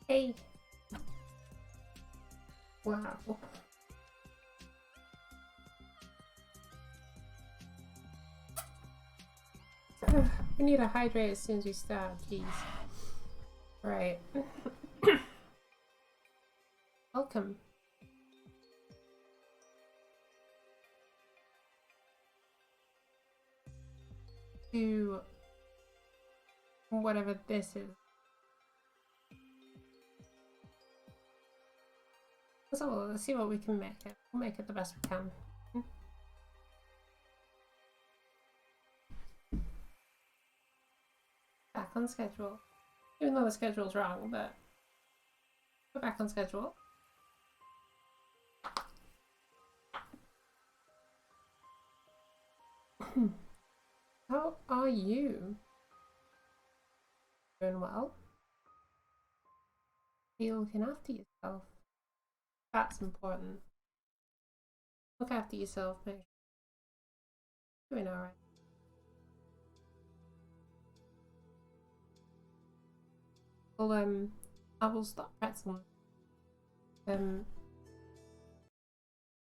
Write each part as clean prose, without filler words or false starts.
Hey. Wow. We need to hydrate as soon as we start, jeez. Right. Welcome. To whatever this is. So let's see what we can make it. We'll make it the best we can. Back on schedule. Even though the schedule's wrong, but we're back on schedule. How are you? Doing well? Are you looking after yourself? That's important. Look after yourself, make sure you're doing alright. Well, I will stop pretzeling.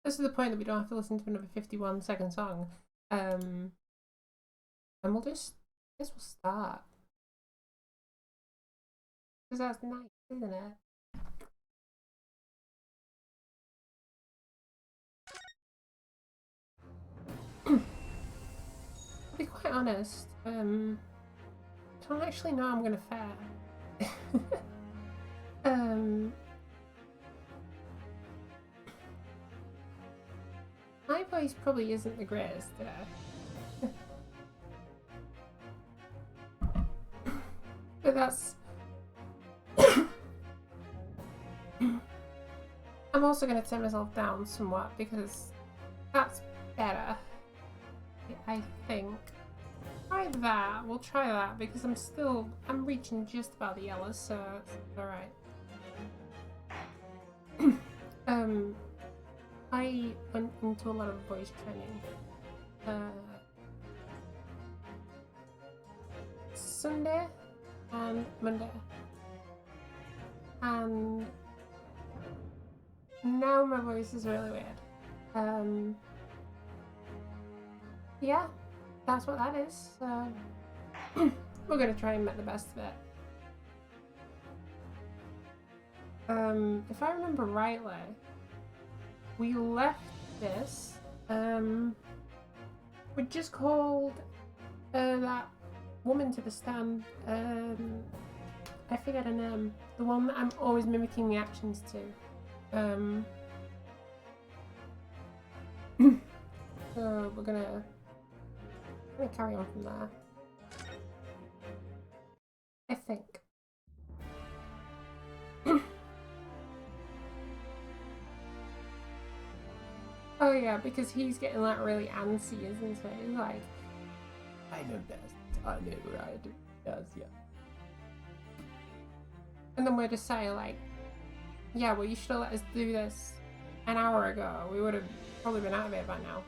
This is the point that we don't have to listen to another 51-second song. And we'll just, I guess we'll start. Because that's nice, isn't it? To be quite honest, I don't actually know how I'm gonna fare. My voice probably isn't the greatest today. But that's... I'm also going to turn myself down somewhat because that's better, I think. Try that. We'll try that because I'm reaching just about the yellow, so it's alright. I went into a lot of voice training. Sunday and Monday. And now my voice is really weird. Yeah, that's what that is. So we're gonna try and make the best of it. If I remember rightly, we left this. We just called that woman to the stand. I forget her name. The one that I'm always mimicking the actions to. So we're gonna carry on from there. I think. Oh yeah, because he's getting like really antsy, isn't he? He's like, I know best. I know what I do. Yes, yeah. And then we're just saying like, yeah, well you should have let us do this an hour ago. We would have probably been out of it by now.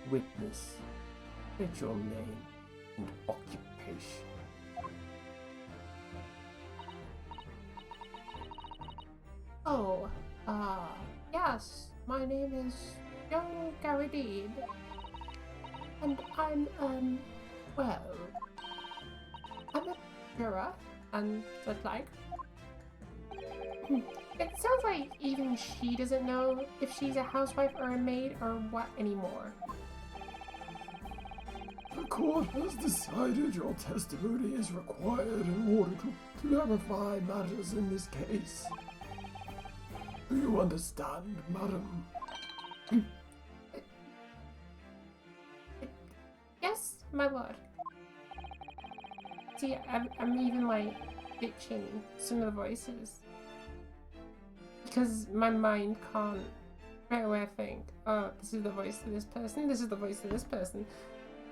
Witness, state your name and occupation. Oh, yes, my name is young Gary Dean. And I'm, well, I'm a juror, and such like. It sounds like even she doesn't know if she's a housewife or a maid or what anymore. The court has decided your testimony is required in order to clarify matters in this case. Do you understand, madam? Yes, my lord. See, I'm even like ditching some of the voices. Because my mind can't right away think, oh, this is the voice of this person, this is the voice of this person.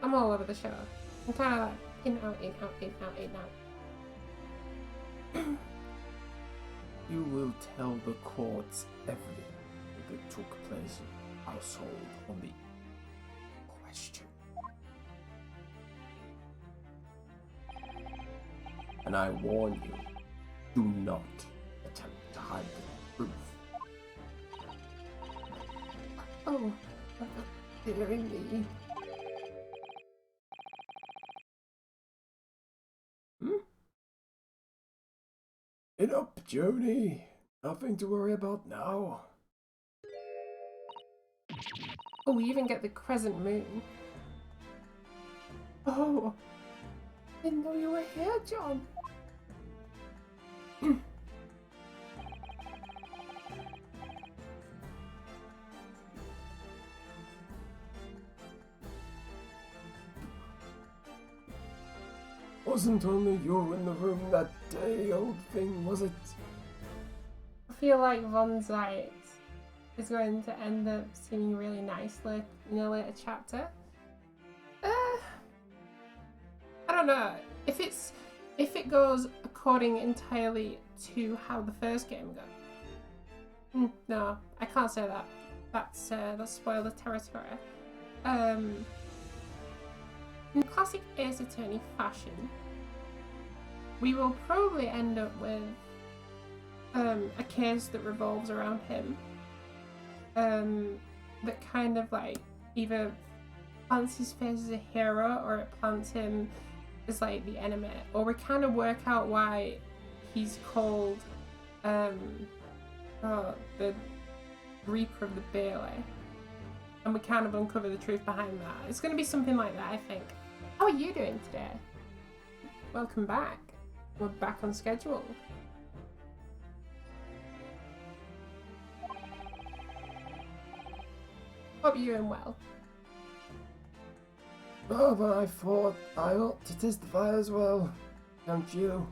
I'm all over the show. I'm kind of like in, out, in, out, in, out, in, out. You will tell the courts everything that took place in the household on the question. And I warn you, do not attempt to hide the truth. Oh, dearie me. Get up, Joni. Nothing to worry about now. Oh, we even get the crescent moon. Oh, didn't know you were here, John. Wasn't only you in the room that day, old thing, was it? I feel like Von Zeit is going to end up seeming really nicely in a later chapter. I don't know if it goes according entirely to how the first game goes. No, I can't say that. That's spoiler territory. In classic Ace Attorney fashion, we will probably end up with a case that revolves around him. That kind of like either plants his face as a hero or it plants him as like the enemy, or we kind of work out why he's called the Reaper of the Bailey, and we kind of uncover the truth behind that. It's going to be something like that, I think. How are you doing today? Welcome back. We're back on schedule. Hope you're doing well. Oh, but I thought I ought to testify as well. Don't you?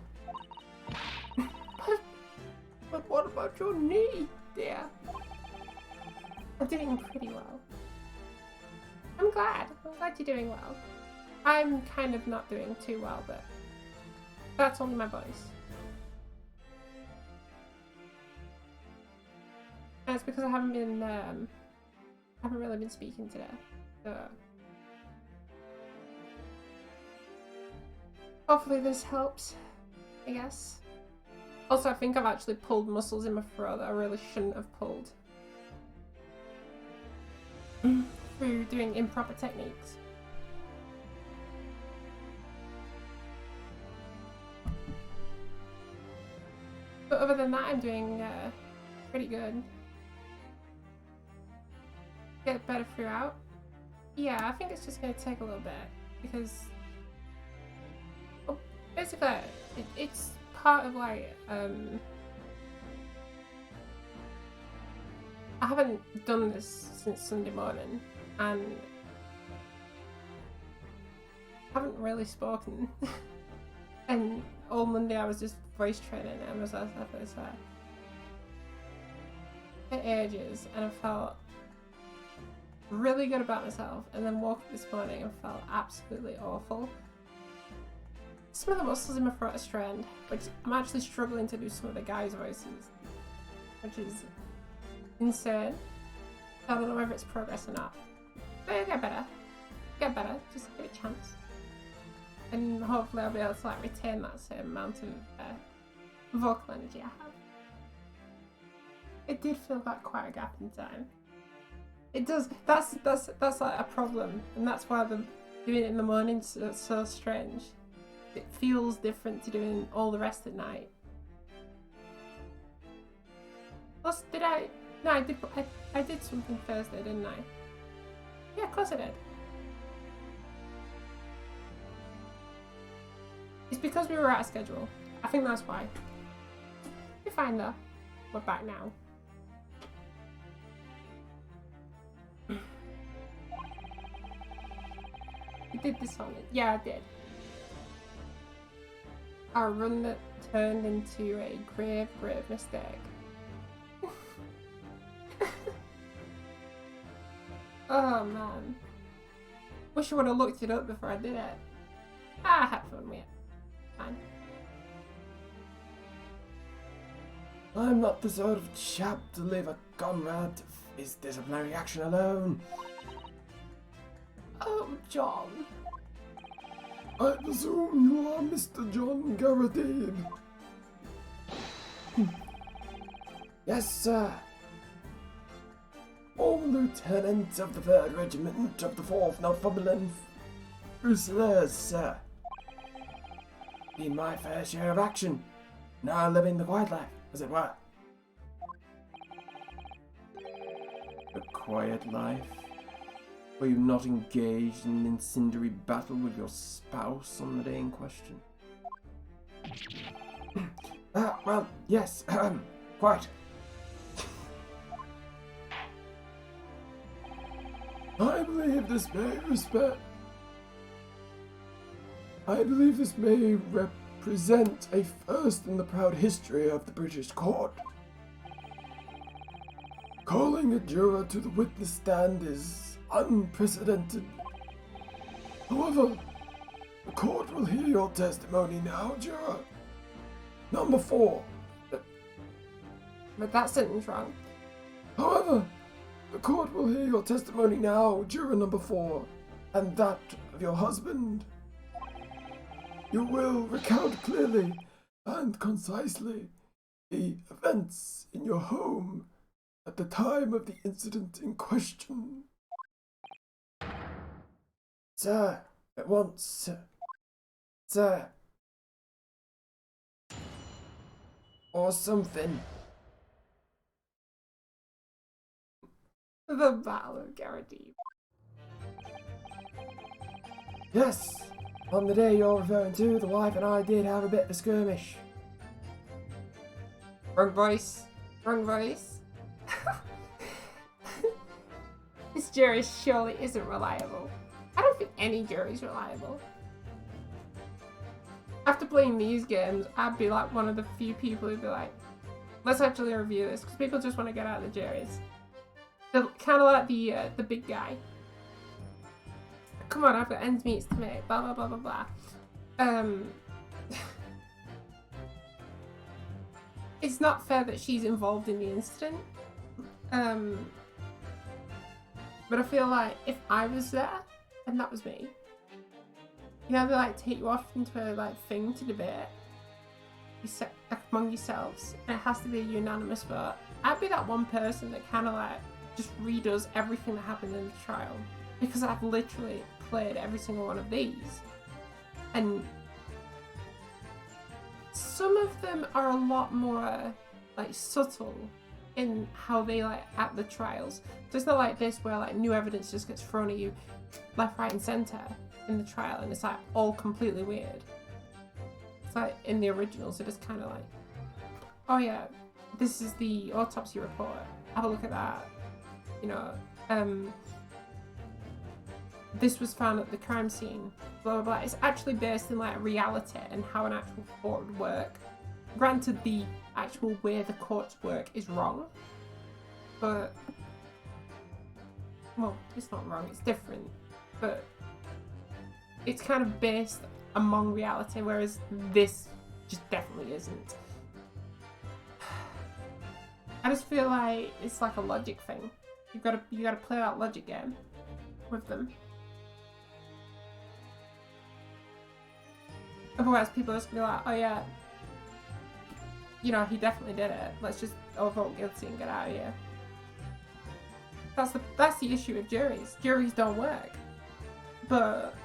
But what about your knee, dear? I'm doing pretty well. I'm glad you're doing well. I'm kind of not doing too well, but that's only my voice. And it's because I haven't really been speaking today. So hopefully this helps, I guess. Also, I think I've actually pulled muscles in my throat that I really shouldn't have pulled through doing improper techniques. But other than that, I'm doing pretty good. Get better throughout. Yeah, I think it's just going to take a little bit because, well, basically, it's part of like I haven't done this since Sunday morning, and I haven't really spoken. And all Monday I was just voice training and was like for ages, and I felt really good about myself, and then woke up this morning and felt absolutely awful. Some of the muscles in my throat are strained, which I'm actually struggling to do some of the guys' voices, which is insane. I don't know whether it's progress or not. But it'll get better. Just give it a chance. And hopefully I'll be able to like retain that same amount of vocal energy I have. It did feel like quite a gap in time. It does. That's like a problem, and that's why doing it in the morning is so strange. It feels different to doing all the rest at night. Plus, did I? No, I did. I did something Thursday, didn't I? Yeah, of course I did. It's because we were out of schedule. I think that's why. You're fine though. We're back now. You did this song. Yeah, I did. A run that turned into a grave mistake. Oh man. Wish I would have looked it up before I did it. I had fun with it. Fine. I'm not the sort of chap to leave a comrade to face disciplinary action alone. Oh, John. I presume you are Mr. John Garradine. Yes, sir. Former Lieutenant of the 3rd Regiment of the 4th Northumberland Fusiliers, sir. Been my fair share of action. Now living the quiet life, as it were. A quiet life? Were you not engaged in an incendiary battle with your spouse on the day in question? Well, yes, quite. I believe this may represent a first in the proud history of the British court. Calling a juror to the witness stand is unprecedented. However, the court will hear your testimony now, juror. Number 4. But that sentence wrong. However, the court will hear your testimony now, juror number 4, and that of your husband. You will recount clearly and concisely the events in your home at the time of the incident in question. Sir, at once, sir. Or something. The Battle of Garradine. Yes, on the day you're referring to, the wife and I did have a bit of a skirmish. Wrong voice. Wrong voice. This jury surely isn't reliable. I don't think any jury's reliable. After playing these games, I'd be like one of the few people who'd be like, let's actually review this, because people just want to get out of the juries. They're kind of like the big guy. Come on, I've got ends meets to make, blah blah blah blah blah. It's not fair that she's involved in the incident. But I feel like if I was there, and that was me, you know, they like take you off into a like thing to debate among yourselves, and it has to be a unanimous vote. I'd be that one person that kind of like just redoes everything that happened in the trial, because I've literally played every single one of these, and some of them are a lot more like subtle in how they like at the trials. So it's not like this where like new evidence just gets thrown at you left, right and centre in the trial, and it's like all completely weird. It's like in the originals it is kind of like, oh yeah, this is the autopsy report, have a look at that, you know, this was found at the crime scene, blah blah blah. It's actually based in like reality and how an actual court would work. Granted, the actual way the courts work is wrong, but well, it's not wrong, it's different, but it's kind of based among reality, whereas this just definitely isn't. I just feel like it's like a logic thing. You gotta play that logic game with them. Otherwise, people are just gonna be like, oh yeah, you know, he definitely did it. Let's just all vote guilty and get out of here. That's the issue with juries. Juries don't work. But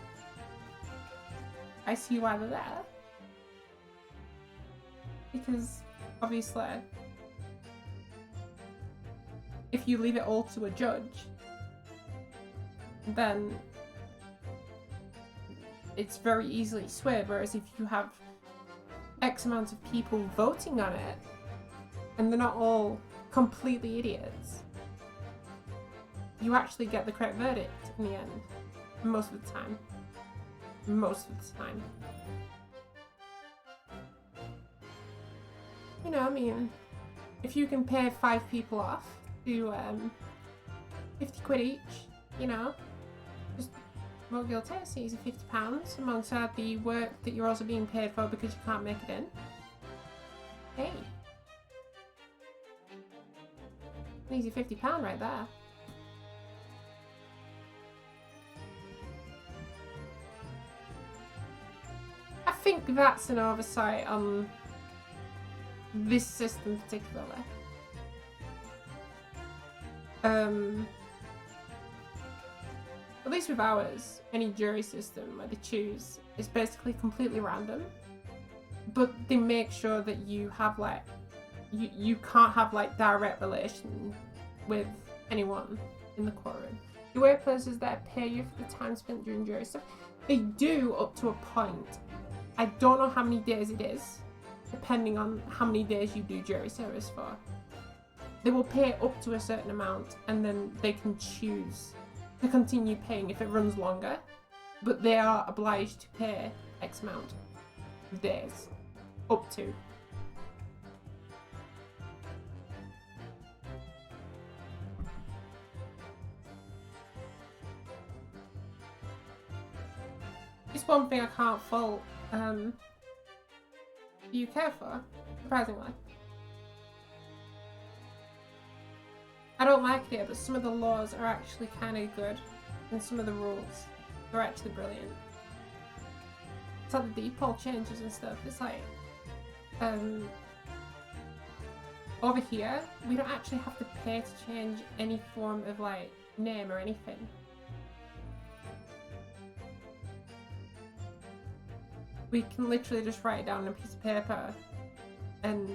I see why they're there. Because obviously, if you leave it all to a judge, then it's very easily swayed, whereas if you have X amount of people voting on it, and they're not all completely idiots, you actually get the correct verdict in the end. Most of the time. Most of the time. You know, I mean, if you can pay 5 people off to 50 quid each, you know, just vote guilty, it's easy £50 alongside the work that you're also being paid for because you can't make it in. Hey. An easy £50 right there. think that's an oversight on this system particularly. At least with ours, any jury system where they choose is basically completely random. But they make sure that you have like, you can't have like direct relation with anyone in the courtroom. The work places that pay you for the time spent during jury stuff, they do up to a point. I don't know how many days it is, depending on how many days you do jury service for. They will pay up to a certain amount and then they can choose to continue paying if it runs longer, but they are obliged to pay X amount of days, up to. It's one thing I can't fault the UK for, surprisingly. I don't like it, but some of the laws are actually kind of good, and some of the rules are actually brilliant. It's like the default changes and stuff. It's like, over here, we don't actually have to pay to change any form of like name or anything. We can literally just write it down on a piece of paper and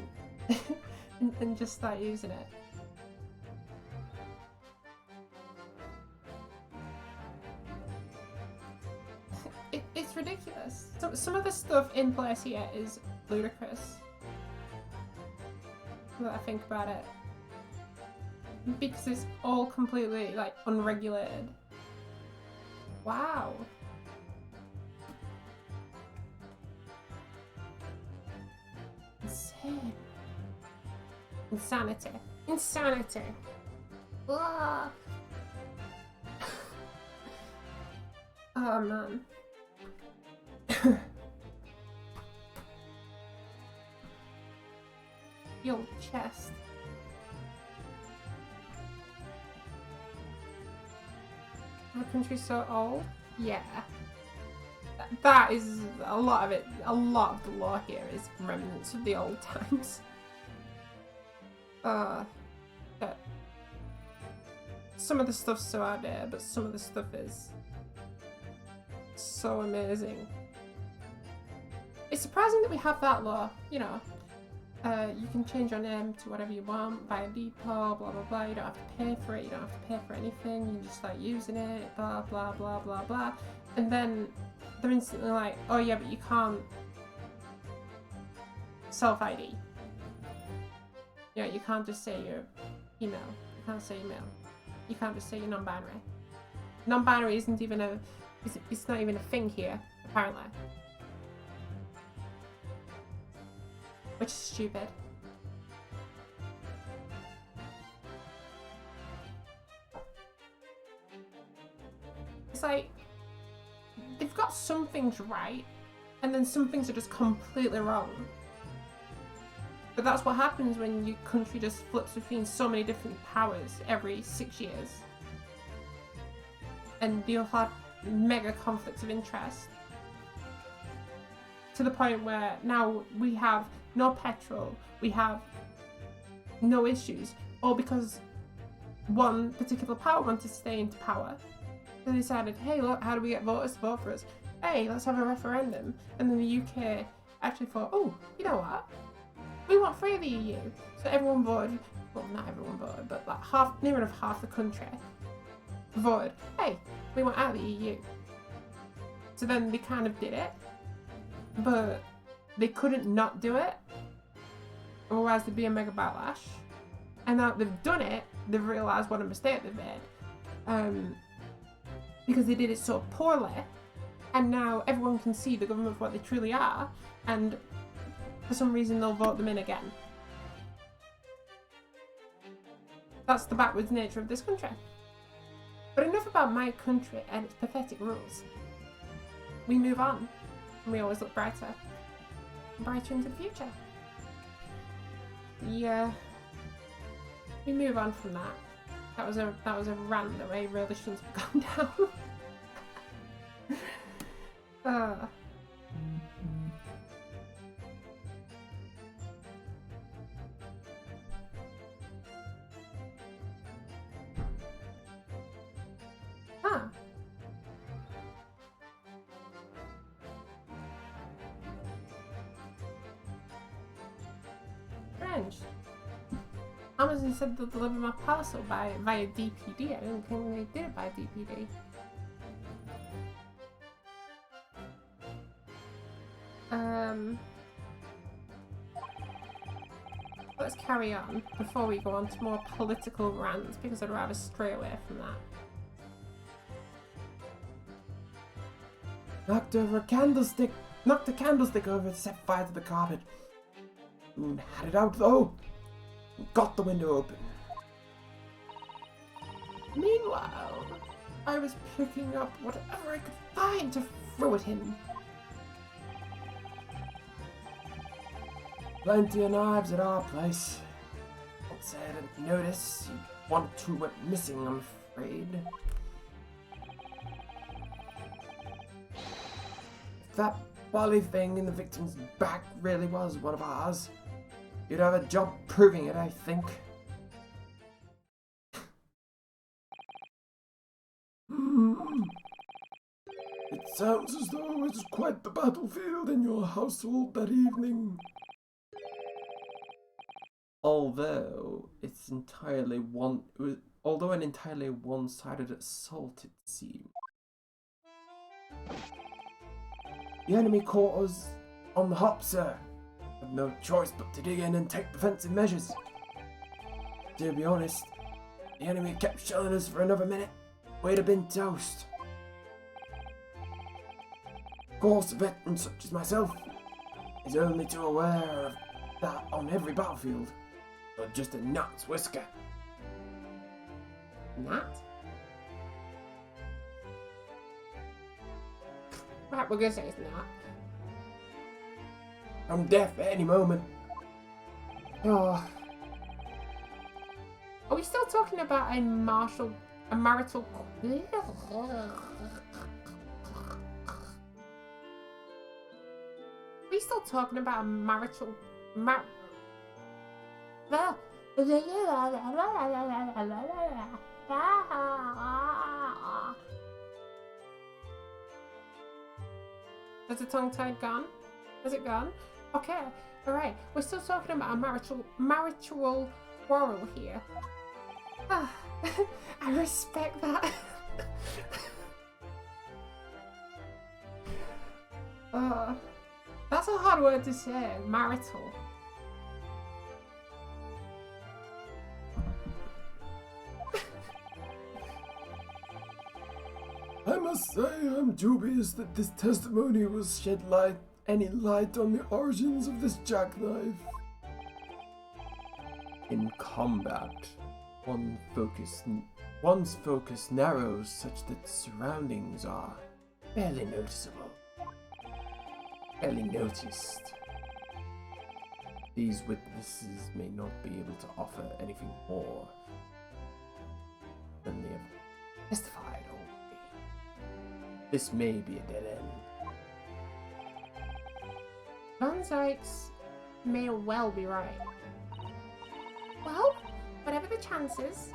and just start using it. It's ridiculous. Some of the stuff in place here is ludicrous. Now that I think about it. Because it's all completely like unregulated. Wow. Insane. Insanity. Insanity. Ugh. Oh man. The old chest. The country's so old? Yeah. That is a lot of it. A lot of the law here is remnants of the old times. But some of the stuff's so out there, but some of the stuff is so amazing. It's surprising that we have that law, you know. You can change your name to whatever you want by a depot, blah blah blah. You don't have to pay for it, you don't have to pay for anything, you just start using it, blah blah blah blah blah. And then they're instantly like, oh yeah, but you can't self-ID. You know, you can't just say your email. You can't say email. You can't just say your non-binary. Non-binary isn't even a, it's not even a thing here, apparently. Which is stupid. It's like, they've got some things right, and then some things are just completely wrong. But that's what happens when your country just flips between so many different powers every 6 years. And you'll have mega conflicts of interest. To the point where now we have no petrol, we have no issues, all because one particular power wanted to stay into power. They decided, hey look, how do we get voters to vote for us? Hey, let's have a referendum. And then the UK actually thought, oh, you know what? We want free of the EU. So everyone voted, well not everyone voted, but like near enough half the country voted, hey, we want out of the EU. So then they kind of did it, but they couldn't not do it, otherwise there'd be a mega backlash. And now that they've done it, they've realised what a mistake they've made. Because they did it so poorly, and now everyone can see the government for what they truly are, and for some reason they'll vote them in again. That's the backwards nature of this country. But enough about my country and its pathetic rules. We move on, and we always look brighter. Brighter into the future. Yeah. We move on from that. That was a rant that I really shouldn't have gone down. Ah. Strange. Amazon said they'll deliver my parcel via DPD. I didn't think they did it by DPD. Let's carry on before we go on to more political rants, because I'd rather stray away from that. Knocked a candlestick over to set fire to the carpet. Soon had it out though. Got the window open. Meanwhile, I was picking up whatever I could find to throw at him. Plenty of knives at our place. Don't say I didn't notice. One or two went missing, I'm afraid. If that bally thing in the victim's back really was one of ours, you'd have a job proving it, I think. It sounds as though it was quite the battlefield in your household that evening. Although an entirely one-sided assault, it seemed. The enemy caught us on the hop, sir. Had no choice but to dig in and take defensive measures. To be honest, the enemy kept shelling us for another minute. We'd have been toast. Of course, a veteran such as myself is only too aware of that on every battlefield. But just a gnat's whisker. Gnat? Right, we're gonna say it's gnat. I'm deaf at any moment. Oh. Are we still talking about a marital? Are we still talking about a marital? Has the tongue-tied gone? Has it gone? Okay, alright. We're still talking about a marital quarrel here. Ah, I respect that. That's a hard word to say, marital. I must say I'm dubious that this testimony was shed any light on the origins of this jackknife. In combat, one's focus narrows such that surroundings are barely noticeable, barely noticed. These witnesses may not be able to offer anything more than they have testified already. This may be a dead end. Van Zykes may well be right. Well, whatever the chances,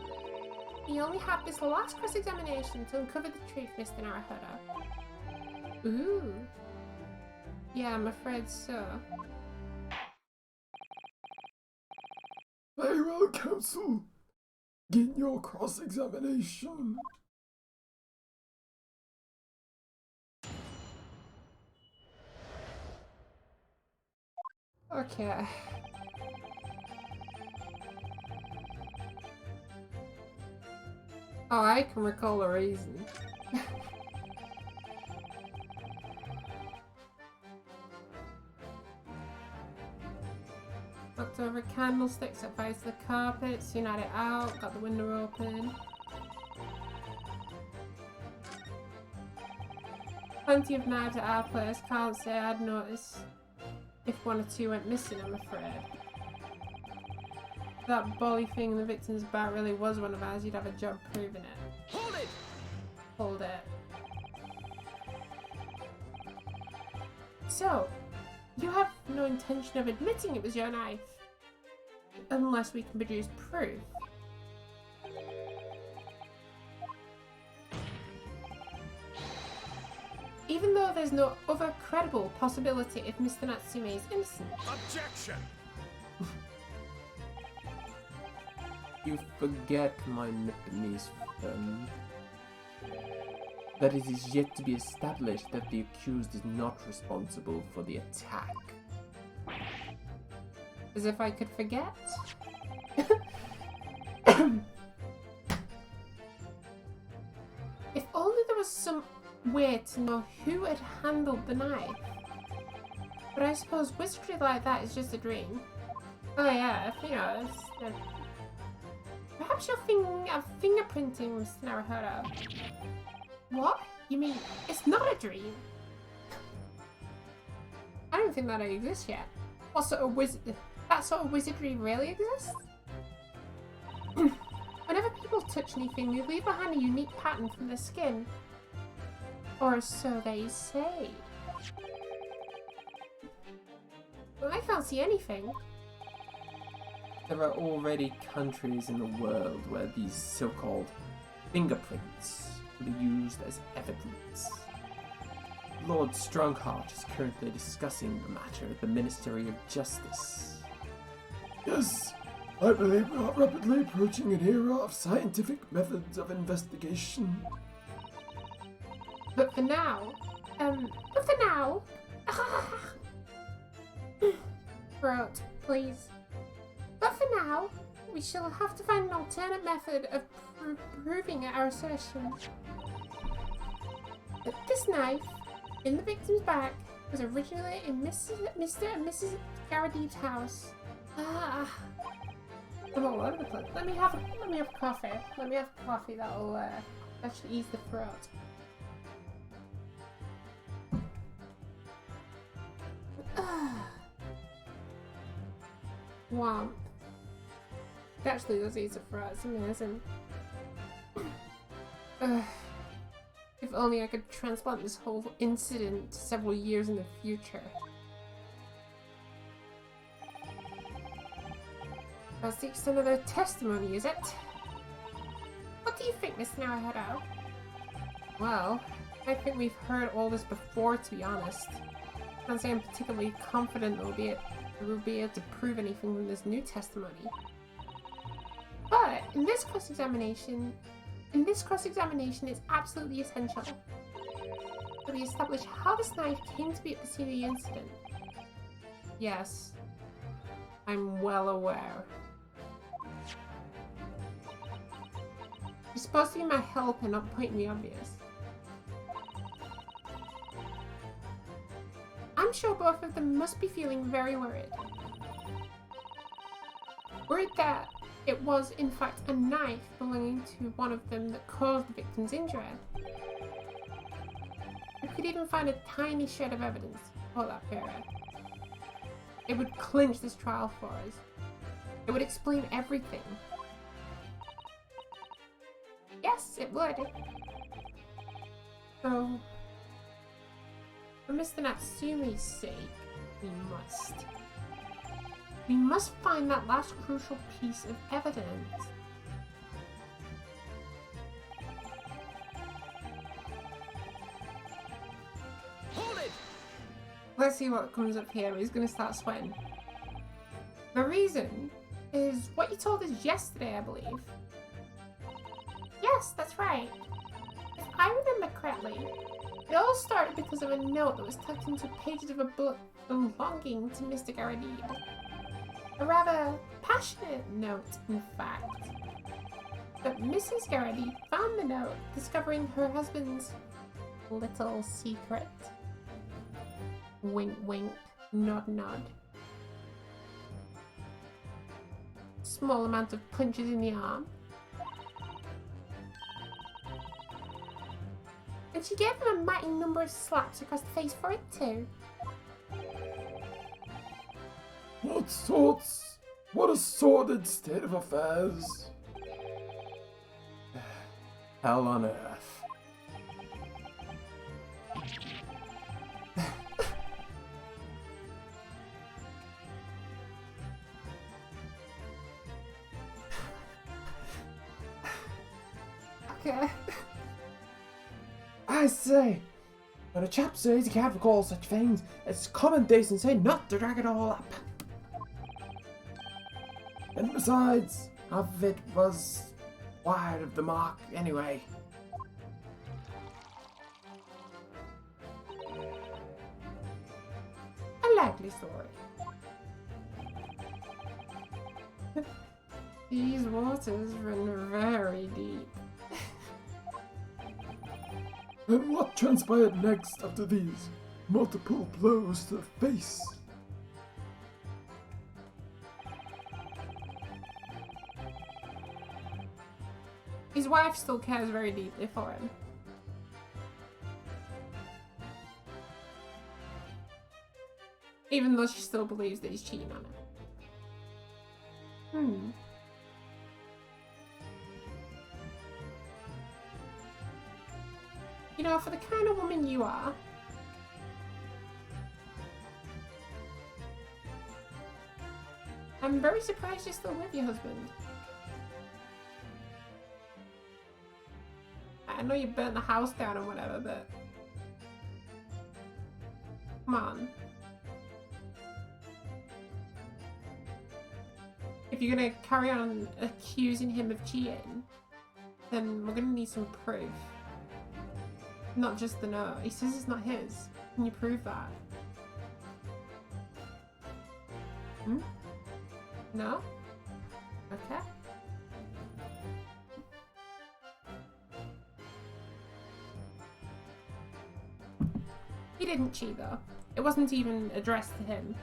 we only have this last cross-examination to uncover the truth, Mr. Narahara. Ooh. Yeah, I'm afraid so. Very well, counsel. Begin your cross-examination. Okay. Oh, I can recall a reason. Knocked over a candlestick, set fire to the carpet, soon had it out, got the window open. Plenty of knives at our place, can't say I'd noticed if one or two went missing, I'm afraid. If that bolly thing in the victim's back really was one of ours, you'd have a job proving it. Hold it! Hold it. So, you have no intention of admitting it was your knife? Unless we can produce proof. even though there's no other credible possibility if Mr. Natsume is innocent. Objection! You forget, my Japanese friend, that it is yet to be established that the accused is not responsible for the attack. As if I could forget. If only there was some way to know who had handled the knife. But I suppose wizardry like that is just a dream. Oh yeah, you know, perhaps you're thinking of fingerprinting, Mr. Naruhodo. What? You mean it's not a dream? I don't think that exists yet. What sort of that sort of wizardry really exists? Whenever people touch anything, they leave behind a unique pattern from their skin. Or so they say. Well, I can't see anything. There are already countries in the world where these so-called fingerprints can be used as evidence. Lord Strongheart is currently discussing the matter at the Ministry of Justice. Yes, I believe we are rapidly approaching an era of scientific methods of investigation. But for now, Throat, please. But for now, we shall have to find an alternate method of proving our assertion. That this knife, in the victim's back, was originally in Mr. and Mrs. Garadi's house. I'm all over the place. Let me have coffee. Let me have coffee. That'll actually ease the throat. Wow. It actually does ease the throat. It's amazing. If only I could transplant this whole incident several years in the future. That's the extent of their testimony, is it? What do you think, Miss Naruhodo? Well, I think we've heard all this before, to be honest. I can't say I'm particularly confident that we'll be able to prove anything from this new testimony. But in this cross-examination, it's absolutely essential that we establish how this knife came to be at the scene of the incident. Yes, I'm well aware. You're supposed to be my help and not point the obvious. I'm sure both of them must be feeling very worried. Worried that it was, in fact, a knife belonging to one of them that caused the victim's injury. We could even find a tiny shred of evidence for that period. It would clinch this trial for us. It would explain everything. Yes, it would. So, for Mr. Natsume's sake, we must find that last crucial piece of evidence. Hold it! Let's see what comes up here. He's gonna start sweating. The reason is what you told us yesterday, I believe. Yes, that's right. If I remember correctly, it all started because of a note that was tucked into pages of a book belonging to Mr. Garadi. A rather passionate note, in fact. But Mrs. Garadi found the note, discovering her husband's little secret. Wink wink, nod nod. Small amount of punches in the arm. And she gave him a mighty number of slaps across the face for it too. What a sordid state of affairs. Hell on earth. Okay. I say, When a chap says he can't recall such things, it's common decency not to drag it all up. And besides, half of it was wide of the mark anyway. A likely story. These waters run very deep. And what transpired next after these multiple blows to the face? His wife still cares very deeply for him. Even though she still believes that he's cheating on her. You know, for the kind of woman you are, I'm very surprised you're still with your husband. I know you burnt the house down and whatever, but come on. If you're gonna carry on accusing him of cheating, then we're gonna need some proof. Not just the note. He says it's not his. Can you prove that? No? Okay. He didn't cheat though. It wasn't even addressed to him.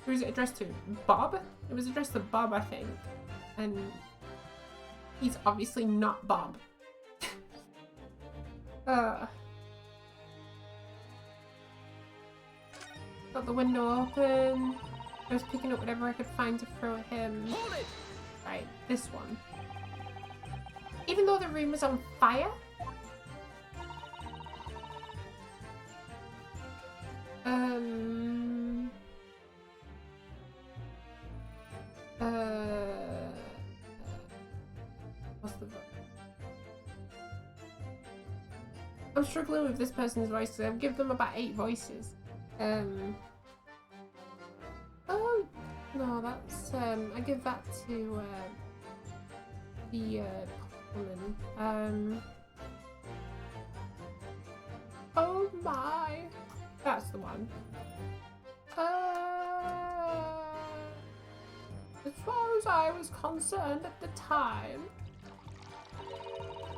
Who was it addressed to? Bob? It was addressed to Bob, I think. And he's obviously not Bob. Got the window open. I was picking up whatever I could find to throw at him. Hold it! Right, this one. Even though the room was on fire? What's the vote? I'm struggling with this person's voices. I've given them about 8 voices. Oh, no, that's, I give that to, the, woman. Oh my! That's the one. As far as I was concerned at the time,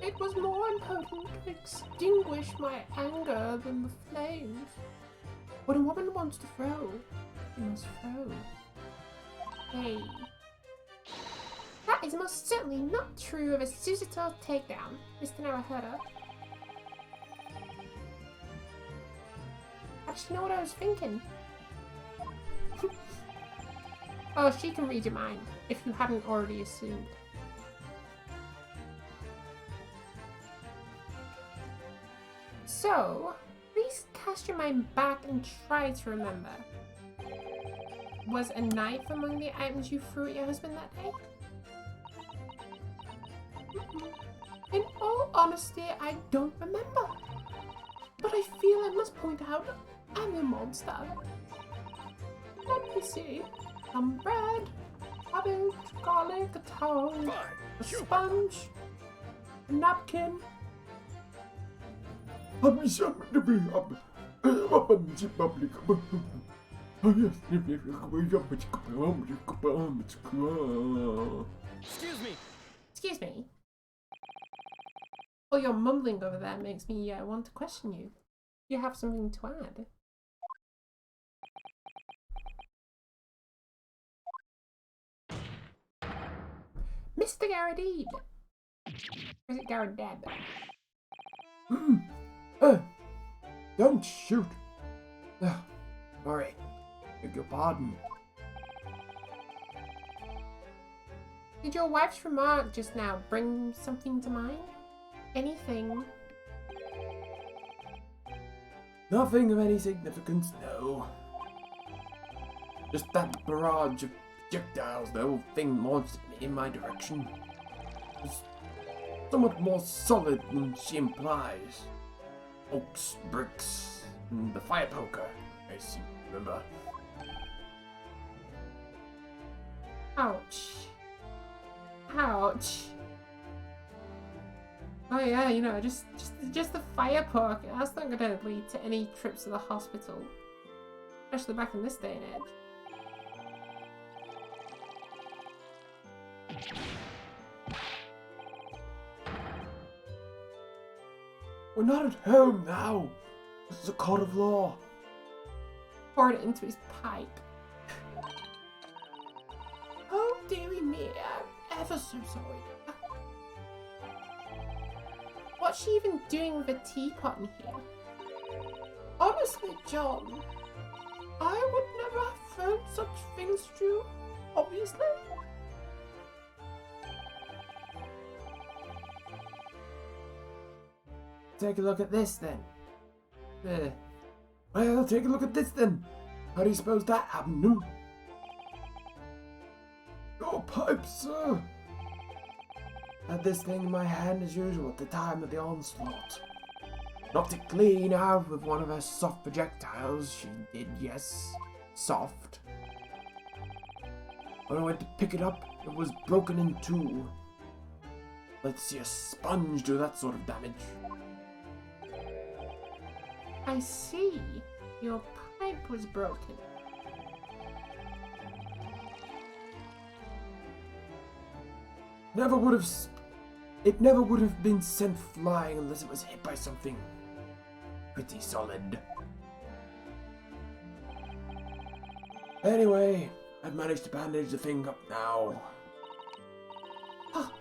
it was more important to extinguish my anger than the flames. When a woman wants to throw, she must throw. Hey. That is most certainly not true of a Susator takedown, Mr. Narahura. Actually, know what I was thinking? Oh, she can read your mind, if you hadn't already assumed. So, please cast your mind back and try to remember. Was a knife among the items you threw at your husband that day? In all honesty, I don't remember. But I feel I must point out I'm a monster. Let me see. Some bread, cabbage, garlic, a towel, a sponge, a napkin. Excuse me. Excuse me. All your mumbling over there makes me want to question you. You have something to add? Mr. Garadib! Or is it Garadeb? Don't shoot. Sorry. Beg your pardon. Did your wife's remark just now bring something to mind? Anything? Nothing of any significance, no. Just that barrage of projectiles the whole thing launched in my direction. somewhat more solid than she implies. Oaks, bricks, and the fire poker, I seem to remember. Ouch. Ouch. Oh yeah, you know, just the fire poker. That's not gonna lead to any trips to the hospital. Especially back in this day and age. We're not at home now. This is a court of law. Poured it into his pipe. Oh, dearie me, I'm ever so sorry. What's she even doing with a teapot in here? Honestly, John, I would never have thrown such things to you, obviously. Take a look at this then. Well, take a look at this then. How do you suppose that happened? Hmm? Your pipe, sir. Had this thing in my hand as usual at the time of the onslaught. Knocked it clean out with one of her soft projectiles. She did, yes. Soft. When I went to pick it up, it was broken in two. Let's see a sponge do that sort of damage. I see. Your pipe was broken. It never would have been sent flying unless it was hit by something pretty solid. Anyway, I've managed to bandage the thing up now. Oh,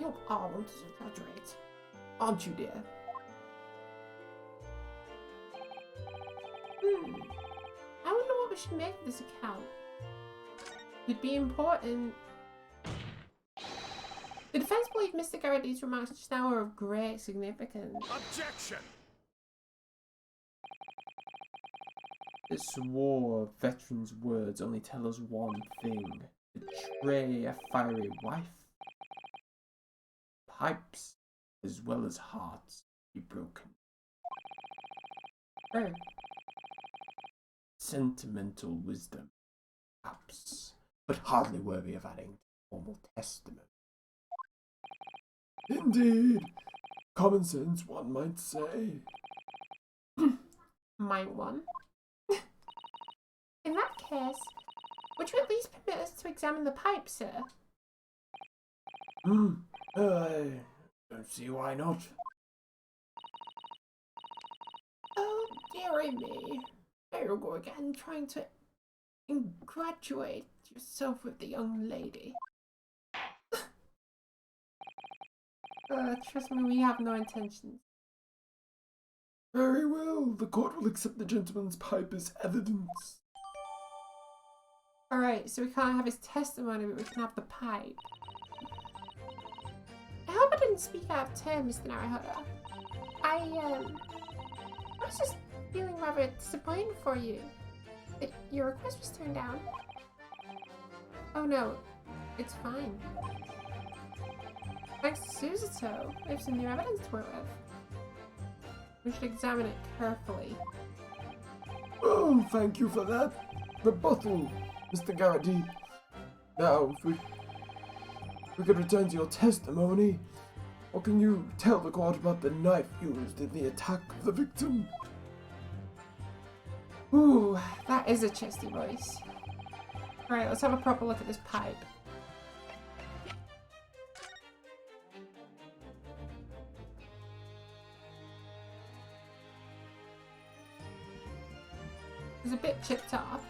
you are one to exaggerate, aren't you, dear? I wonder what we should make of this account. It'd be important. The defense believe Mr. Garrity's remarks just now are of great significance. Objection! This war veteran's words only tell us one thing. Betray a fiery wife. Pipes, as well as hearts, be broken. Oh. Sentimental wisdom, perhaps, but hardly worthy of adding to formal testament. Indeed. Common sense, one might say. Might one? In that case, would you at least permit us to examine the pipe, sir? I don't see why not. Oh, dearie me. There you go again, trying to ingratiate yourself with the young lady. Trust me, we have no intentions. Very well, the court will accept the gentleman's pipe as evidence. Alright, so we can't have his testimony, but we can have the pipe. I hope I didn't speak out of turn, Mr. Naruhodo. I was just feeling rather disappointed for you. Your request was turned down. Oh no, it's fine. Thanks to Suzuto, we have some new evidence to work with. We should examine it carefully. Oh, thank you for that rebuttal, Mr. Garrity. Now, if we could return to your testimony, what can you tell the court about the knife used in the attack of the victim? Ooh, that is a chesty voice. Alright, let's have a proper look at this pipe. It's a bit chipped off.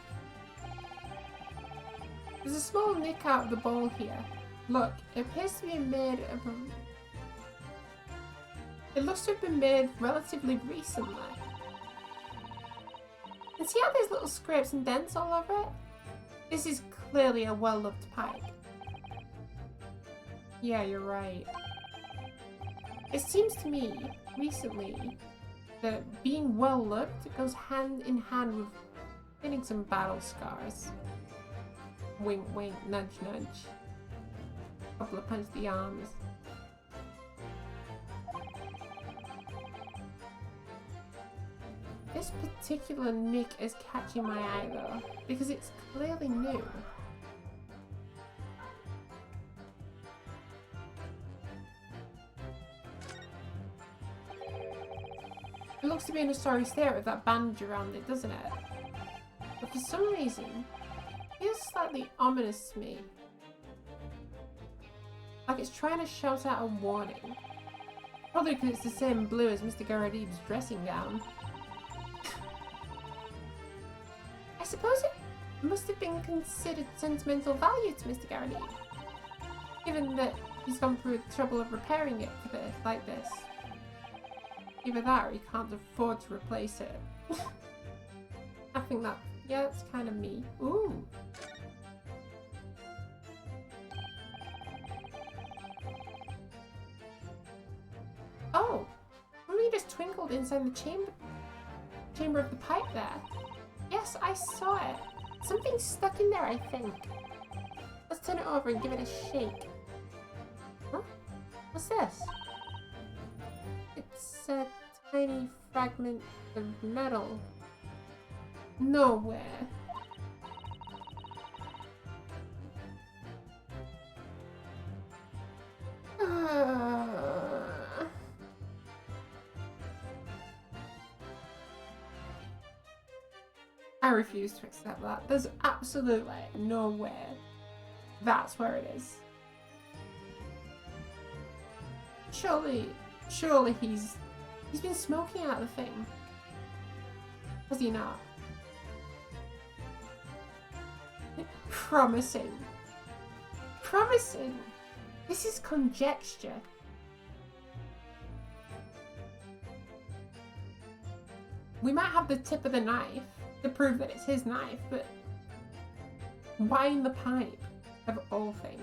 There's a small nick out of the bowl here. Look, it appears to be made of a... It looks to have been made relatively recently. And see how there's little scrapes and dents all over it? This is clearly a well-loved pipe. Yeah, you're right. It seems to me, recently, that being well-loved goes hand in hand with getting some battle scars. Wink, wink, nudge, nudge. Couple of punch the arms. This particular nick is catching my eye though, because it's clearly new. It looks to be in a sorry state with that bandage around it, doesn't it? But for some reason, it feels slightly ominous to me. Like it's trying to shout out a warning. Probably because it's the same blue as Mr. Garadib's dressing gown. I suppose it must have been considered sentimental value to Mr. Garadib, given that he's gone through the trouble of repairing it for this, like this. Either that or he can't afford to replace it. I think that, yeah, that's kind of me. Ooh. Oh, something just twinkled inside the chamber of the pipe there. Yes, I saw it. Something's stuck in there, I think. Let's turn it over and give it a shake. Huh? What's this? It's a tiny fragment of metal. Nowhere. I refuse to accept that. There's absolutely no way that's where it is. Surely he's been smoking out the thing. Has he not? Promising. Promising. This is conjecture. We might have the tip of the knife to prove that it's his knife, but why in the pipe, of all things?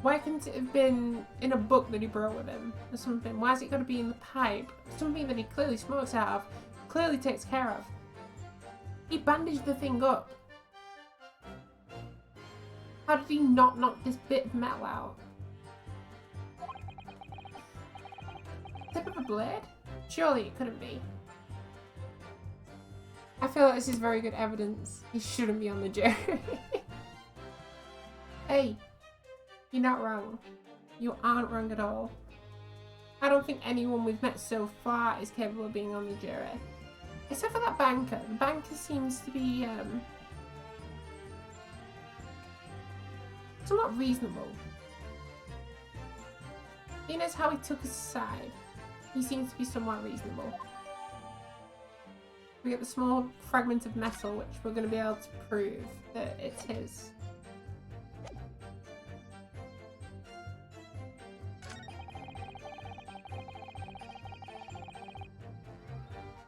Why couldn't it have been in a book that he brought with him or something? Why has it got to be in the pipe? Something that he clearly smokes out of, clearly takes care of. He bandaged the thing up. How did he not knock this bit of metal out? Tip of a blade? Surely it couldn't be. I feel like this is very good evidence. He shouldn't be on the jury. Hey, you're not wrong. You aren't wrong at all. I don't think anyone we've met so far is capable of being on the jury. Except for that banker. The banker seems to be somewhat reasonable. He knows how he took us aside. He seems to be somewhat reasonable. We get the small fragment of metal, which we're going to be able to prove that it's his.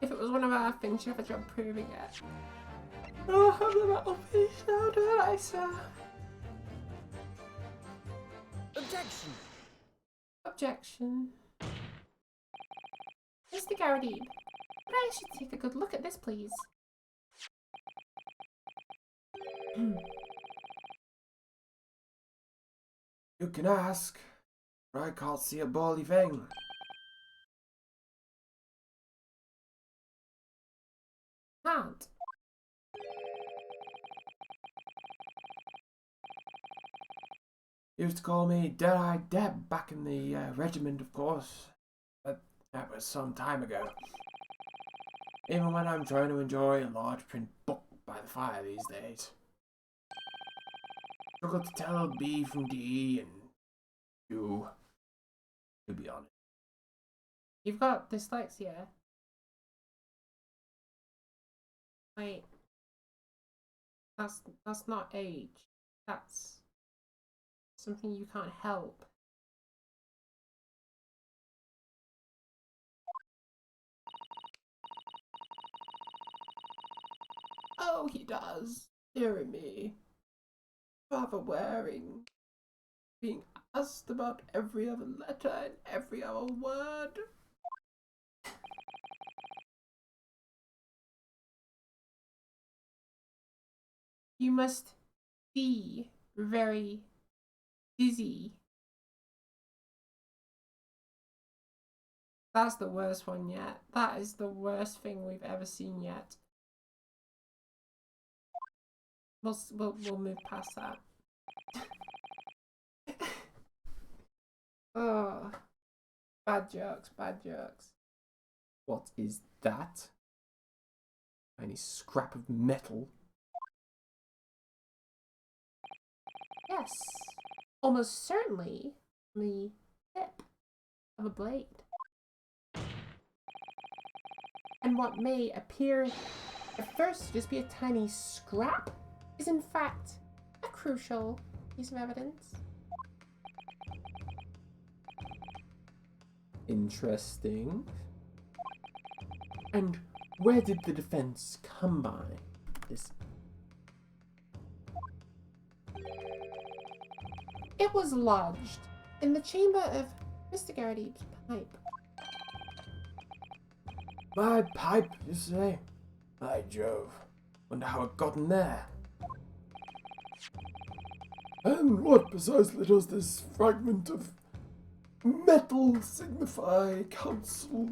If it was one of our things, she'd have a job proving it. Oh, have the metal piece now, don't I, sir? Objection! Objection. Mr. Garadib, but I should take a good look at this, please. You can ask, but I can't see a bally thing. Can't. Used to call me Dead-Eyed Deb back in the regiment, of course. But that was some time ago. Even when I'm trying to enjoy a large print book by the fire these days. Struggle to tell B from D and U, to be honest. You've got dyslexia. Wait. That's not age. That's something you can't help. Oh, he does. Dear me. Rather wearing. Being asked about every other letter and every other word. You must be very dizzy That's the worst one yet. That is the worst thing we've ever seen yet. We'll move past that. Oh, bad jokes, bad jokes. What is that? Any scrap of metal? Yes, almost certainly the tip of a blade. And what may appear at first to just be a tiny scrap is in fact a crucial piece of evidence. Interesting. And where did the defense come by this? It was lodged in the chamber of Mr. Gardeep's pipe. My pipe, you say? By Jove. Wonder how it got in there. And what precisely does this fragment of metal signify, Council?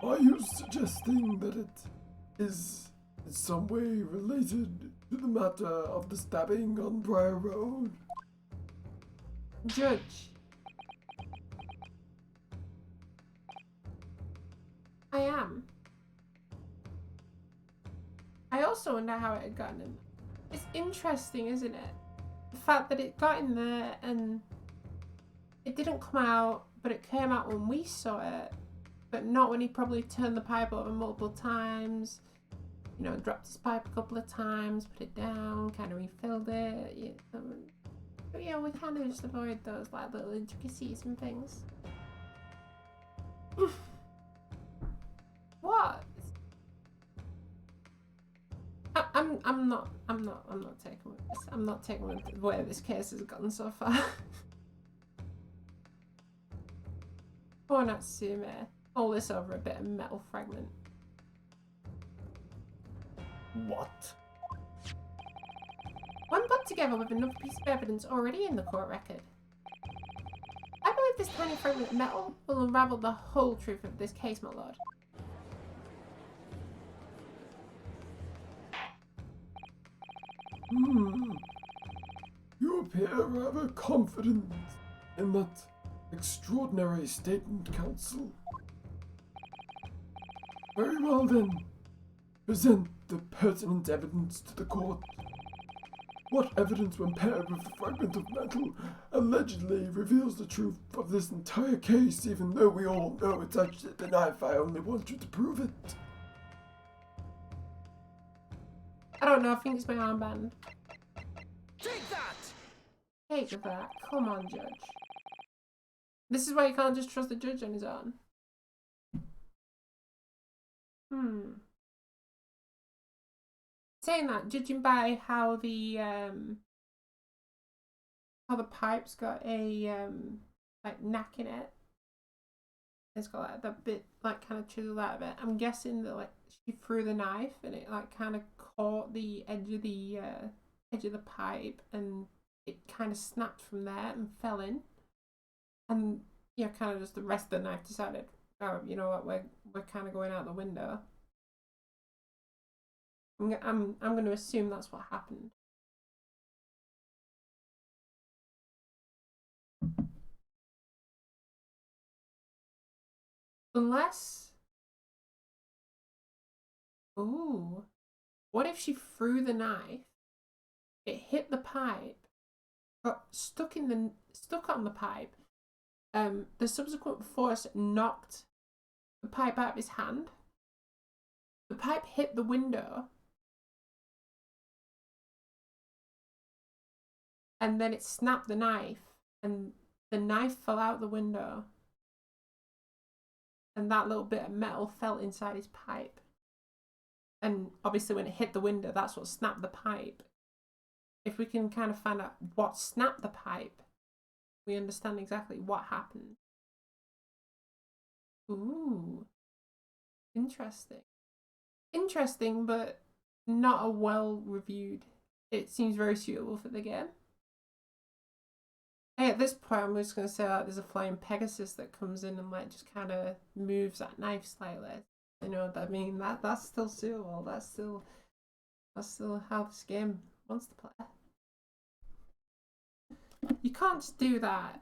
Are you suggesting that it is in some way related to the matter of the stabbing on Briar Road? Judge, I am. I also wonder how it had gotten in. It's interesting, isn't it? The fact that it got in there and it didn't come out, but it came out when we saw it, but not when he probably turned the pipe over multiple times, you know, dropped his pipe a couple of times, put it down, kind of refilled it. You know, but yeah, we kind of just avoid those like little intricacies and things. What? I'm not taking with this. I'm not taking with where this case has gotten so far. Poor Natsume. All this over a bit of metal fragment. What? One put together with another piece of evidence already in the court record. I believe this tiny fragment of metal will unravel the whole truth of this case, my lord. You appear rather confident in that extraordinary statement, Counsel. Very well then. Present the pertinent evidence to the court. What evidence, when paired with the fragment of metal, allegedly reveals the truth of this entire case, even though we all know it's actually the knife? I only want you to prove it. I don't know, I think it's my armband. Take that! Take that. Come on, Judge. This is why you can't just trust the judge on his own. Saying that, judging by how the pipe's got a like knack in it, it's got like that bit like kind of chiseled out of it. I'm guessing that like she threw the knife and it like kind of caught the edge of the pipe and it kind of snapped from there and fell in. And yeah, kind of just the rest of the knife decided, oh, you know what, we're kind of going out the window. I'm going to assume that's what happened. Unless, ooh, what if she threw the knife? It hit the pipe, got stuck on the pipe. The subsequent force knocked the pipe out of his hand. The pipe hit the window. And then it snapped the knife, and the knife fell out the window. And that little bit of metal fell inside his pipe. And obviously when it hit the window, that's what snapped the pipe. If we can kind of find out what snapped the pipe, we understand exactly what happened. Ooh. Interesting. Interesting, but not a well-reviewed. It seems very suitable for the game. Hey, at this point, I'm just gonna say like there's a flying Pegasus that comes in and like just kind of moves that knife slightly. You know what I mean? That's still suitable. That's still how this game wants to play. You can't just do that.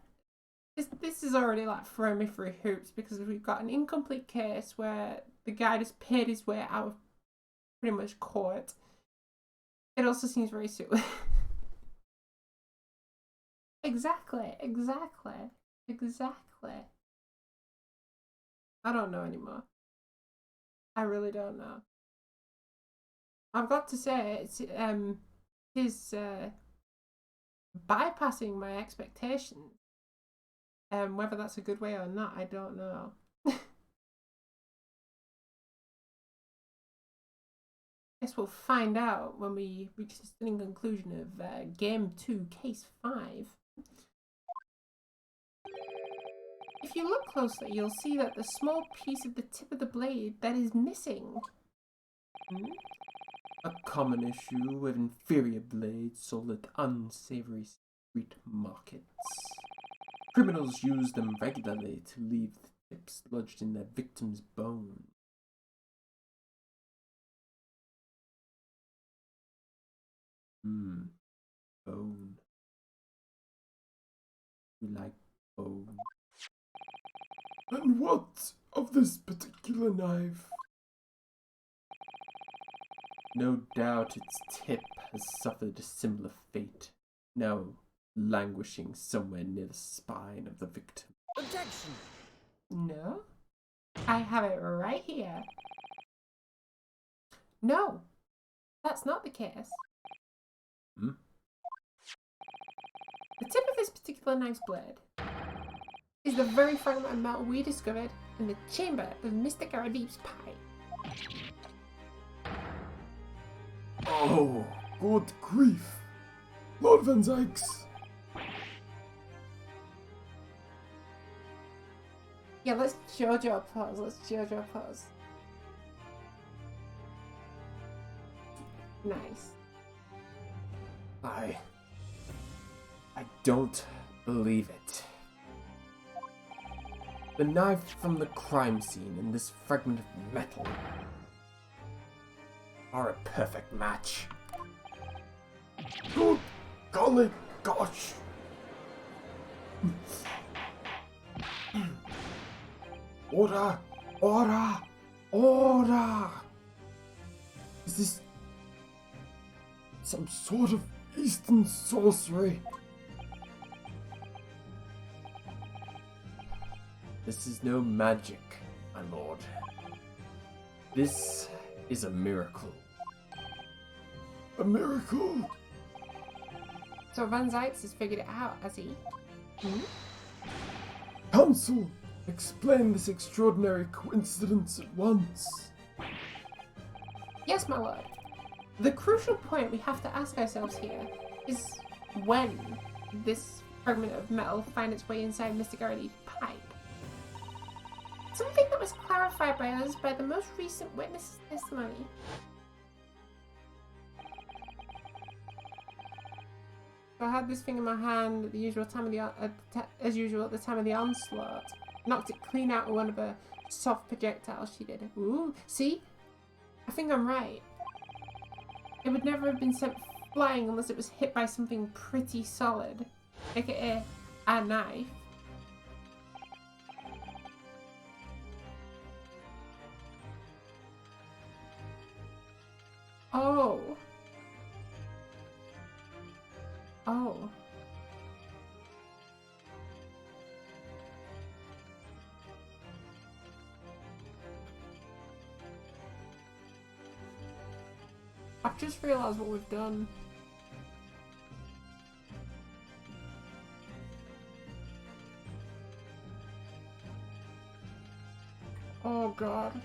This is already like throwing me through hoops because we've got an incomplete case where the guy just paid his way out of pretty much court. It also seems very suitable. Exactly. I don't know anymore. I really don't know. I've got to say, it's is bypassing my expectations. Whether that's a good way or not, I don't know. Guess we'll find out when we reach the stunning conclusion of Game 2, Case 5. If you look closely, you'll see that the small piece of the tip of the blade that is missing. A common issue with inferior blades sold at unsavory street markets. Criminals use them regularly to leave the tips lodged in their victims' bones. Bone. You like bone. And what of this particular knife? No doubt its tip has suffered a similar fate, now languishing somewhere near the spine of the victim. Objection! No, I have it right here. No, that's not the case. The tip of this particular knife's blade is the very fragment of metal we discovered in the chamber of Mr. Garadeep's pipe. Oh, good grief. Lord Van Zykes. Yeah, let's JoJo pose. Nice. I don't believe it. The knife from the crime scene and this fragment of metal are a perfect match. Good golly gosh. Order! Order! Order! Is this some sort of Eastern sorcery? This is no magic, my lord. This is a miracle. A miracle? So Van Zykes has figured it out, has he? Counsel, explain this extraordinary coincidence at once. Yes, my lord. The crucial point we have to ask ourselves here is when this fragment of metal find its way inside Mr. Garadeep's pipe. Something that was clarified by us by the most recent witness's testimony. So I had this thing in my hand at the usual time of the as usual at the time of the onslaught. Knocked it clean out with one of her soft projectiles she did. Ooh, see? I think I'm right. It would never have been sent flying unless it was hit by something pretty solid, aka a knife. Oh. Oh. I've just realised what we've done. Oh god.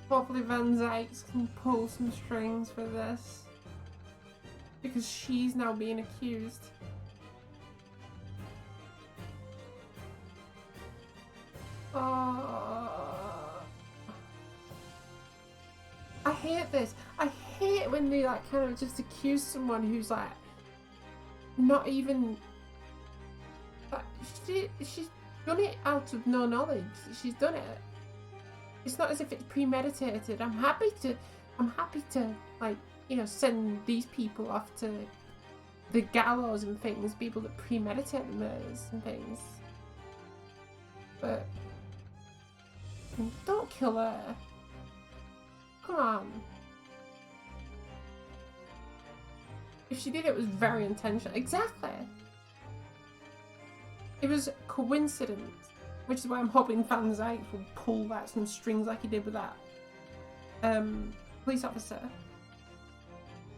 Hopefully Van Zykes can pull some strings for this. Because she's now being accused. I hate this. I hate when they like kind of just accuse someone who's like not even like she's done it out of no knowledge. She's done it. It's not as if it's premeditated. I'm happy to like, you know, send these people off to the gallows and things, people that premeditate the murders and things. But don't kill her. Come on. If she did, it was very intentional. Exactly. It was coincidence, which is why I'm hoping Van Zyke will pull that some strings like he did with that police officer.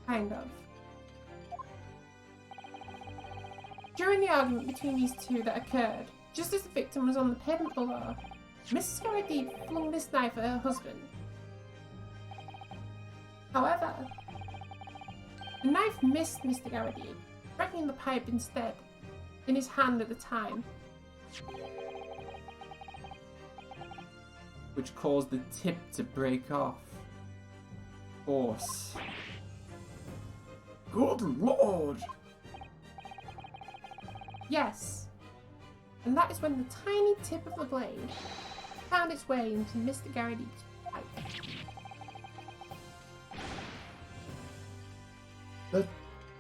Kind of. During the argument between these two that occurred, just as the victim was on the pavement below, Mrs. Garrity flung this knife at her husband. However, the knife missed Mr. Garrity, striking the pipe instead, in his hand at the time. Which caused the tip to break off. Force. Good lord! Yes, and that is when the tiny tip of the blade found its way into Mr. Garrity's pipe.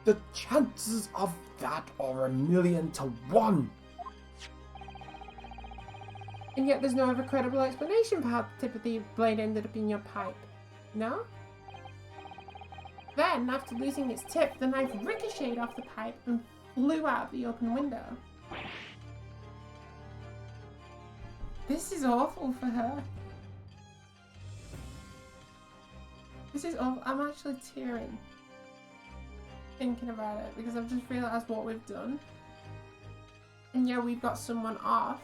The chances of that are 1,000,000 to 1. And yet there's no other credible explanation for how the tip of the blade ended up in your pipe. No? Then, after losing its tip, the knife ricocheted off the pipe and flew out of the open window. This is awful for her. This is awful. I'm actually tearing thinking about it because I've just realised what we've done. And yeah, we've got someone off,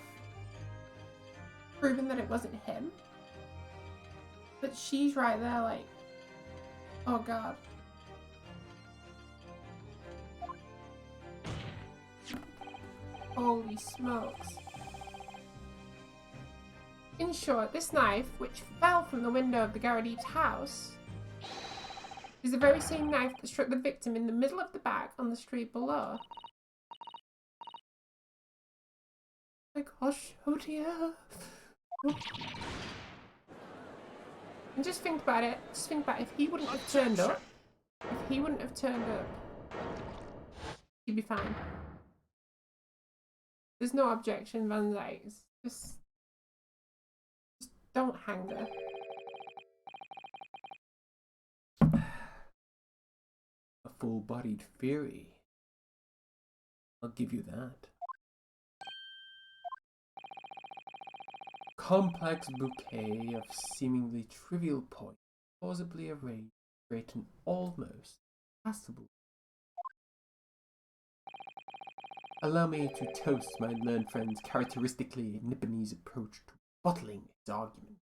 proving that it wasn't him. But she's right there like, oh god. Holy smokes. In short, this knife, which fell from the window of the Garrity's house, is the very same knife that struck the victim in the middle of the back on the street below. Oh my gosh, oh dear. And just think about it. Just think about it. If he wouldn't have turned up, he'd be fine. There's no objection, Van Zyke. Just don't hang her. A full-bodied fury. I'll give you that. Complex bouquet of seemingly trivial points, plausibly arranged to create an almost passable. Allow me to toast my learned friend's characteristically Nipponese approach to bottling his argument.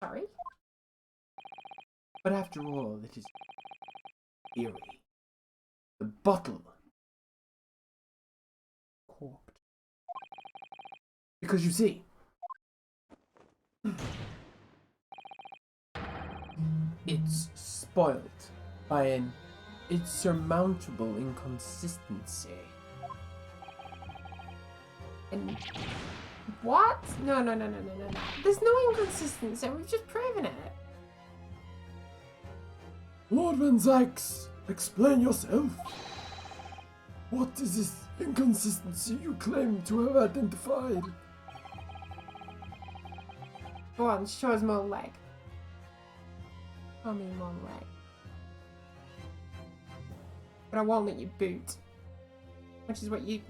Sorry? But after all, it is eerie. The bottle corked. Because you see, it's spoiled by an insurmountable inconsistency. And what? No. There's no inconsistency. We've just proven it. Lord Van Zyke, explain yourself. What is this inconsistency you claim to have identified? Go on, show us more leg. Show me more leg. But I won't let you boot. Which is what you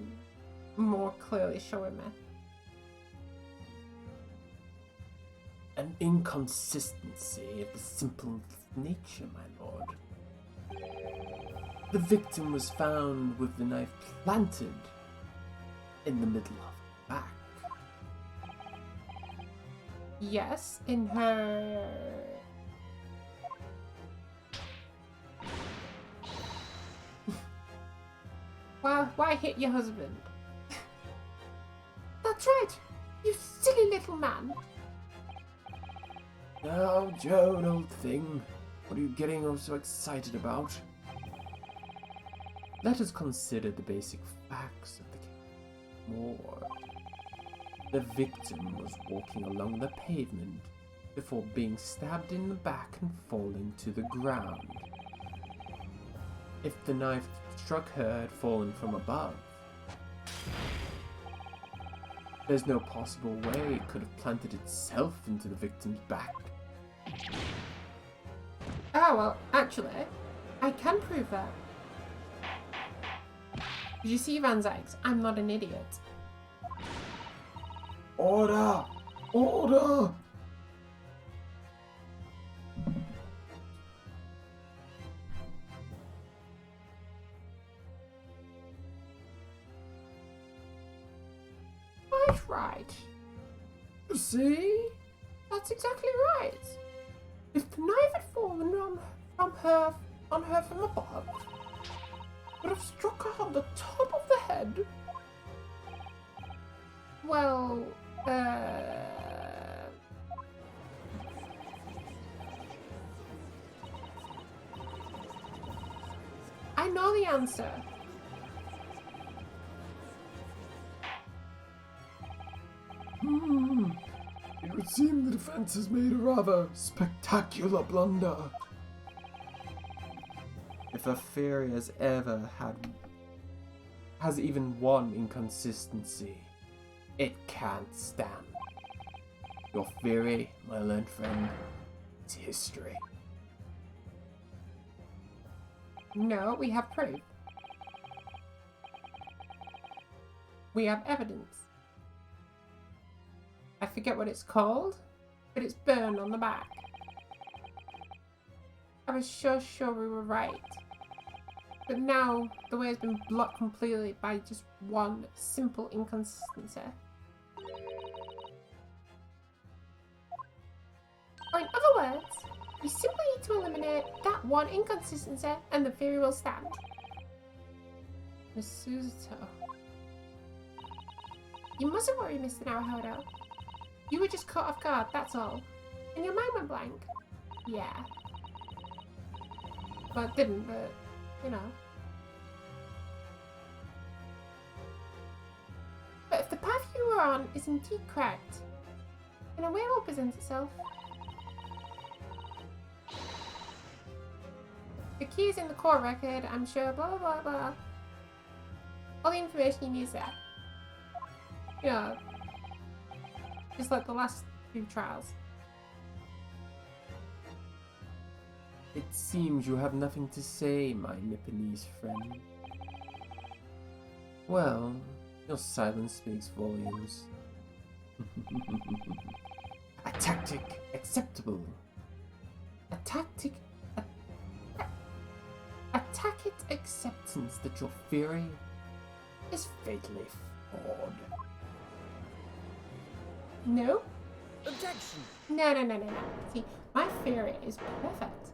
more clearly showing me. An inconsistency of the simple nature, my lord. The victim was found with the knife planted in the middle of her back. Yes, in her... Why hit your husband? That's right! You silly little man! Now, Joan, old thing, what are you getting all so excited about? Let us consider the basic facts of the case more. The victim was walking along the pavement before being stabbed in the back and falling to the ground. If the knife struck her had fallen from above, there's no possible way it could have planted itself into the victim's back. Oh, well, actually, I can prove that. Did you see, Van Zykes? I'm not an idiot. Order! Order! Quite right. You see? That's exactly right. If the knife had fallen on her from above, it would have struck her on the top of the head. Well, I know the answer. It would seem the defense has made a rather spectacular blunder. If a theory has even one inconsistency, it can't stand. Your theory, my learned friend, is history. No, we have proof. We have evidence. I forget what it's called, but it's burned on the back. I was sure we were right. But now, the way has been blocked completely by just one simple inconsistency. Or in other words, we simply need to eliminate that one inconsistency and the theory will stand. Miss Suzuto. You mustn't worry, Mr. Naruhodo. You were just caught off guard, that's all. And your mind went blank. Yeah. Well, it didn't, but, you know. But if the path you were on is indeed correct, then a way will present itself. The key is in the court record, I'm sure, blah, blah, blah. All the information you need is there. You know, just like the last few trials. It seems you have nothing to say, my Nipponese friend. Well, your silence speaks volumes. A tactic acceptable. A tactic... A tacit acceptance that your theory is fatally flawed. No? Objection! No. See, my theory is perfect.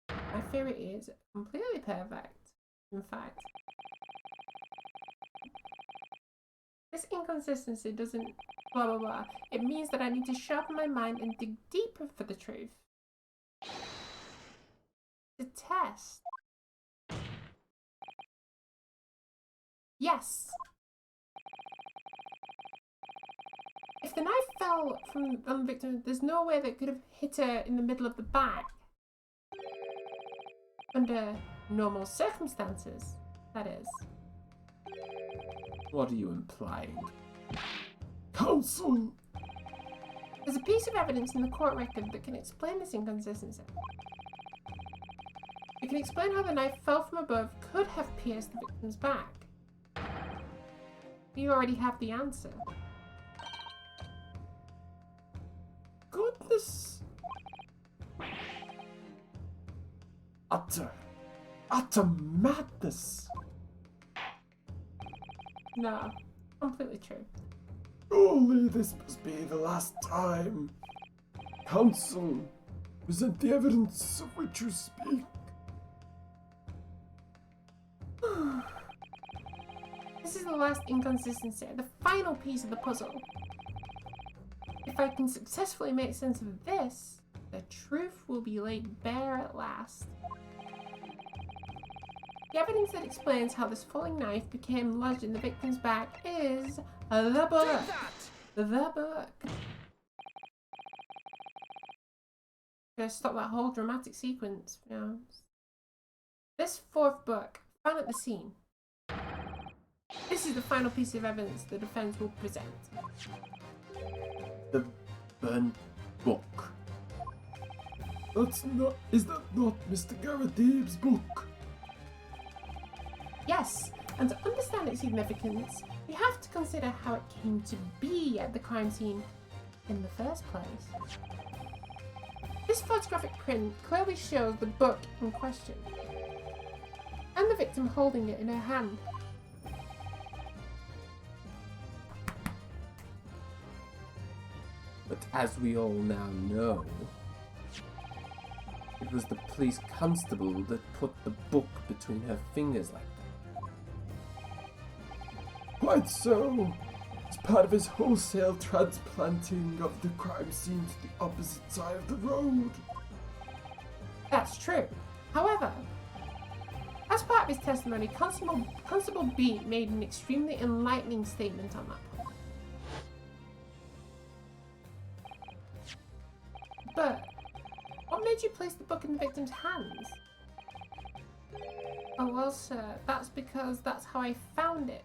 My theory is completely perfect, in fact. This inconsistency doesn't blah blah blah. It means that I need to sharpen my mind and dig deeper for the truth. The test. Yes. If the knife fell from the victim, there's no way that it could have hit her in the middle of the back. Under normal circumstances, that is. What are you implying? Counsel! There's a piece of evidence in the court record that can explain this inconsistency. It can explain how the knife fell from above could have pierced the victim's back. You already have the answer. Goodness! Utter madness! No, completely true. Surely this must be the last time. Counsel, present the evidence of which you speak. This This is the last inconsistency, the final piece of the puzzle. If I can successfully make sense of this, the truth will be laid bare at last. The evidence that explains how this falling knife became lodged in the victim's back is the book. Take that! The book. Gonna stop that whole dramatic sequence. You know. This fourth book, found at the scene. This is the final piece of evidence the defense will present. The burnt book. Is that not Mr. Garadib's book? Yes, and to understand its significance, we have to consider how it came to be at the crime scene in the first place. This photographic print clearly shows the book in question, and the victim holding it in her hand. But as we all now know, it was the police constable that put the book between her fingers like that. Quite so. As part of his wholesale transplanting of the crime scene to the opposite side of the road. That's true. However, as part of his testimony, Constable B made an extremely enlightening statement on that point. But what made you place the book in the victim's hands? Oh well, sir, that's because that's how I found it.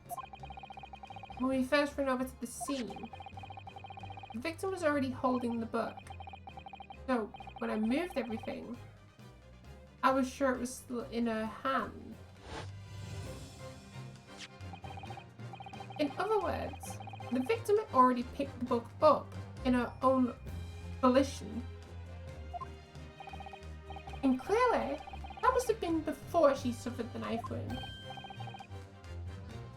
When we first ran over to the scene, the victim was already holding the book. So when I moved everything, I was sure it was still in her hand. In other words, the victim had already picked the book up in her own volition. And clearly, that must have been before she suffered the knife wound.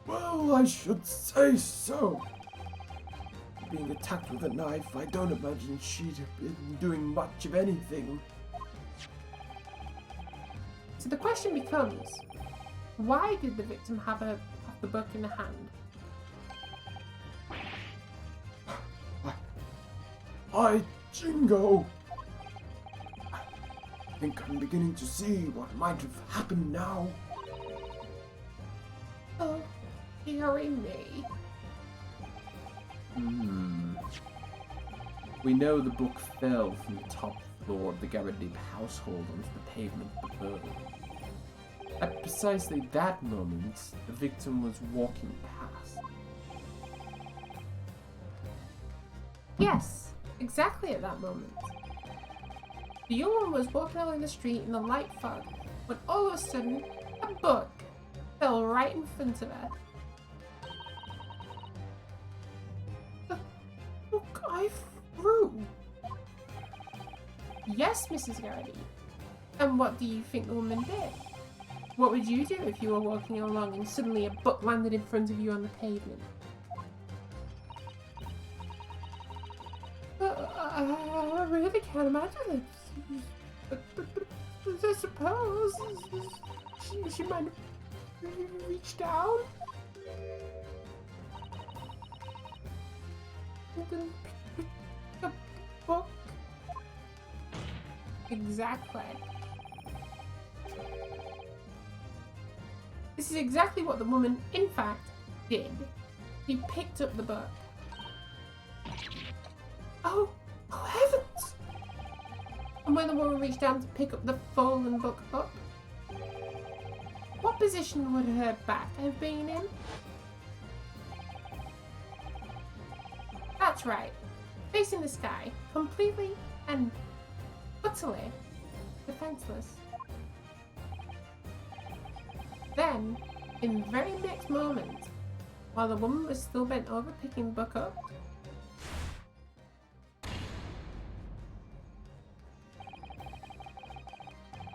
Well, I should say so. Being attacked with a knife, I don't imagine she'd have been doing much of anything. So the question becomes, why did the victim have the book in her hand? Jingo! I think I'm beginning to see what might have happened now. Oh, dearie me. We know the book fell from the top floor of the Garadib household onto the pavement below. At precisely that moment, the victim was walking past. Yes, exactly at that moment. The young woman was walking along the street in the light fog when all of a sudden, a book fell right in front of her. The book I threw? Yes, Mrs. Garrity. And what do you think the woman did? What would you do if you were walking along and suddenly a book landed in front of you on the pavement? I really can't imagine it. But I suppose she might have reached down and then picked up the book. Exactly. This is exactly what the woman, in fact, did. She picked up the book. Oh heavens! And when the woman reached down to pick up the fallen book up, what position would her back have been in? That's right, facing the sky, completely and utterly defenseless. Then, in the very next moment, while the woman was still bent over picking the book up,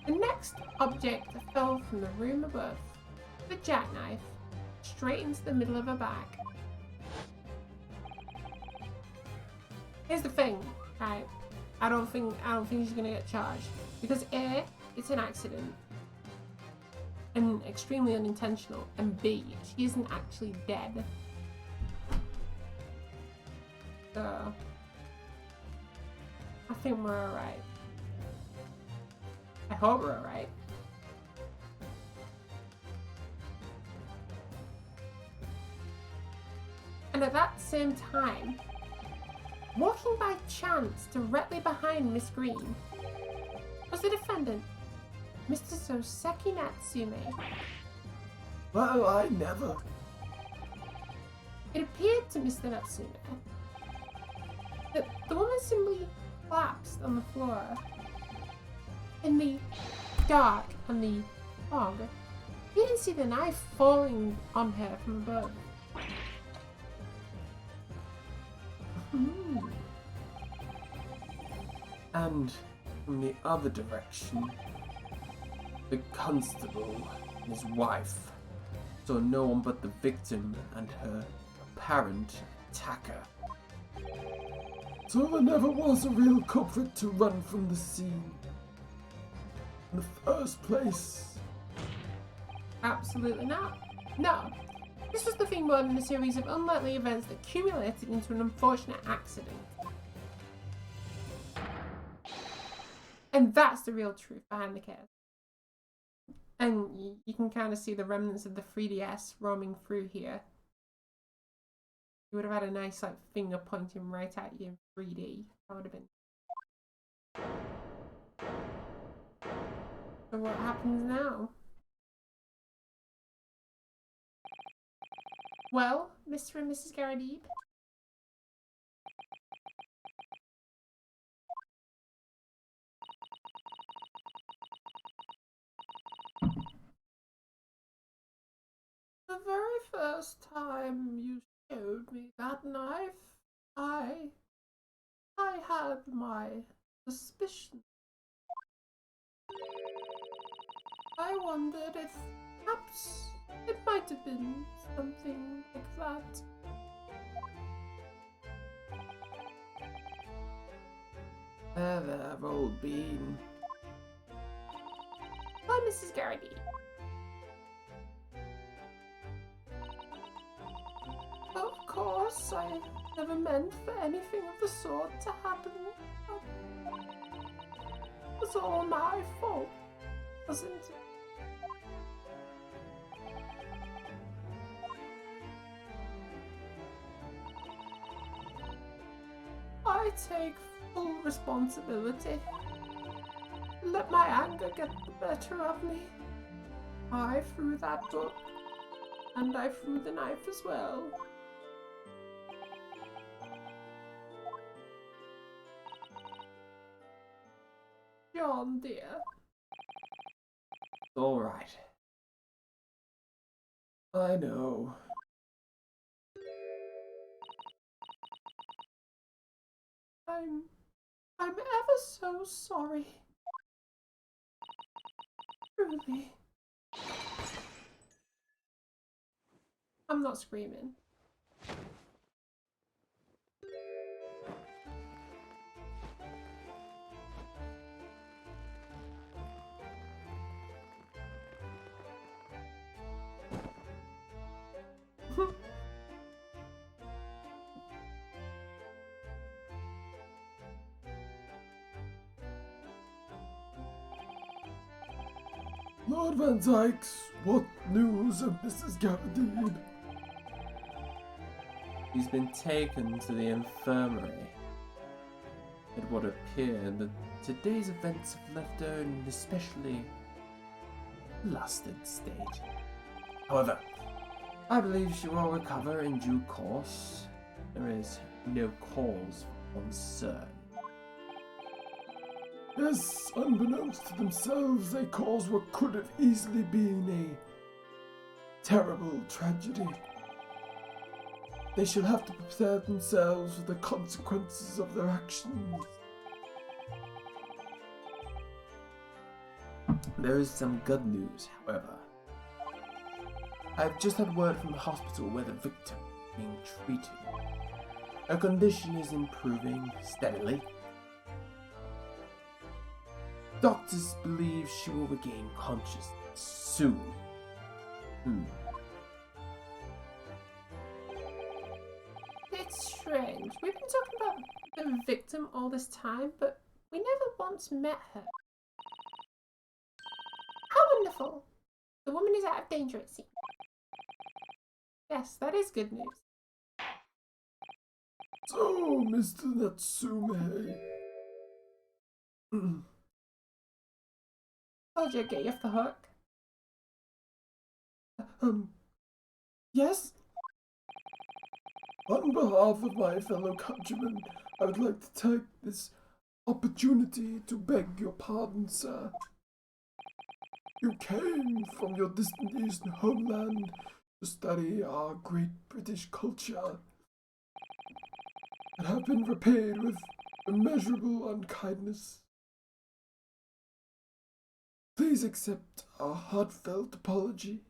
the next object fell from the room above, the jackknife, straight into the middle of her back. Here's the thing, right? I don't think she's gonna get charged because A, it's an accident, and extremely unintentional, and B, she isn't actually dead. So I think we're alright. I hope we're alright. And at that same time, walking by chance directly behind Miss Green was the defendant, Mr. Soseki Natsume. Well, I never. It appeared to Mr. Natsume that the woman simply collapsed on the floor in the dark and the fog. He didn't see the knife falling on her from above. And from the other direction, the constable and his wife saw no one but the victim and her apparent attacker. So there never was a real culprit to run from the scene in the first place. Absolutely not. No. This was nothing more than a series of unlikely events that accumulated into an unfortunate accident. And that's the real truth behind the case. And you can kind of see the remnants of the 3DS roaming through here. You would have had a nice like finger pointing right at you in 3D. That would have been. So what happens now? Well, Mr. and Mrs. Garadib. The very first time you showed me that knife, I had my suspicion. I wondered if perhaps it might have been something like that. There, old bean. Why, Mrs. Garrity? Of course, I never meant for anything of the sort to happen. It was all my fault, wasn't it? I take full responsibility. Let my anger get the better of me. I threw that book, and I threw the knife as well. John, dear. All right. I know. I'm ever so sorry. Truly. I'm not screaming. Lord Van Dykes, what news of Mrs. Garadib? He's been taken to the infirmary. It would appear that today's events have left her in an especially flustered state. However, I believe she will recover in due course. There is no cause for concern. Yes, unbeknownst to themselves, they caused what could have easily been a terrible tragedy. They shall have to prepare themselves for the consequences of their actions. There is some good news, however. I've just had word from the hospital where the victim is being treated. Her condition is improving steadily. Doctors believe she will regain consciousness soon. It's strange. We've been talking about the victim all this time, but we never once met her. How wonderful! The woman is out of danger, it seems. Yes, that is good news. So, Mr. Natsume. Told you I'd get you off the hook. Yes? On behalf of my fellow countrymen, I would like to take this opportunity to beg your pardon, sir. You came from your distant eastern homeland to study our great British culture and have been repaid with immeasurable unkindness. Please accept our heartfelt apology.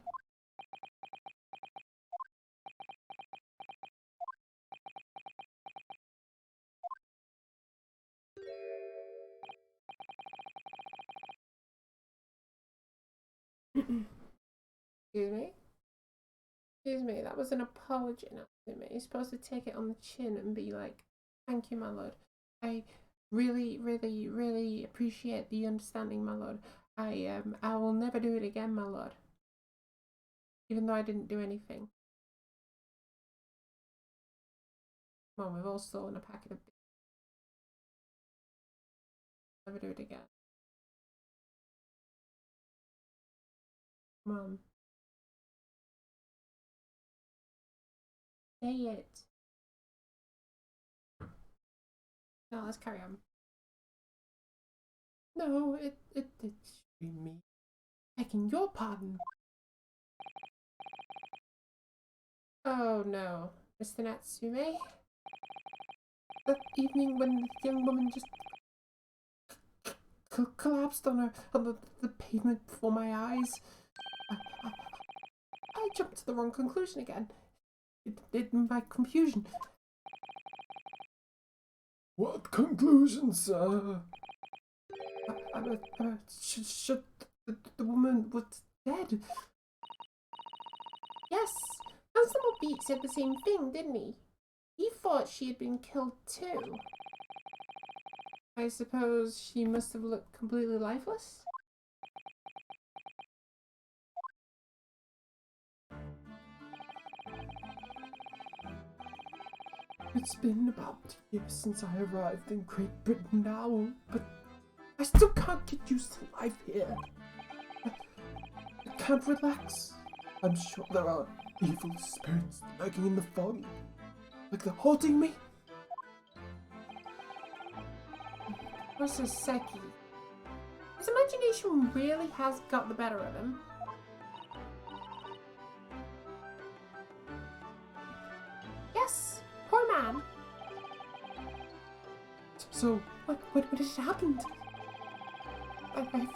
Excuse me? Excuse me, that was an apology now to me. You're supposed to take it on the chin and be like, thank you, my lord. I really, really, really appreciate the understanding, my lord. I will never do it again, my lord. Even though I didn't do anything. Come on, we've all stolen a packet of beer. Never do it again. Come on. Say it. No, let's carry on. No, it should be me. Begging your pardon. Oh no, Mr. Natsume. That evening when the young woman just collapsed on the pavement before my eyes, I jumped to the wrong conclusion again. In my confusion. What conclusion, sir? The woman was dead. Yes, Constable Beat said the same thing, didn't he? He thought she had been killed too. I suppose she must have looked completely lifeless? It's been about a year since I arrived in Great Britain now, but I still can't get used to life here. I can't relax. I'm sure there are evil spirits lurking in the fog, like they're haunting me. What's his psyche? His imagination really has got the better of him. Yes, poor man. So, What has happened? I thought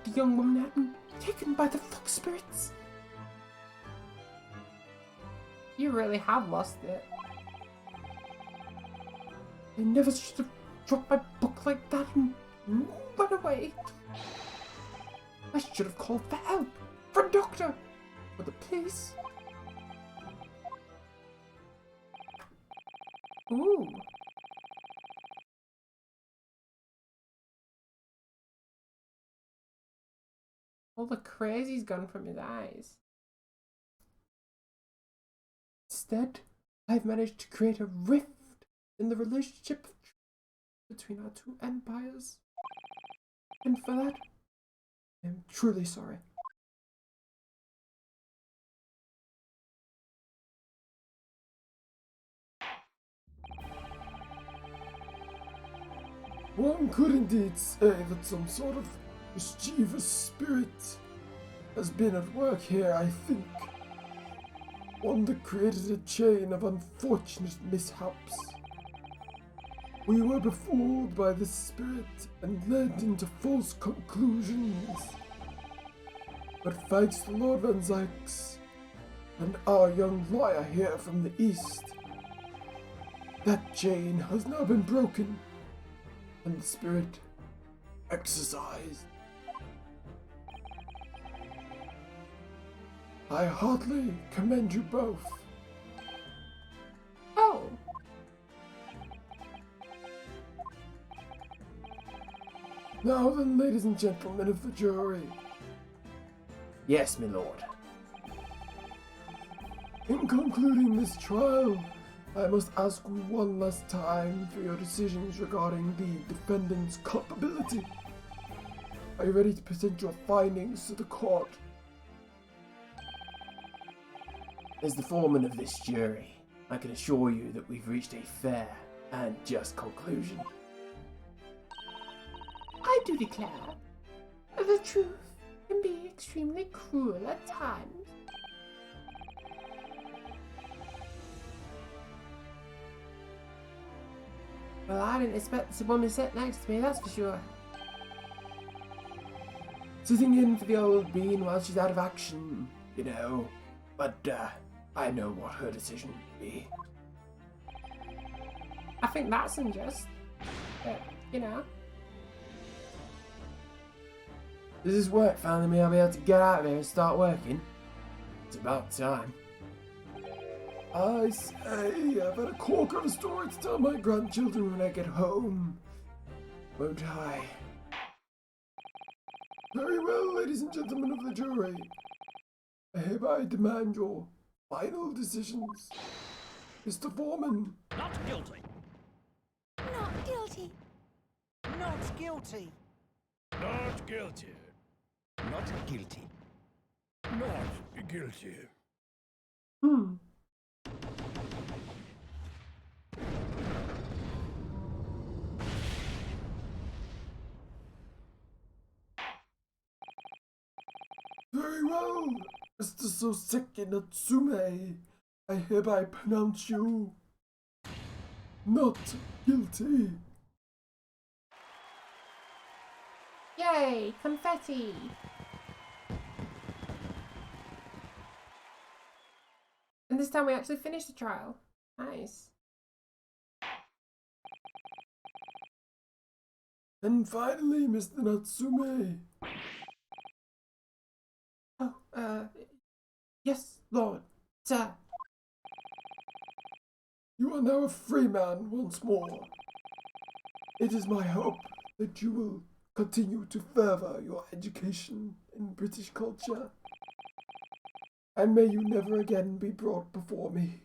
the young woman had been taken by the fog spirits. You really have lost it. I never should have dropped my book like that and run away. I should have called for help, for a doctor, for the police. Ooh. All the crazy's gone from his eyes. Instead, I've managed to create a rift in the relationship between our two empires. And for that, I am truly sorry. One could indeed say that some sort of mischievous spirit has been at work here, I think. One that created a chain of unfortunate mishaps. We were befooled by this spirit and led into false conclusions. But thanks to Lord Van Zykes and our young lawyer here from the east, that chain has now been broken and the spirit exorcised. I heartily commend you both. Oh. Now then, ladies and gentlemen of the jury, Yes, my lord. in concluding this trial, I must ask you one last time for your decisions regarding the defendant's culpability. Are you ready to present your findings to the court? As the foreman of this jury, I can assure you that we've reached a fair and just conclusion. I do declare, the truth can be extremely cruel at times. Well, I didn't expect the woman sat next to me, that's for sure. Sitting in for the old bean while she's out of action, you know. But, I know what her decision will be. I think that's unjust. But, you know. Does this work finally mean I'll be able to get out of here and start working? It's about time. I say, I've had a corker of a story to tell my grandchildren when I get home. Won't I? Very well, ladies and gentlemen of the jury. I hereby demand your final decisions. Mr. Foreman. Not guilty. Not guilty. Not guilty. Not guilty. Not guilty. Not guilty. Very well, Mr. Soseki Natsume. I hereby pronounce you not guilty. Yay, confetti! And this time we actually finished the trial. Nice. And finally, Mr. Natsume. Oh, yes, Lord, sir. You are now a free man once more. It is my hope that you will continue to further your education in British culture. And may you never again be brought before me.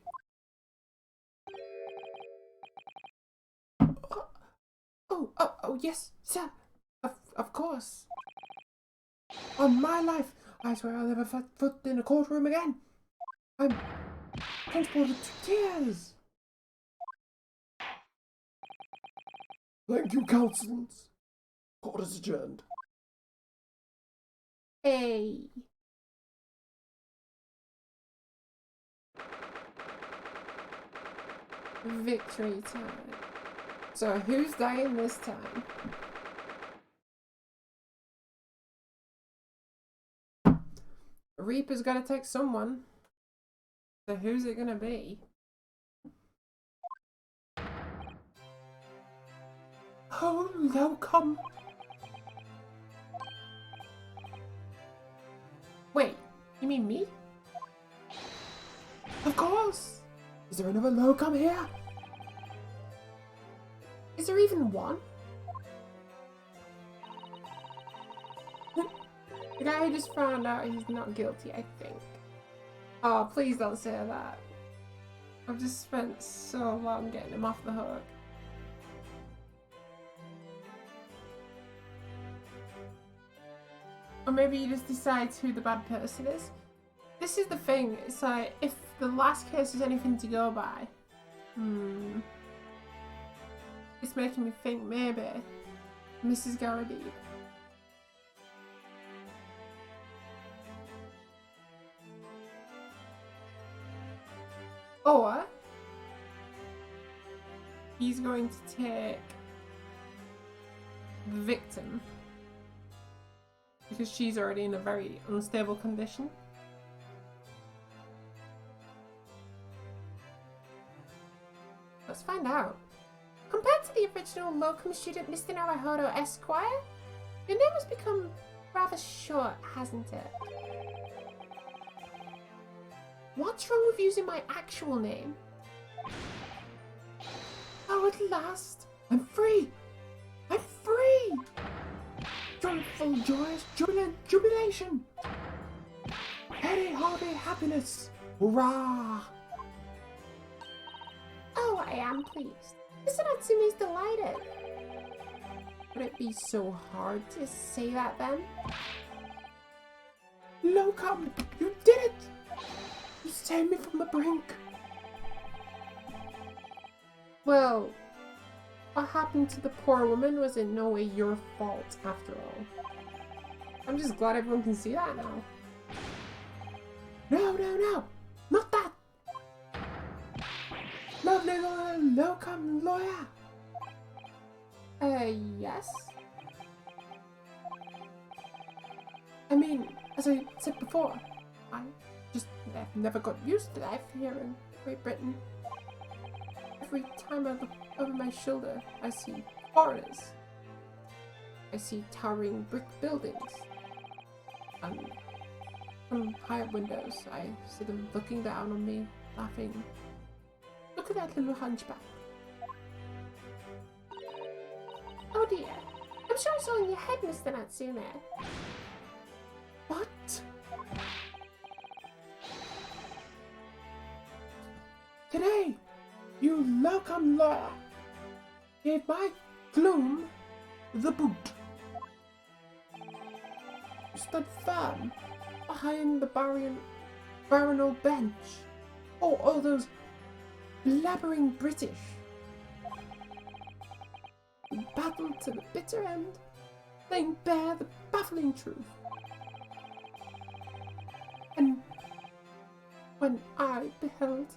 Oh, yes, sir. Of course. On my life, I swear I'll never set foot in a courtroom again. I'm transported to tears. Thank you, counsels. Court is adjourned. Hey. Victory time. So who's dying this time? Reaper's gotta take someone. So who's it gonna be? Oh, no, come. Wait, you mean me? Of course! Is there another locum here? Is there even one? The guy who just found out he's not guilty, I think. Oh, please don't say that. I've just spent so long getting him off the hook. Or maybe he just decides who the bad person is. This is the thing, it's like, if the last case is anything to go by, it's making me think maybe Mrs. Garabib. Or he's going to take the victim because she's already in a very unstable condition. Let's find out. Compared to the original locum student Mr. Naruhodo Esquire, your name has become rather short, hasn't it? What's wrong with using my actual name? Oh, at last! I'm free! I'm free! Joyful, joyous, jubilant, jubilation! Heady, hearty happiness! Hurrah! Oh, I am pleased. Mr. Natsume's delighted. Would it be so hard to say that then? Locum, you did it! You saved me from the brink! Well, what happened to the poor woman was in no way your fault, after all. I'm just glad everyone can see that now. No, no, no! Not that! Lovely lawyer, locum lawyer! Yes? I mean, as I said before, I've never got used to life here in Great Britain. Every time I look over my shoulder, I see foreigners. I see towering brick buildings. And from higher windows, I see them looking down on me, laughing. Look at that little hunchback. Oh dear. I'm sure it's all in your head, Mr. Natsume. What? Today, you locum lawyer gave my gloom the boot. You stood firm behind the baronial bench. Oh, all those blabbering British. You battled to the bitter end, laying bare the baffling truth. And when I beheld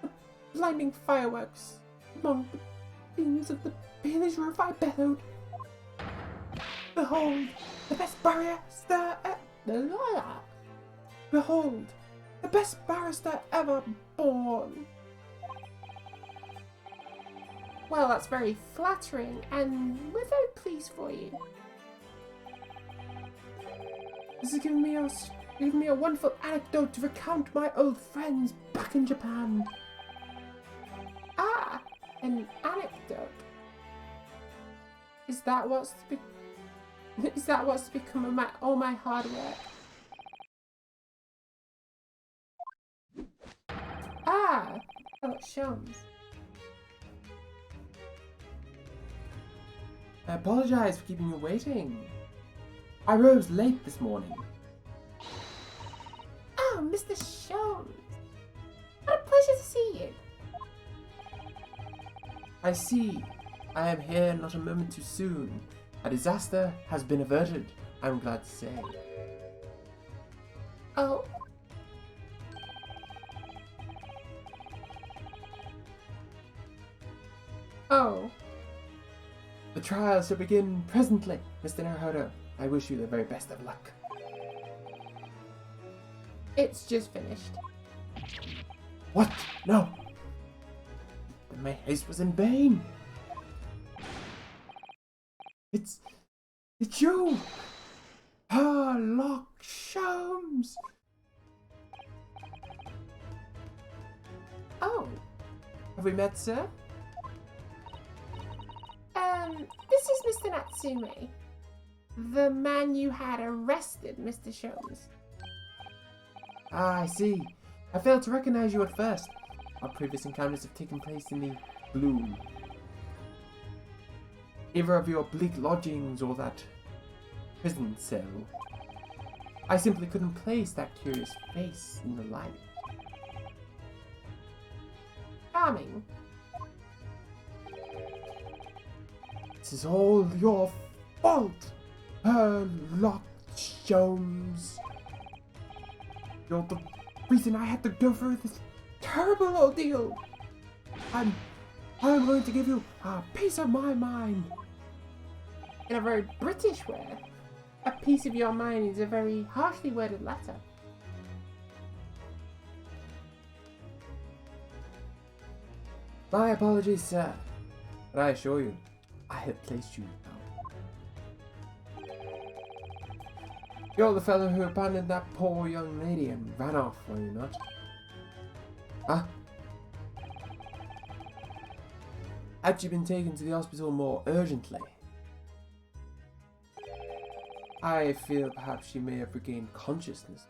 the blinding fireworks among the beams of the village roof, I bellowed, "Behold, the best barrister Behold, the best barrister ever born!" Well, that's very flattering, and we're very pleased for you. This has given me a wonderful anecdote to recount my old friends back in Japan. Ah, an anecdote. Is that what's to become of all my hard work? Ah, oh, it shows. I apologize for keeping you waiting. I rose late this morning. Oh, Mr. Sholmes. What a pleasure to see you. I see. I am here not a moment too soon. A disaster has been averted, I'm glad to say. Oh. Oh. The trial shall begin presently, Mr. Naruhodo. I wish you the very best of luck. It's just finished. What? No. Then my haste was in vain. It's you! Sherlock Sholmes! Oh. Have we met, sir? This is Mr. Natsume. The man you had arrested, Mr. Sholmes. Ah, I see. I failed to recognize you at first. Our previous encounters have taken place in the gloom. Either of your bleak lodgings or that prison cell. I simply couldn't place that curious face in the light. Charming. This is all your fault, Sherlock Sholmes. You're the reason I had to go through this terrible ordeal. I'm going to give you a piece of my mind. In a very British way, a piece of your mind is a very harshly worded letter. My apologies, sir, but I assure you, I have placed you now. You're the fellow who abandoned that poor young lady and ran off, were you not? Huh? Had you been taken to the hospital more urgently? I feel perhaps she may have regained consciousness.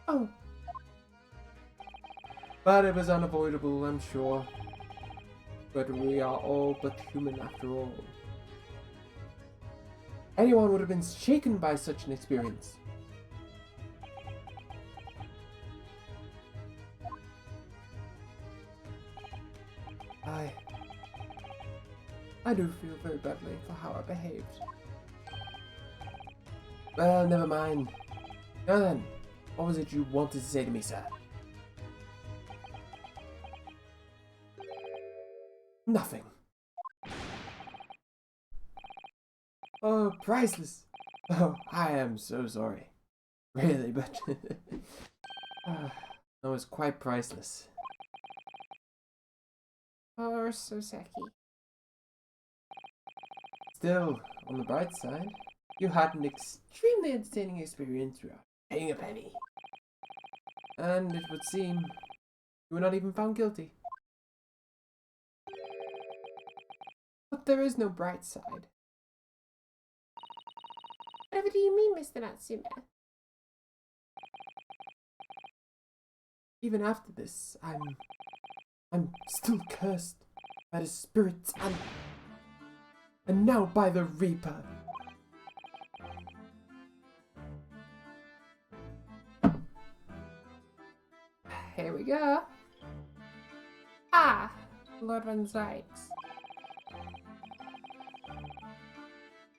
Oh, But it was unavoidable, I'm sure. But we are all but human after all. Anyone would have been shaken by such an experience. I do feel very badly for how I behaved. Well, never mind. Now then, what was it you wanted to say to me, sir? Nothing. Oh, priceless. Oh, I am so sorry. Really, but that was quite priceless. or Soseki. Still, on the bright side, you had an extremely entertaining experience without paying a penny. And it would seem you were not even found guilty. But there is no bright side. Whatever do you mean, Mr. Natsume? Even after this, I'm still cursed by the spirits and now by the Reaper. Here we go. Ah, Lord Van Zykes.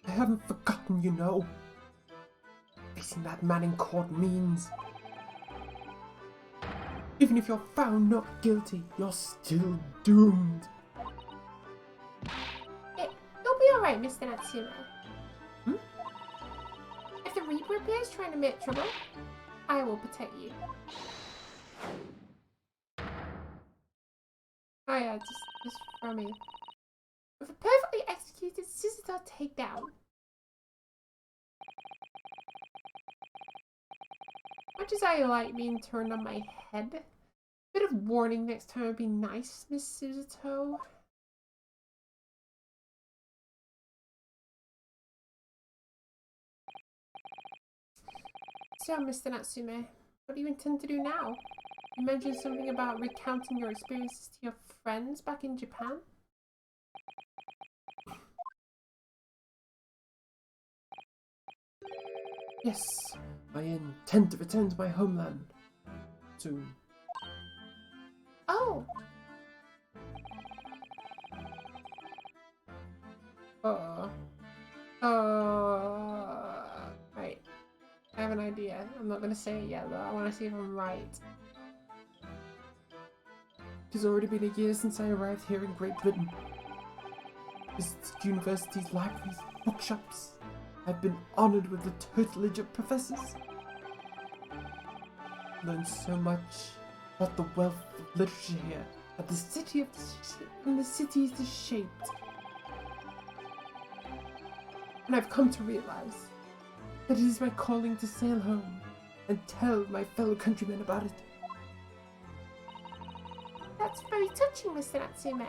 I haven't forgotten, you know. Facing that man in court means even if you're found not guilty, you're still doomed. You'll be alright, Mr. Natsume. Hmm? If the Reaper appears trying to make trouble, I will protect you. Oh yeah, just for me. With a perfectly executed Suzuto takedown. Much as I like being turned on my head, a bit of warning next time would be nice, Miss Suzuto. So, Mr. Natsume, what do you intend to do now? You mentioned something about recounting your experiences to your friends back in Japan? Yes, I intend to return to my homeland soon. Oh! Right. I have an idea. I'm not gonna say it yet though. I wanna see if I'm right. It has already been a year since I arrived here in Great Britain. Visited universities, libraries, bookshops. I've been honoured with the tutelage of professors. Learned so much about the wealth of literature here, and the city is shaped. And I've come to realise that it is my calling to sail home and tell my fellow countrymen about it. That's very touching, Mr. Natsume.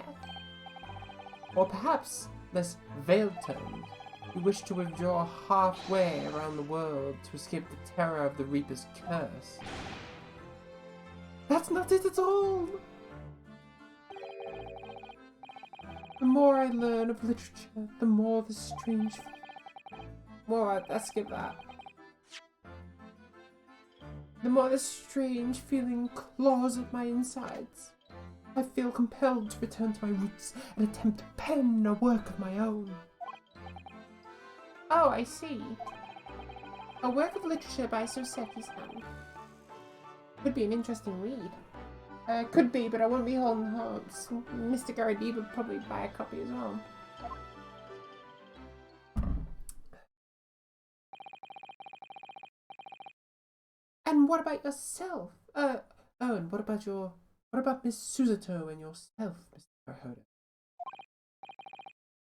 Or perhaps, less veiled terms, you wish to withdraw halfway around the world to escape the terror of the Reaper's curse. That's not it at all! The more I learn of literature, the more the strange... More, let's skip that. The more the strange feeling claws at my insides. I feel compelled to return to my roots and attempt to pen a work of my own. Oh, I see. A work of literature by Soseki-san. Could be an interesting read. Could be, but I won't be holding hearts. Mr. Garadi would probably buy a copy as well. And what about yourself? And what about Miss Suzuto and yourself, Mr. Hoda?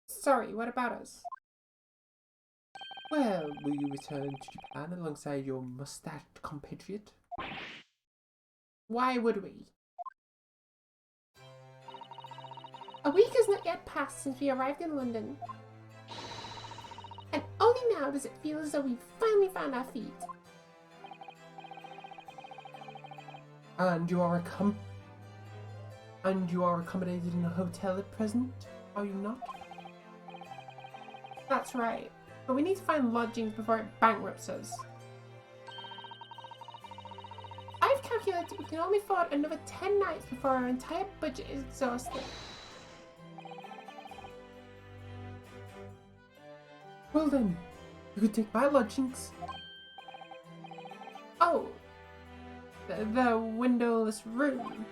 Sorry, what about us? Well, will you return to Japan alongside your mustached compatriot? Why would we? A week has not yet passed since we arrived in London. And only now does it feel as though we've finally found our feet. And you are accommodated in a hotel at present, are you not? That's right. But we need to find lodgings before it bankrupts us. I've calculated we can only afford another 10 nights before our entire budget is exhausted. Well then, you could take my lodgings. Oh, the windowless room.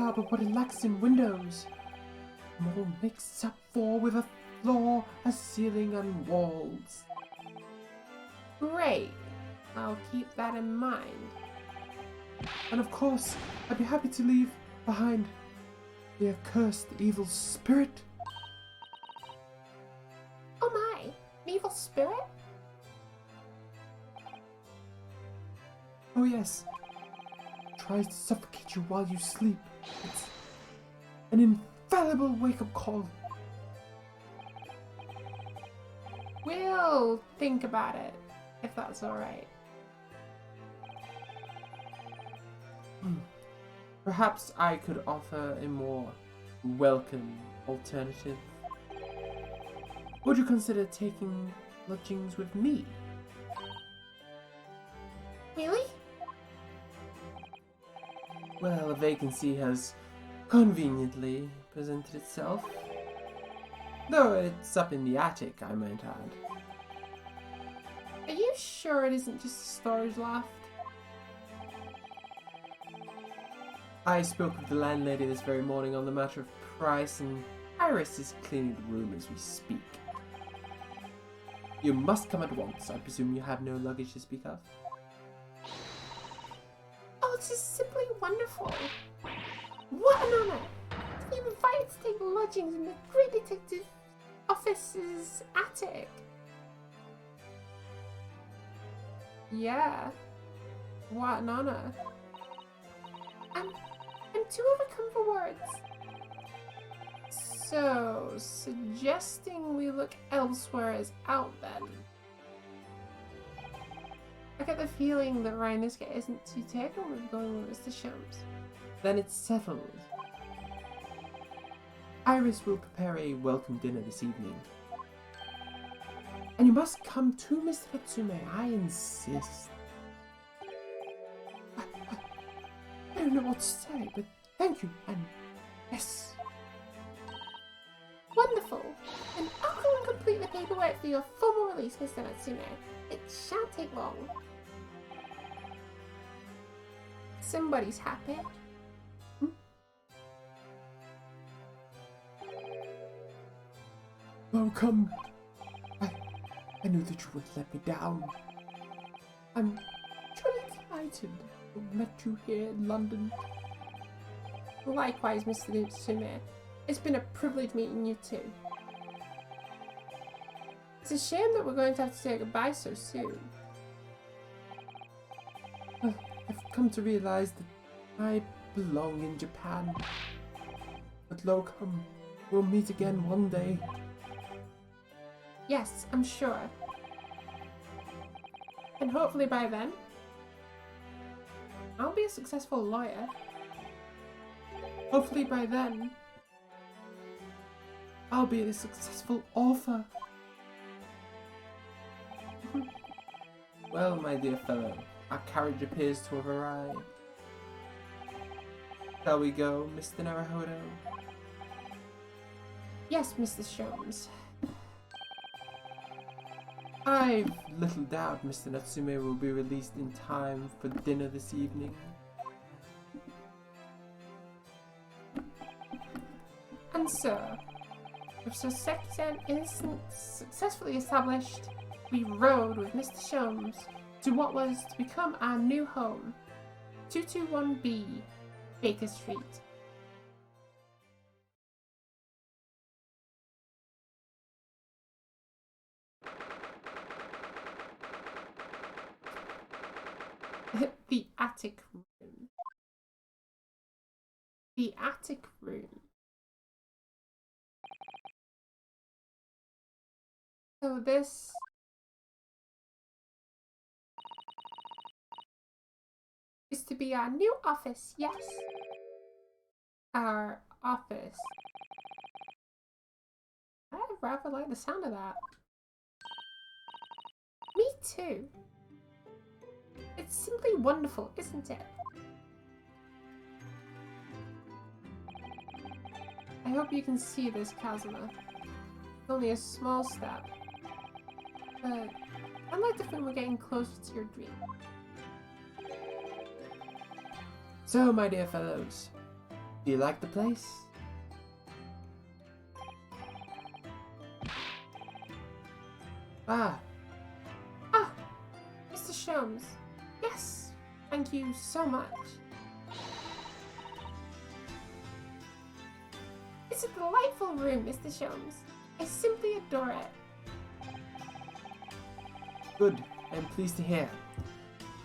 Ah, but what it lacks in windows, more makes up for with a floor, a ceiling, and walls. Great. I'll keep that in mind. And of course, I'd be happy to leave behind the accursed evil spirit. Oh my, an evil spirit? Oh yes, tries to suffocate you while you sleep. It's an infallible wake-up call. We'll think about it, if that's alright. Perhaps I could offer a more welcome alternative. Would you consider taking lodgings with me? Really? Well, a vacancy has conveniently presented itself. Though it's up in the attic, I might add. Are you sure it isn't just a storage loft? I spoke with the landlady this very morning on the matter of price, and Iris is cleaning the room as we speak. You must come at once. I presume you have no luggage to speak of? Oh, it's just simply wonderful. What an honor to be invited to take lodgings in the Great Detective Office's attic. Yeah, what an honor. I'm too overcome for words. So, suggesting we look elsewhere is out then. I get the feeling that Rhinoska isn't too taken with going with Mr. Shums. Then it's settled. Iris will prepare a welcome dinner this evening. And you must come to Mr. Natsume, I insist. I don't know what to say, but thank you, and yes. Wonderful! And I'll go and complete the paperwork for your formal release, Mr. Natsume. It shan't take long. Somebody's happy. Welcome. I knew that you wouldn't let me down. I'm truly delighted to have met you here in London. Likewise, Mr. Natsume. It's been a privilege meeting you too. It's a shame that we're going to have to say goodbye so soon. I've come to realize that I belong in Japan. But Locum, we'll meet again one day. Yes, I'm sure. And hopefully by then, I'll be a successful lawyer. Hopefully by then, I'll be a successful author. Well, my dear fellow, our carriage appears to have arrived. Shall we go, Mr. Naruhodo? Yes, Mr. Shums. I've little doubt Mr. Natsume will be released in time for dinner this evening. And so, with so second instance successfully established, we rode with Mr. Shums to what was to become our new home, 221B, Baker Street. The attic room. The attic room. So this is to be our new office, yes. Our office. I rather like the sound of that. Me too. It's simply wonderful, isn't it? I hope you can see this, Kazuma. It's only a small step. But I'd like to think we're getting closer to your dream. So, my dear fellows, do you like the place? Ah, Mr. Sholmes. Yes, thank you so much. It's a delightful room, Mr. Sholmes. I simply adore it. good. I'm pleased to hear.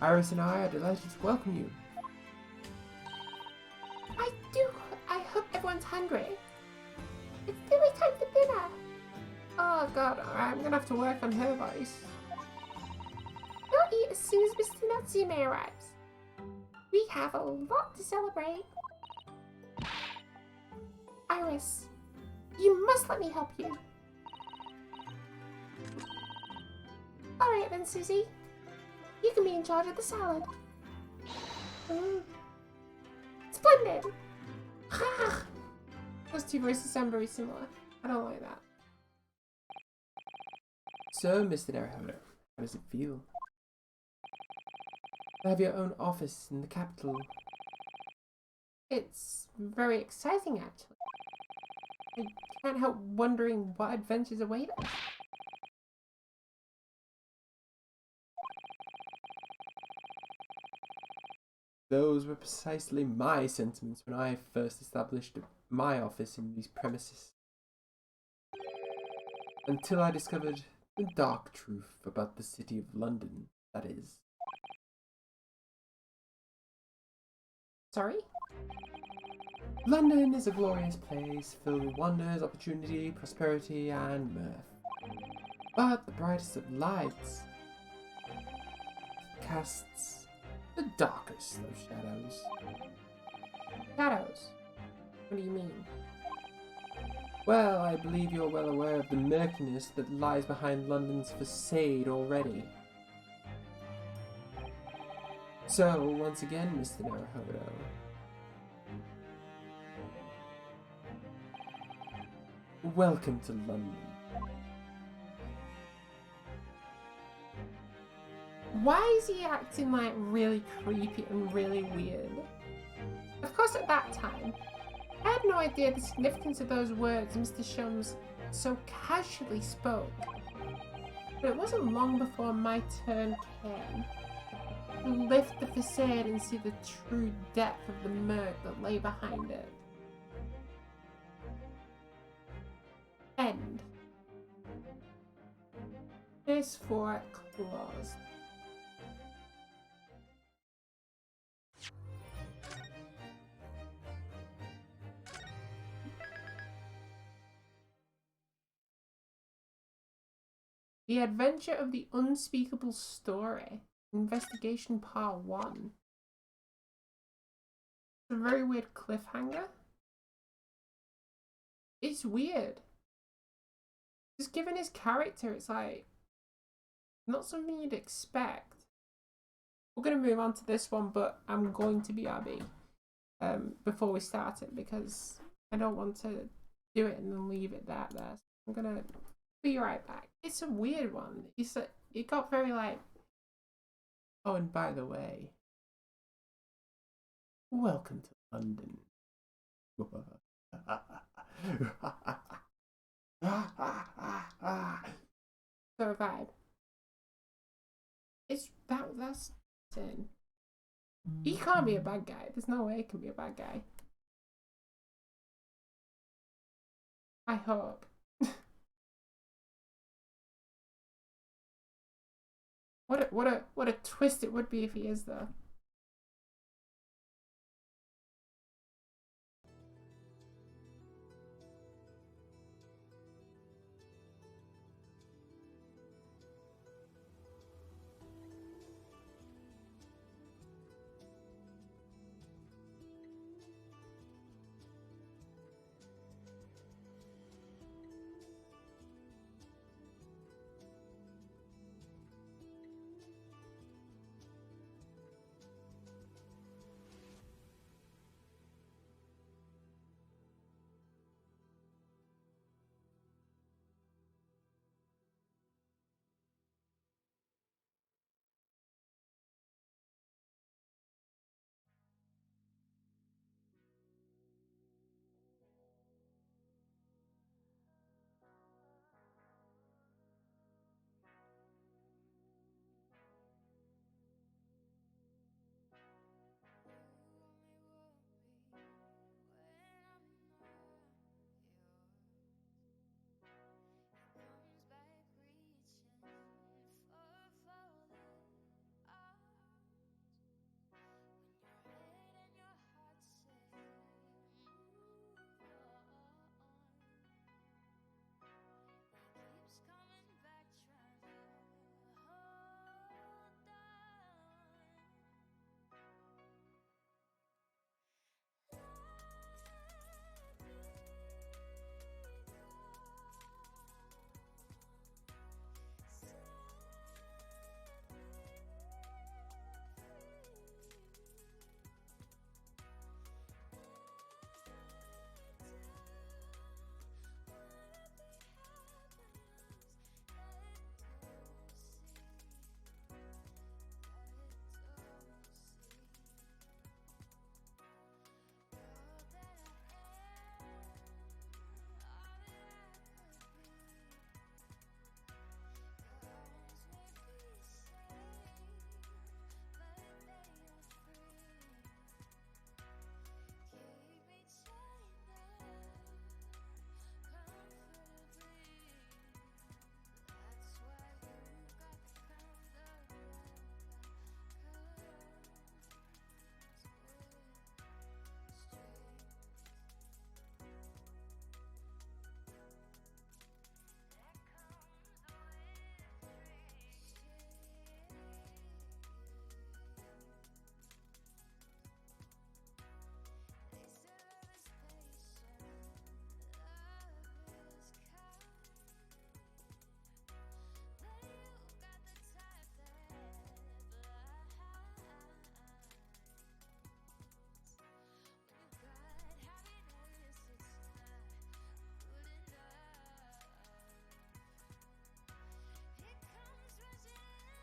Iris and I are delighted to welcome you. I hope everyone's hungry. It's nearly time for dinner. Oh god, I'm gonna have to work on her voice. We'll eat as soon as Mr. Natsume arrives. We have a lot to celebrate. Iris, you must let me help you. Alright then, Susie. You can be in charge of the salad. Splendid! Those two voices sound very similar. I don't like that. So, Mr. Naruhodo, how does it feel to have your own office in the capital? It's very exciting, actually. I can't help wondering what adventures await us. Those were precisely my sentiments when I first established my office in these premises. Until I discovered the dark truth about the city of London, that is. Sorry? London is a glorious place filled with wonders, opportunity, prosperity, and mirth. But the brightest of lights casts the darkest of shadows. Shadows? What do you mean? Well, I believe you're well aware of the murkiness that lies behind London's facade already. So, once again, Mr. Naruhodo, welcome to London. Why is he acting like really creepy and really weird? Of course, at that time, I had no idea the significance of those words Mr. Sholmes so casually spoke. But it wasn't long before my turn came to lift the facade and see the true depth of the murk that lay behind it. End. This for closed. The Adventure of the Unspeakable Story. Investigation Part 1. It's a very weird cliffhanger. It's weird. Just given his character, it's like not something you'd expect. We're going to move on to this one, but I'm going to BRB before we start it because I don't want to do it and then leave it there. So I'm going to be right back. It's a weird one. It got very like... Oh, and by the way, welcome to London. So vibe. It's that's insane. He can't be a bad guy. There's no way he can be a bad guy. I hope. What a twist it would be if he is though.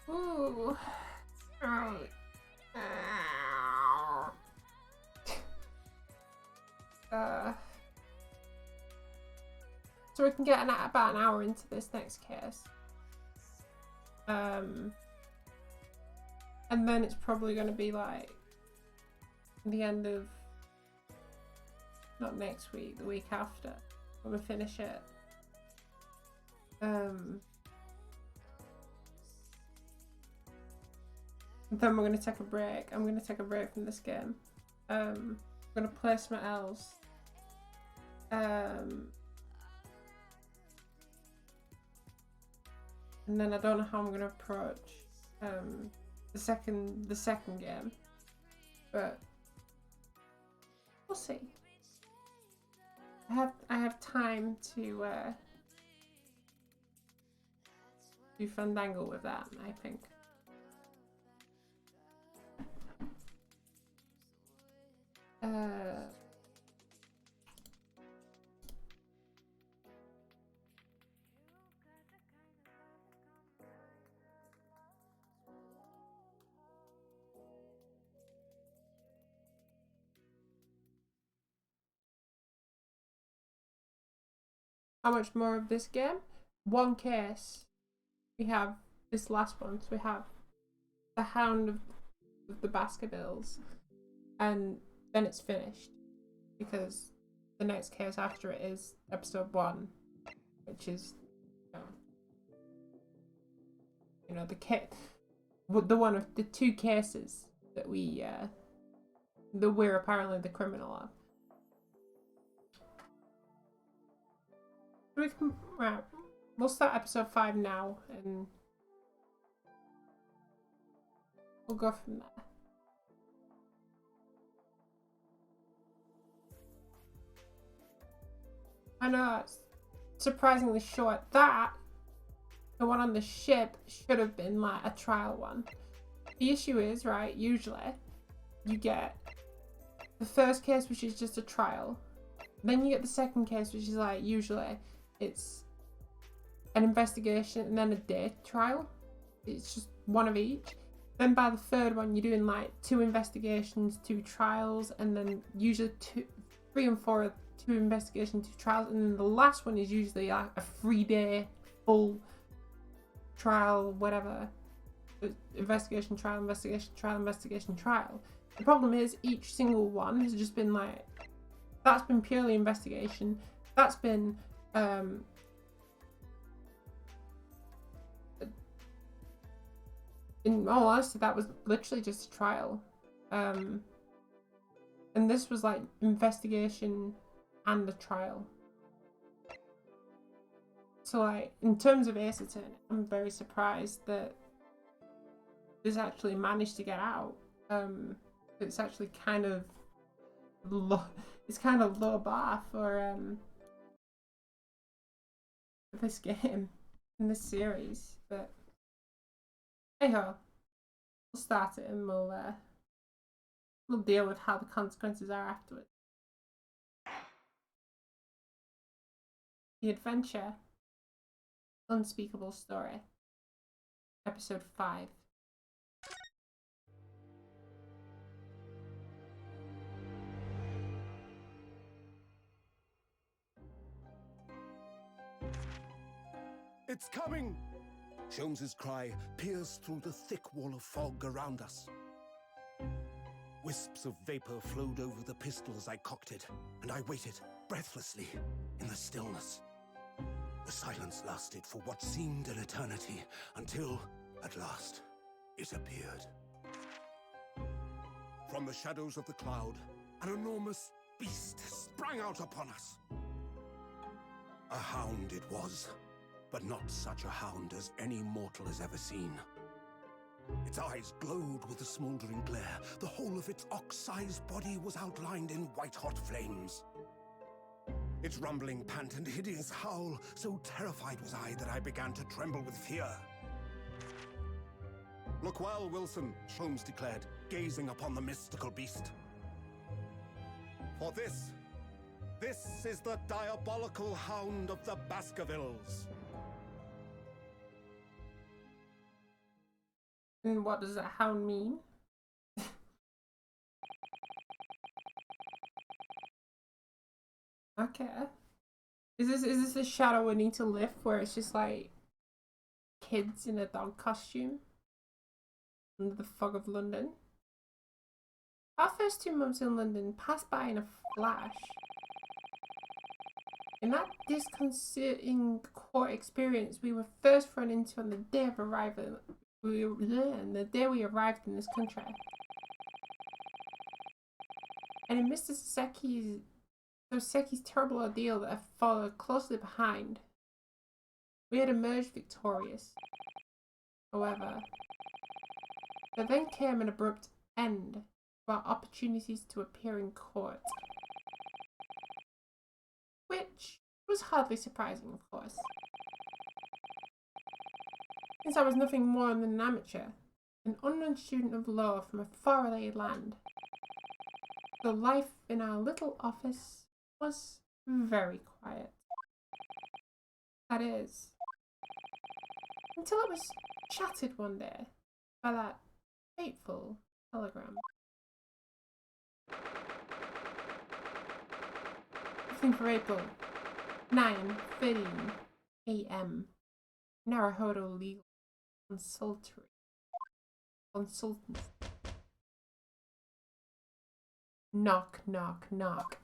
Ooh. Right. So we can get about an hour into this next case. And then it's probably going to be like the end of, not next week, the week after, when we finish it. Then we're going to take a break. I'm going to take a break from this game. I'm going to play something else. And then I don't know how I'm going to approach the second game, but we'll see. I have time to do Fandangle with that, I think. How much more of this game? One case. We have this last one. So we have the Hound of the Baskervilles, and then it's finished because the next case after it is episode 1, which is, you know, the the one of the 2 cases that we're apparently the criminal of. Right, we'll start episode 5 now, and we'll go from there. I know it's surprisingly short. The one on the ship should have been like a trial one. The issue is, right, usually you get the first case, which is just a trial. Then you get the second case, which is like, usually it's an investigation and then a day trial. It's just one of each. Then by the third one, you're doing like 2 investigations, 2 trials, and then usually 3 and 4 are 2 investigations, 2 trials, and then the last one is usually like a 3-day full trial, whatever. Investigation, trial, investigation, trial, investigation, trial. The problem is each single one has just been like, that's been purely investigation. That's been in all honesty, that was literally just a trial. And this was like investigation and a trial. So like, in terms of Ace Attorney, I'm very surprised that this actually managed to get out. It's actually kind of low, it's kind of low bar for this game in this series, but anyhow, we'll start it and we'll deal with how the consequences are afterwards. The Adventure, Unspeakable Story, Episode 5. It's coming! Sholmes's cry pierced through the thick wall of fog around us. Wisps of vapor flowed over the pistol as I cocked it, and I waited breathlessly in the stillness. The silence lasted for what seemed an eternity, until, at last, it appeared. From the shadows of the cloud, an enormous beast sprang out upon us. A hound it was, but not such a hound as any mortal has ever seen. Its eyes glowed with a smoldering glare. The whole of its ox-sized body was outlined in white-hot flames. Its rumbling pant and hideous howl, so terrified was I that I began to tremble with fear. "Look well, Wilson," Sholmes declared, gazing upon the mystical beast. "For this is the diabolical hound of the Baskervilles." And what does that hound mean? Okay. Is this the shadow we need to lift where it's just like kids in a dog costume under the fog of London? Our first 2 months in London passed by in a flash. In that disconcerting court experience we were first thrown into on the day of arrival, the day we arrived in this country. And in Mr. Seki's terrible ordeal that followed closely behind, we had emerged victorious. However, there then came an abrupt end to our opportunities to appear in court. Which was hardly surprising, of course, since I was nothing more than an amateur, an unknown student of law from a faraway land. The life in our little office was very quiet. That is, until it was shattered one day by that fateful telegram. 15th of April, 9:13 a.m. Naruhodo Legal Consultant. Knock, knock, knock.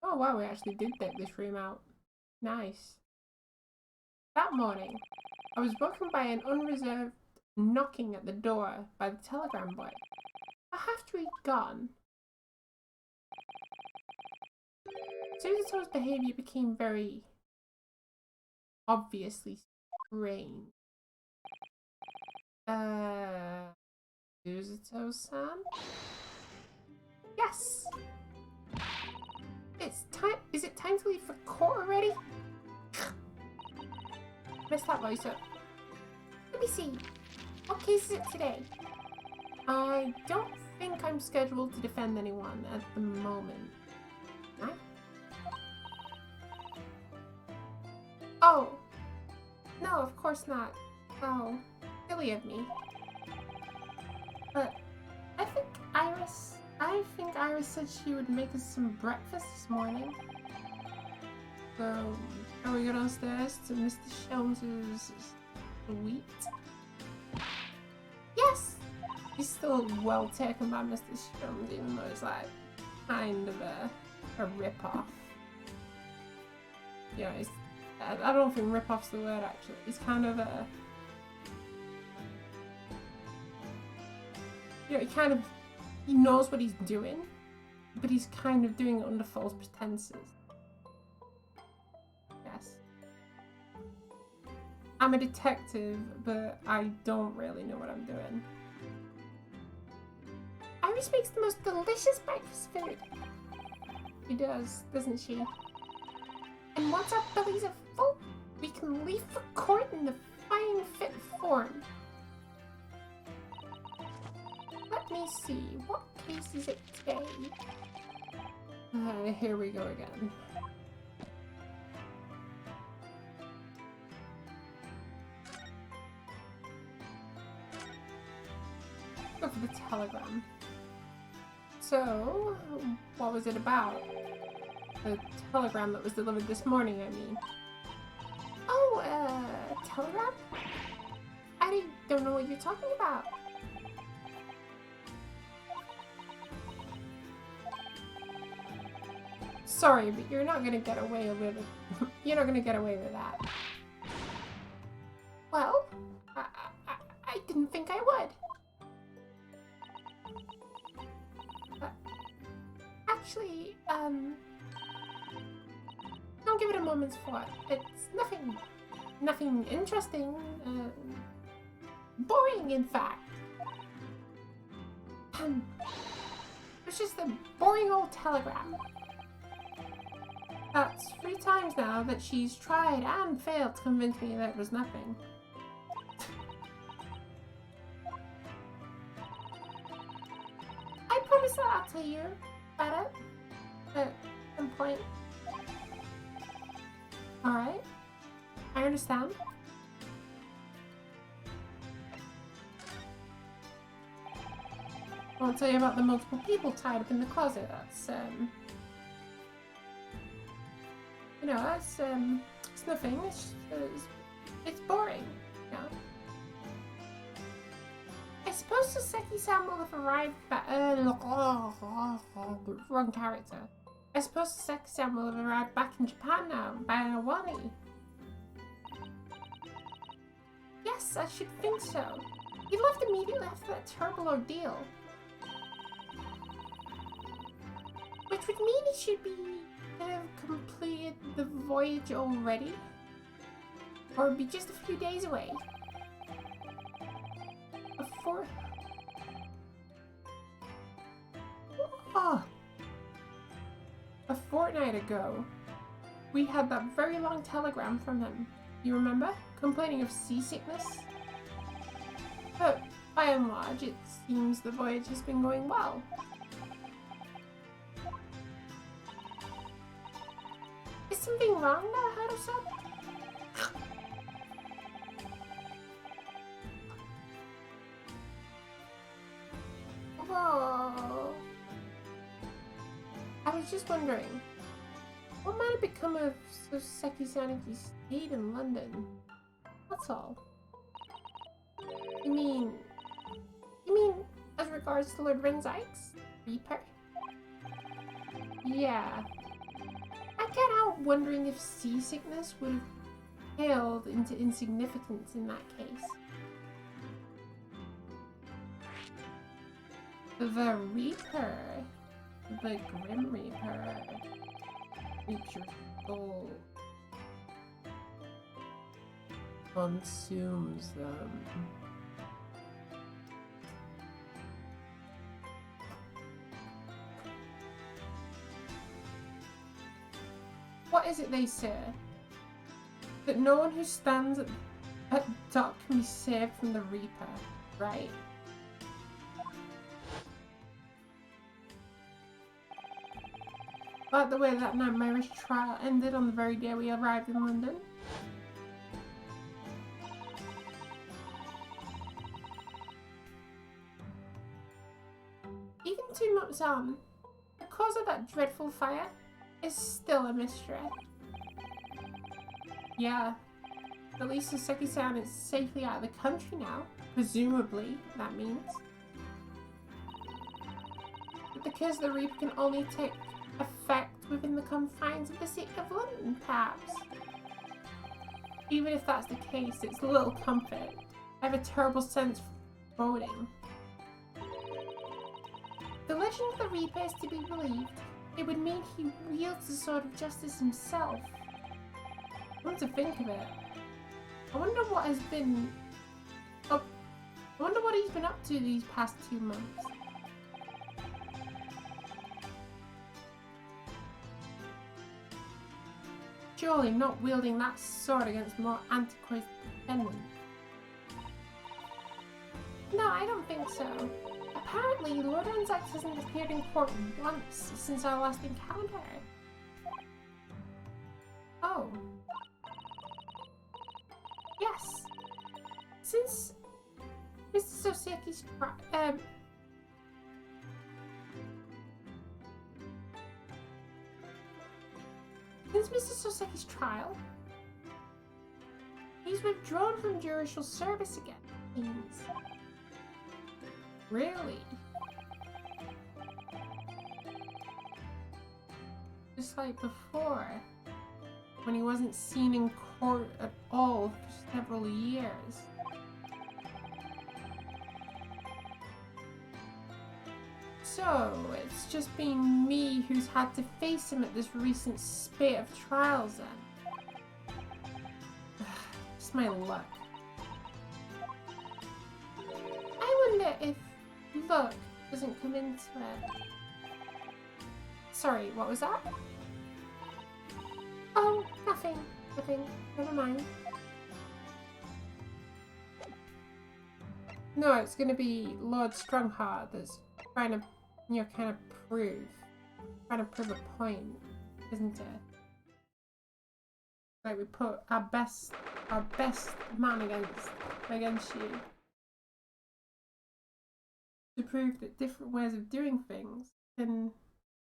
Oh wow, we actually did deck this room out. Nice. That morning, I was woken by an unreserved knocking at the door by the telegram boy. After he'd gone, Suzuto's behavior became very obviously strange. Suzuto-san? Yes! It's time. Is it time to leave for court already? Messed that voice up. Let me see. What case is it today? I don't think I'm scheduled to defend anyone at the moment. Huh? Oh. No, of course not. How silly of me. But I think Iris said she would make us some breakfast this morning. So, shall we go downstairs to Mr. Shelms's suite? Yes! He's still well taken by Mr. Shelms, even though it's like kind of a rip-off. Yeah, I don't think rip-off's the word actually. He's kind of a... You know, he knows what he's doing, but he's kind of doing it under false pretenses. Yes. I'm a detective, but I don't really know what I'm doing. Iris makes the most delicious breakfast food. She does, doesn't she? And once our bellies are full, we can leave for court in the fine fit form. Let me see, what case is it today? Here we go again. Go for the telegram. So, what was it about? The telegram that was delivered this morning, I mean. Oh, telegram? I don't know what you're talking about. Sorry, but you're not gonna get away with it. You're not gonna get away with that. Well, I didn't think I would. Actually, don't give it a moment's thought. It's nothing interesting, boring in fact. It's just a boring old telegram. That's 3 times now that she's tried and failed to convince me that it was nothing. I promise that I'll tell you about it at some point. Alright, I understand. I won't tell you about the multiple people tied up in the closet. That's, you know, that's, it's nothing. It's boring, you know. I suppose Soseki-san will have arrived back, wrong character. I suppose Soseki-san will have arrived back in Japan now, by Awami. Yes, I should think so. He left immediately after that terrible ordeal. Which would mean he should be have completed the voyage already, or be just a few days away. A fortnight ago, we had that very long telegram from him. You remember? Complaining of seasickness? But by and large, it seems the voyage has been going well. Is something wrong that I heard of said? Whoa. I was just wondering, what might have become of Soseki-san if he stayed in London? That's all. You mean as regards to Lord Renzike's Reaper? Yeah. I can't help wondering if seasickness would have paled into insignificance in that case. The Reaper, the Grim Reaper, reaps your soul, consumes them. What is it they say? That no one who stands at dock can be saved from the Reaper, right? Like the way that nightmarish trial ended on the very day we arrived in London. Even 2 months on, the cause of that dreadful fire is still a mystery. Yeah, at least Saseki-san is safely out of the country now. Presumably, that means. But the curse of the Reaper can only take effect within the confines of the city of London, perhaps. Even if that's the case, it's little comfort. I have a terrible sense of foreboding. The legend of the Reaper is to be believed. It would mean he wields the sword of justice himself. Come to think of it, I wonder what has been up. I wonder what he's been up to these past 2 months. Surely not wielding that sword against more antiquated defendants. No, I don't think so. Apparently, Lord Anzac hasn't appeared in court once since our last encounter. Oh. Yes. Since Mr. Soseki's Since Mr. Soseki's trial, he's withdrawn from judicial service again. Really? Just like before, when he wasn't seen in court at all for several years. So, it's just been me who's had to face him at this recent spate of trials then. Just my luck. I wonder if luck doesn't come into it. Sorry, what was that? Oh, nothing. Nothing. Never mind. No, it's gonna be Lord Strongheart that's trying to, you know, kind of trying to prove a point, isn't it? Like we put our best man against you to prove that different ways of doing things can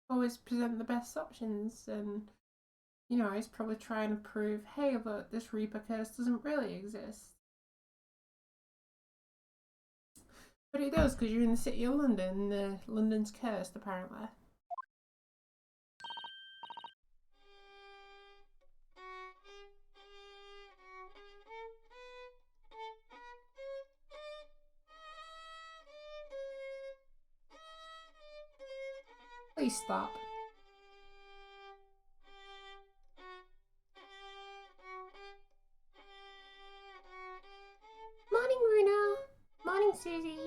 always present the best options. And you know, he's probably trying to prove, hey, look, this Reaper curse doesn't really exist. But it does, because you're in the city of London, and London's cursed, apparently. Please stop. Morning, Runa. Morning, Susie.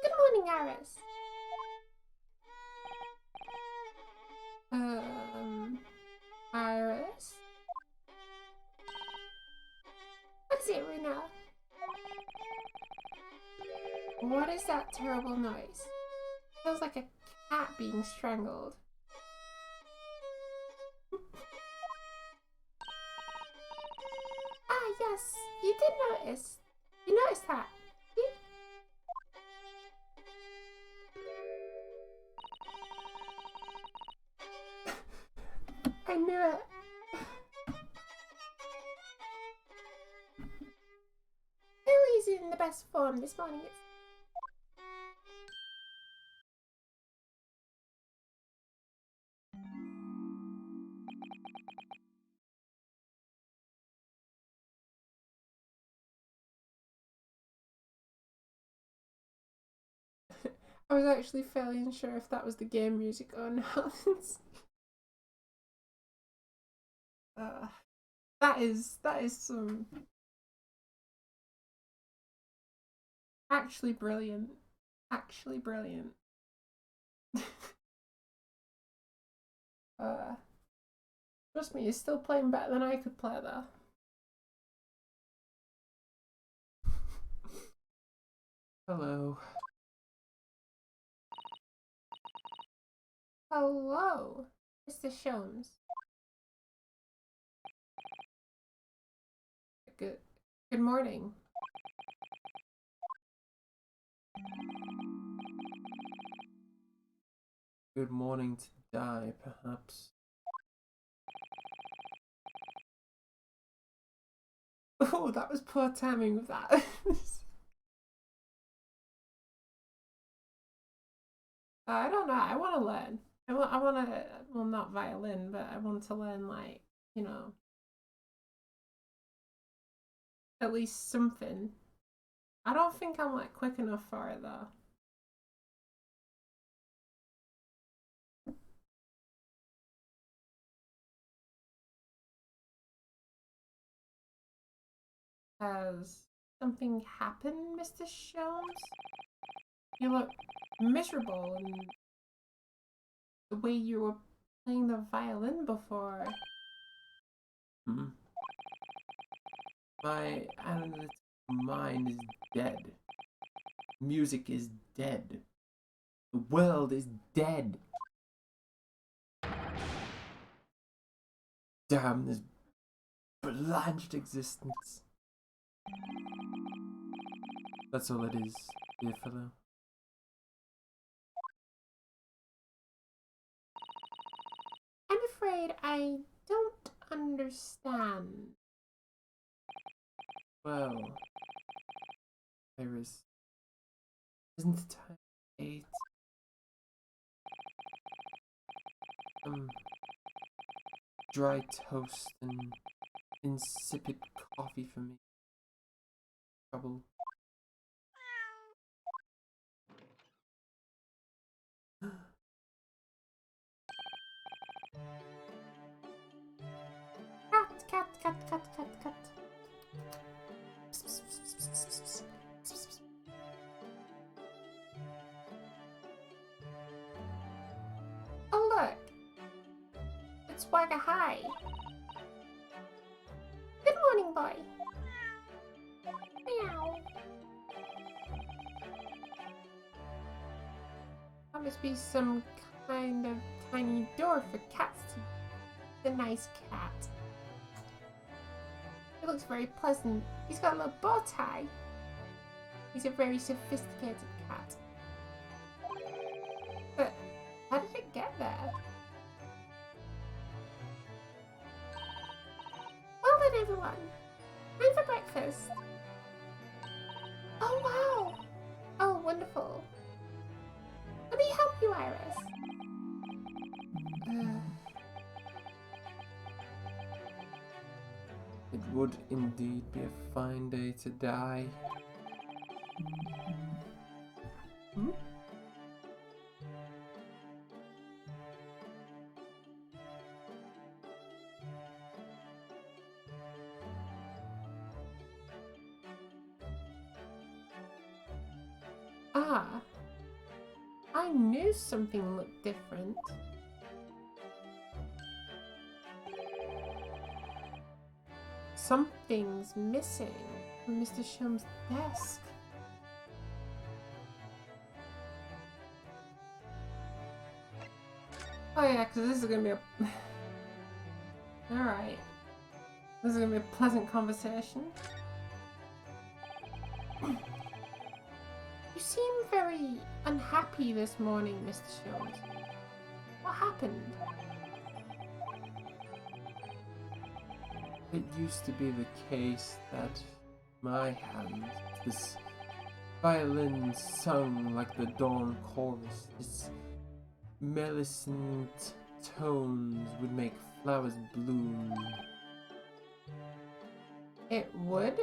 Good morning, Iris. Iris? What is it, Runa? What is that terrible noise? Feels like a cat being strangled. Ah, yes, you did notice. You noticed that. I knew it. Lily's in the best form this morning. I was actually fairly unsure if that was the game music or not. That is some actually brilliant. Actually brilliant. Trust me, you're still playing better than I could play there. Hello. Hello, Mr. Sholmes. Good morning. Good morning to die, perhaps. Oh, that was poor timing with that. I don't know. I want to learn. I want to. Well, not violin, but I want to learn, like, you know, at least something. I don't think I'm like quick enough for it though. Has something happened, Mr. Sholmes? You look miserable, and the way you were playing the violin before. Hmm? My analytical mind is dead. Music is dead. The world is dead. Damn this blanched existence. That's all it is, dear fellow. I'm afraid I don't understand. Well, Iris, isn't it time 8? Dry toast and insipid coffee for me. Trouble. Cut. Oh look! It's Swagger High. Good morning, boy. Meow. That must be some kind of tiny door for cats to use. The nice cat. It looks very pleasant. He's got a little bow tie. He's a very sophisticated cat. But how did it get there? Well then, everyone. Time for breakfast. Oh wow. Oh, wonderful. Let me help you, Iris. It would indeed be a fine day to die. Hmm? Ah. I knew something looked different. Something's missing from Mr. Shum's desk. Oh yeah, because this is gonna be a... Alright. This is gonna be a pleasant conversation. You seem very unhappy this morning, Mr. Shums. What happened? It used to be the case that my hand, this violin sung like the dawn chorus, its mellicent tones would make flowers bloom. It would?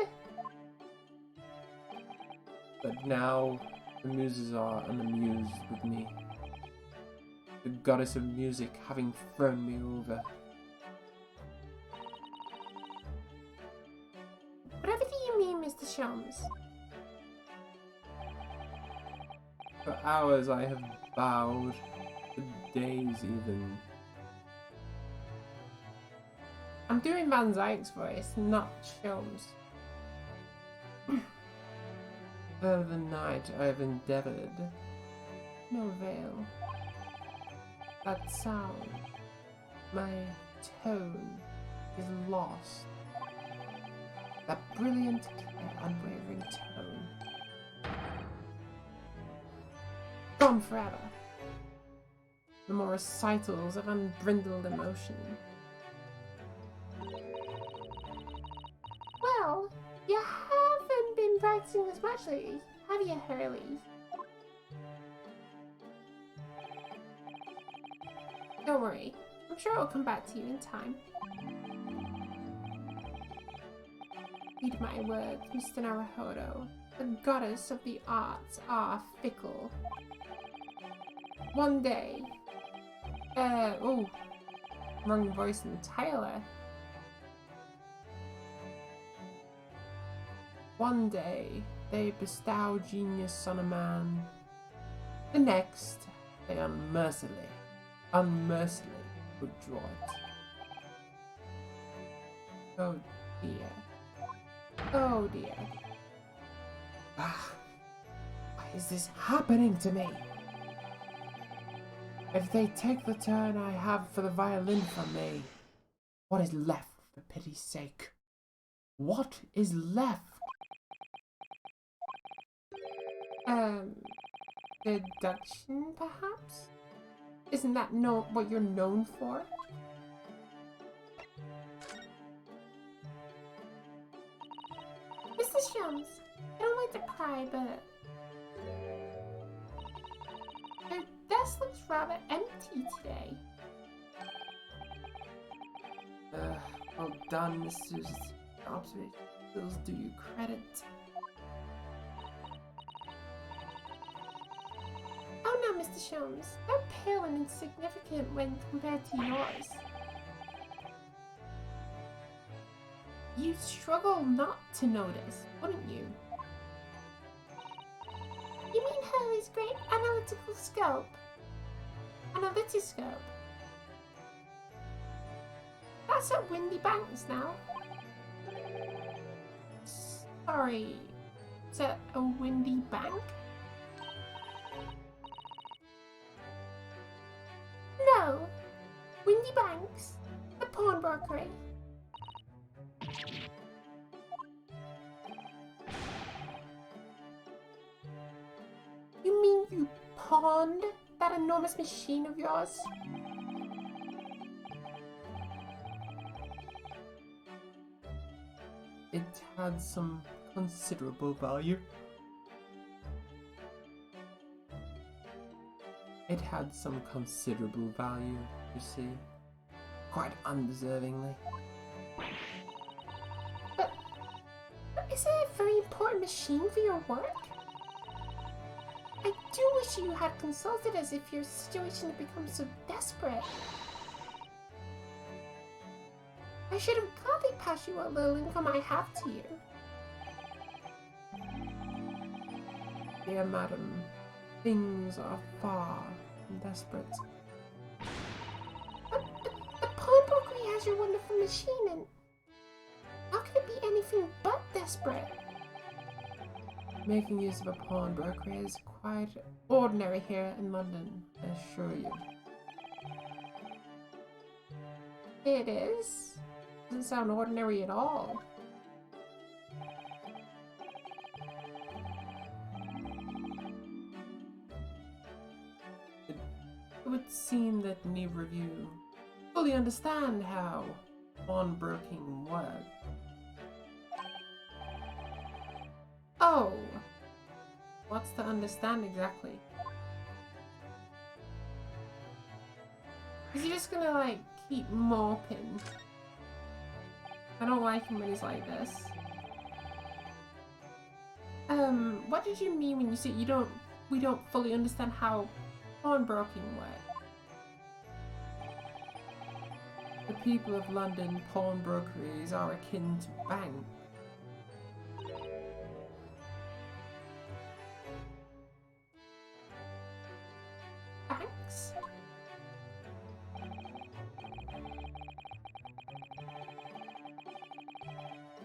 But now The muses are unamused with me. The goddess of music having thrown me over. Whatever do you mean, Mr. Shums? For hours I have bowed, for days even. I'm doing Van Zyke's voice, not Shums. For the night I have endeavoured. No veil. That sound, my tone, is lost. That brilliant, clear, unwavering tone. Gone forever. No more recitals of unbrindled emotion. Well, you haven't been practicing as much lately, have you, Hurley? Don't worry, I'm sure it'll come back to you in time. Heed my words, Mr. Naruhodo. The goddess of the arts are fickle. One day... wrong voice entirely. One day, they bestow genius on a man. The next, they unmercifully withdraw it. Oh dear. Oh dear. Ah, why is this happening to me? If they take the turn I have for the violin from me, what is left, for pity's sake? What is left? Deduction, perhaps? Isn't that what you're known for? Mr. Shums, I don't like to pry, but... your desk looks rather empty today. Well done, Mr. Observation. Those do you credit. Oh no, Mr. Shums, they're pale and insignificant when compared to yours. You'd struggle not to notice, wouldn't you? You mean Hurley's great analytical scope? Analytiscope? That's at Windy Banks now. Sorry, is that a Windy Bank? No, Windy Banks, the pawnbrokery. You mean you pawned that enormous machine of yours? It had some considerable value. It had some considerable value, you see. Quite undeservingly. But is it a very important machine for your work? I do wish you had consulted us if your situation had become so desperate. I should have gladly passed you what little income I have to you. Dear madam, things are far from desperate. But the pawnbrokery has your wonderful machine, and how can it be anything but desperate? Making use of a pawnbrokery is quite ordinary here in London, I assure you. It is. Doesn't sound ordinary at all. It would seem that neither of you fully understand how pawnbroking works. Oh. What's to understand exactly? Is he just gonna, like, keep moping? I don't like him when he's like this. What did you mean when you said you don't we don't fully understand how pawnbroking works. The people of London, pawnbrokeries are akin to banks. Banks?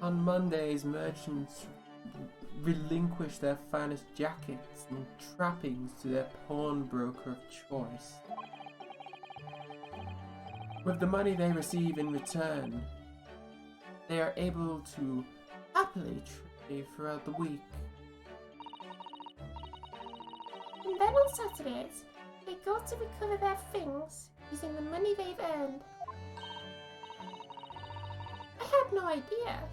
On Mondays, merchants relinquish their finest jackets and trappings to their pawnbroker of choice. With the money they receive in return, they are able to happily trade throughout the week. And then on Saturdays, they go to recover their things using the money they've earned. I had no idea.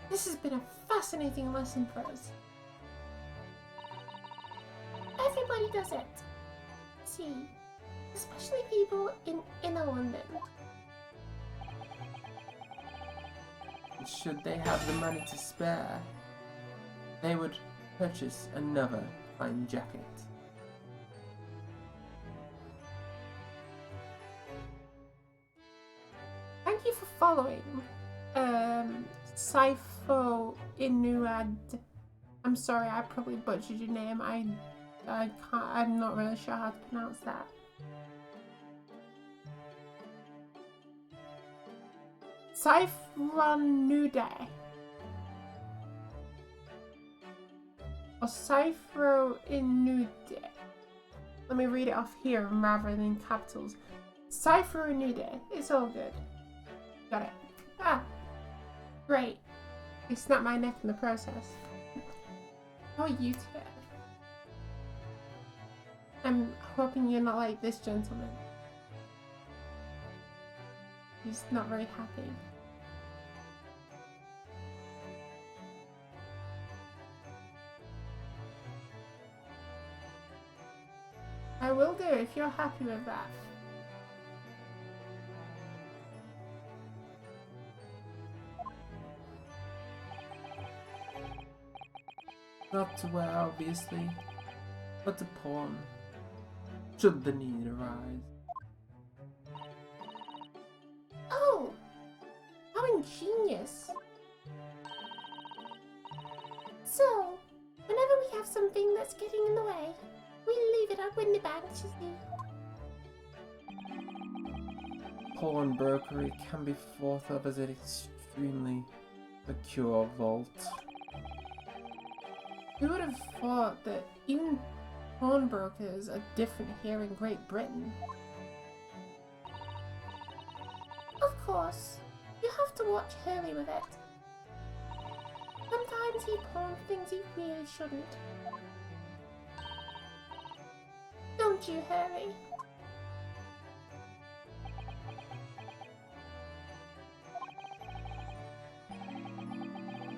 This has been a fascinating lesson for us. Everybody does it. See, especially people in inner London. Should they have the money to spare, they would purchase another fine jacket. Thank you for following. Saifo Inuad. I'm sorry, I probably butchered your name. I can't. I'm not really sure how to pronounce that. Saifranude. Or Saifro Inude. Let me read it off here rather than in capitals. Saifranude. It's all good. Got it. Ah. Great. I snapped my neck in the process. How are you today? I'm hoping you're not like this gentleman. He's not very happy. I will do if you're happy with that. Not to wear, obviously, but to pawn, should the need arise. Oh! How ingenious! So, whenever we have something that's getting in the way, we leave it up in the bank, you see. Pawnbrokery can be thought of as an extremely secure vault. Who would have thought that even pawnbrokers are different here in Great Britain? Of course, you have to watch Hurley with it. Sometimes he pawns things he really shouldn't. Don't you, Hurley?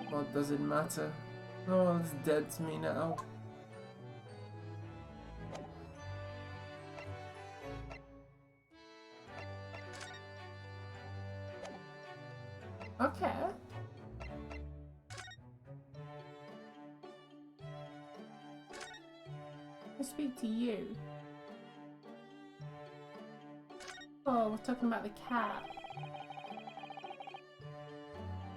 What does it matter? No one's dead to me now. Okay. I speak to you. Oh, we're talking about the cat.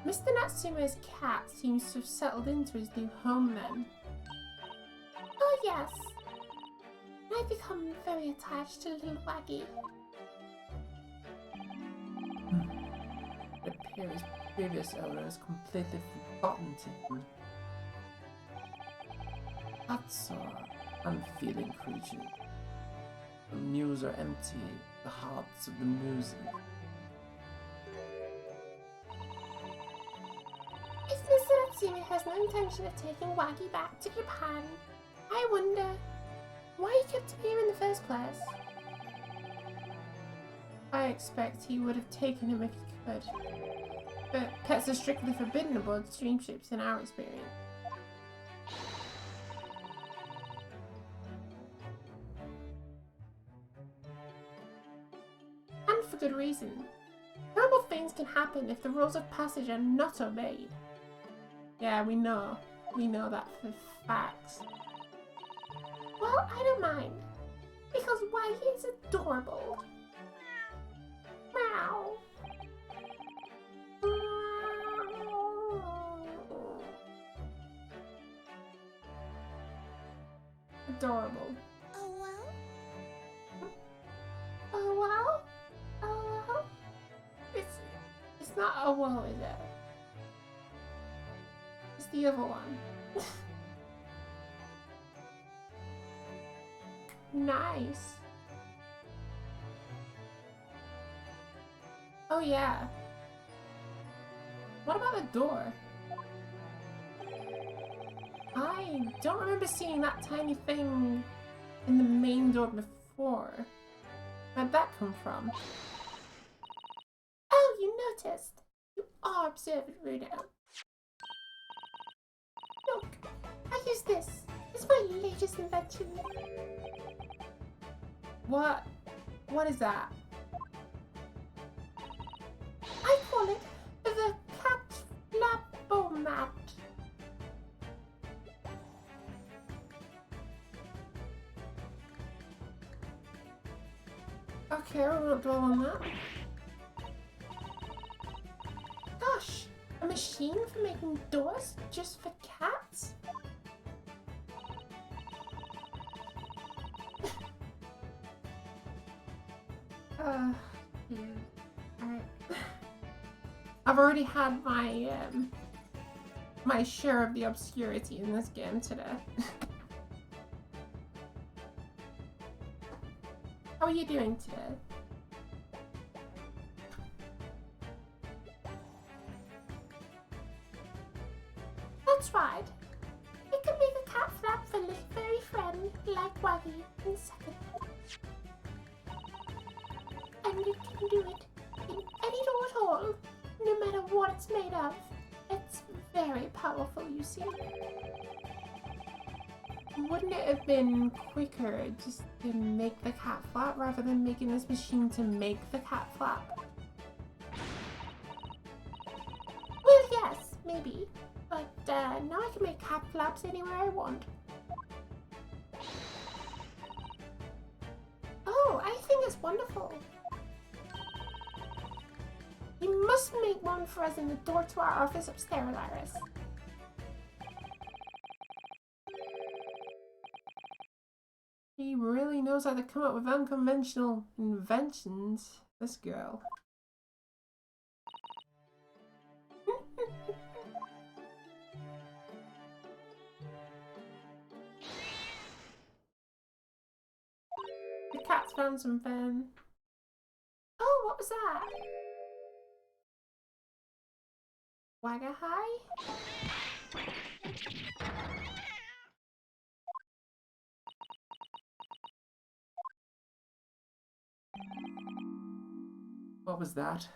Mr. Natsume's cat seems to have settled into his new home then. Oh yes. I've become very attached to little Waggy. It appears previous owner has completely forgotten to him. That's unfeeling creature. The mews are empty, the hearts of the muses. If Mr. Natsume has no intention of taking Waggy back to Japan, I wonder why he kept him here in the first place. I expect he would have taken him if he could. But pets are strictly forbidden aboard steamships in our experience. And for good reason. Terrible things can happen if the rules of passage are not obeyed. Yeah, we know. We know that for facts. Oh, I don't mind. Because Waggy is adorable. Meow. Adorable. Oh well? Oh well? Oh well? It's not oh well, is it? It's the other one. Nice. Oh yeah. What about the door? I don't remember seeing that tiny thing in the main door before. Where'd that come from? Oh, you noticed. You are observant, Runo. Look, I use this. It's my latest invention. What? What is that? I call it the cat flapomat. Okay, I won't dwell on that. Gosh, a machine for making doors just for cats? Yeah. Alright. I've already had my my share of the obscurity in this game today. How are you doing today? That's right. It can make a cat flap for a little furry friend like Waggy in a second. And it can do it in any door at all, no matter what it's made of. It's very powerful, you see. Wouldn't it have been quicker just to make the cat flap rather than making this machine to make the cat flap? Well, yes, maybe. But now I can make cat flaps anywhere I want. Oh, I think it's wonderful. You must make one for us in the door to our office upstairs, Iris. He really knows how to come up with unconventional inventions, this girl. The cat's found something. Oh, what was that? Wagga high? What was that?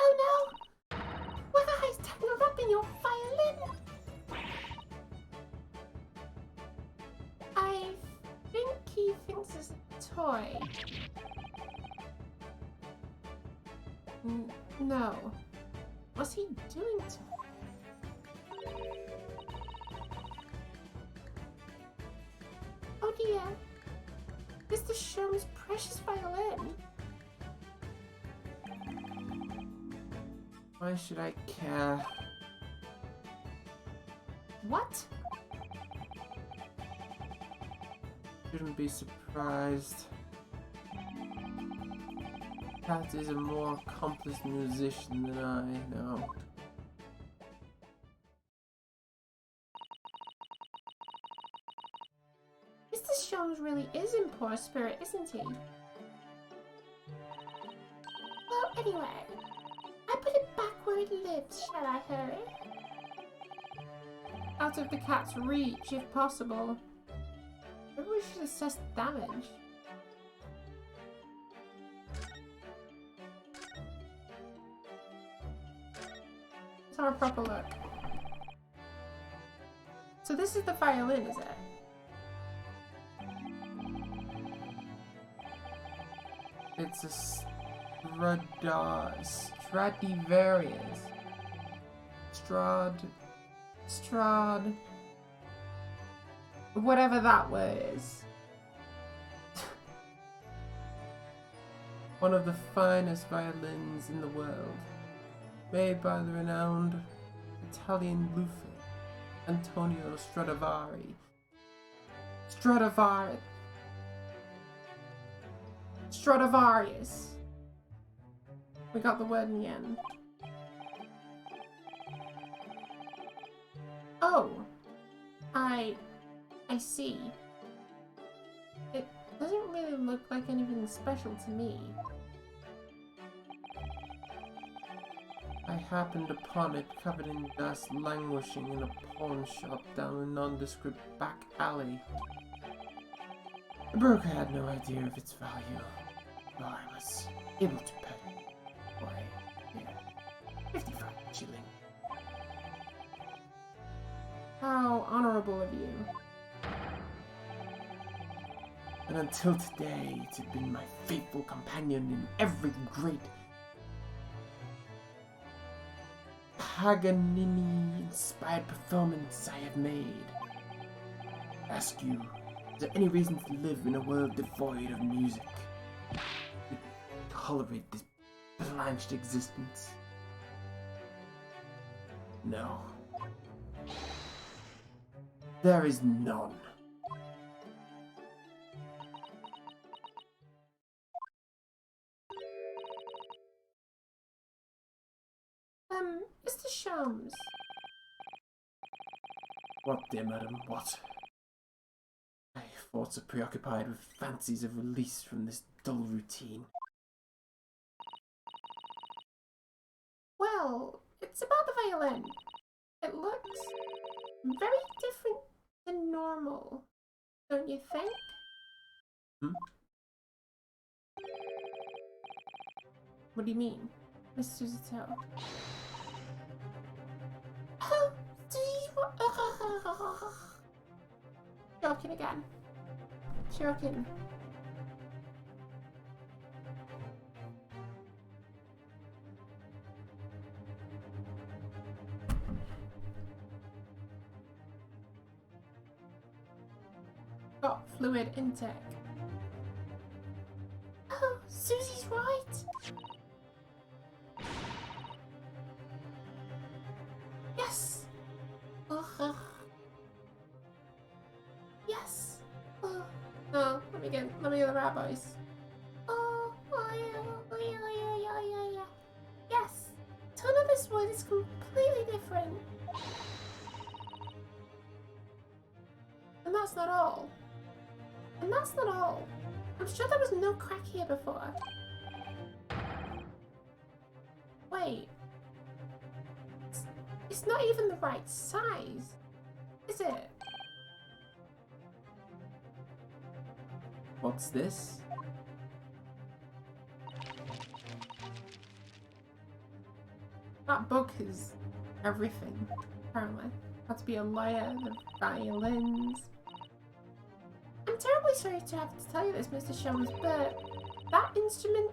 Oh no! Wagga high's tangled up in your violin! I think he thinks it's a toy. No. What's he doing to it? Oh dear. Mr. Sherman's precious violin. Why should I care? What? Shouldn't be surprised. Cat is a more accomplished musician than I know. Mr. Sholmes really is in poor spirit, isn't he? Well, anyway, I put it back where it lives, shall I hurry? Out of the cat's reach, if possible. Maybe we should assess the damage. Let's have a proper look. So this is the violin, is it? It's a Stradivarius. Strad. Whatever that word is. One of the finest violins in the world, made by the renowned Italian luthier Antonio Stradivari. Stradivarius. We got the word in the end. Oh, I see. It doesn't really look like anything special to me. I happened upon it covered in dust, languishing in a pawn shop down a nondescript back alley. The broker had no idea of its value, though I was able to pay for a 55 shilling. How honorable of you. And until today, it had been my faithful companion in every great Paganini-inspired performance I have made. I ask you, is there any reason to live in a world devoid of music? To tolerate this blanched existence? No. There is none. Mr. Shams. What, dear madam, what? My thoughts are preoccupied with fancies of release from this dull routine. Well, it's about the violin. It looks very different than normal, don't you think? Hmm? What do you mean, Mr. Zato? Oh, joking again. Joking. Got fluid intake. Oh, Susie's right. Yes. Yes. No, let me get the right voice. Yeah. Yes. Tone of this word is completely different. And that's not all. I'm sure there was no crack here before. Wait. It's not even the right size, is it? What's this? That book is everything, apparently. Had to be a layer, the violins. I'm terribly sorry to have to tell you this, Mr. Shums, but that instrument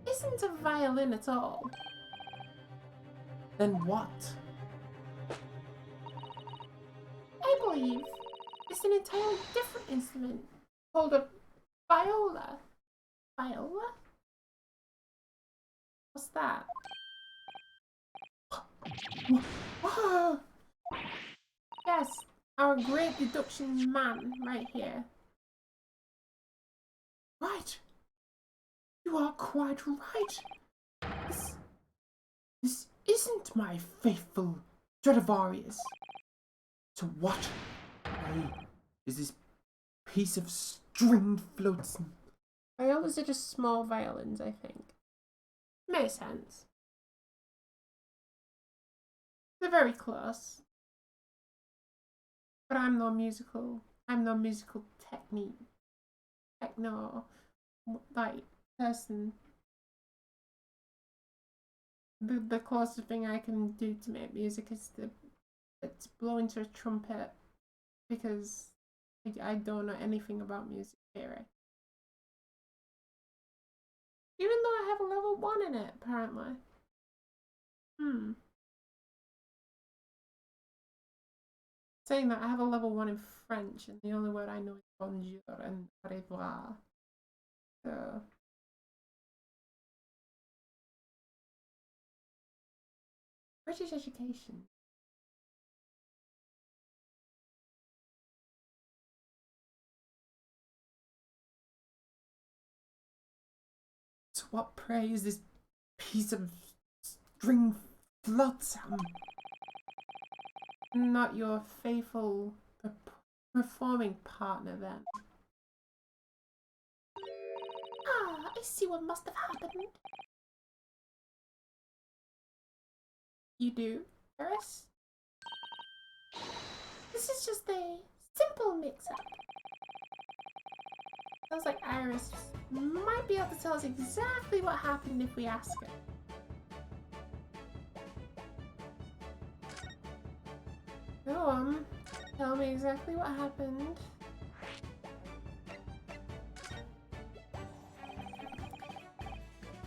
isn't a violin at all. Then what? I believe it's an entirely different instrument called a viola. Viola? What's that? Ah! Yes, our great deduction man right here. Right. You are quite right. This isn't my faithful Stradivarius. So what is this piece of stringed flotsam? Violas are just small violins, I think. Makes sense. They're very close. But I'm no musical person. The closest thing I can do to make music is to blow into a trumpet, because I don't know anything about music theory. Even though I have a level 1 in it, apparently. Saying that, I have a level 1 in French, and the only word I know is bonjour and au revoir. So... British education. So what, pray, is this piece of string flotsam? Not your faithful performing partner, then. Ah, I see what must have happened. You do, Paris? This is just a simple mix-up. Sounds like Iris might be able to tell us exactly what happened if we ask her. Go on, tell me exactly what happened.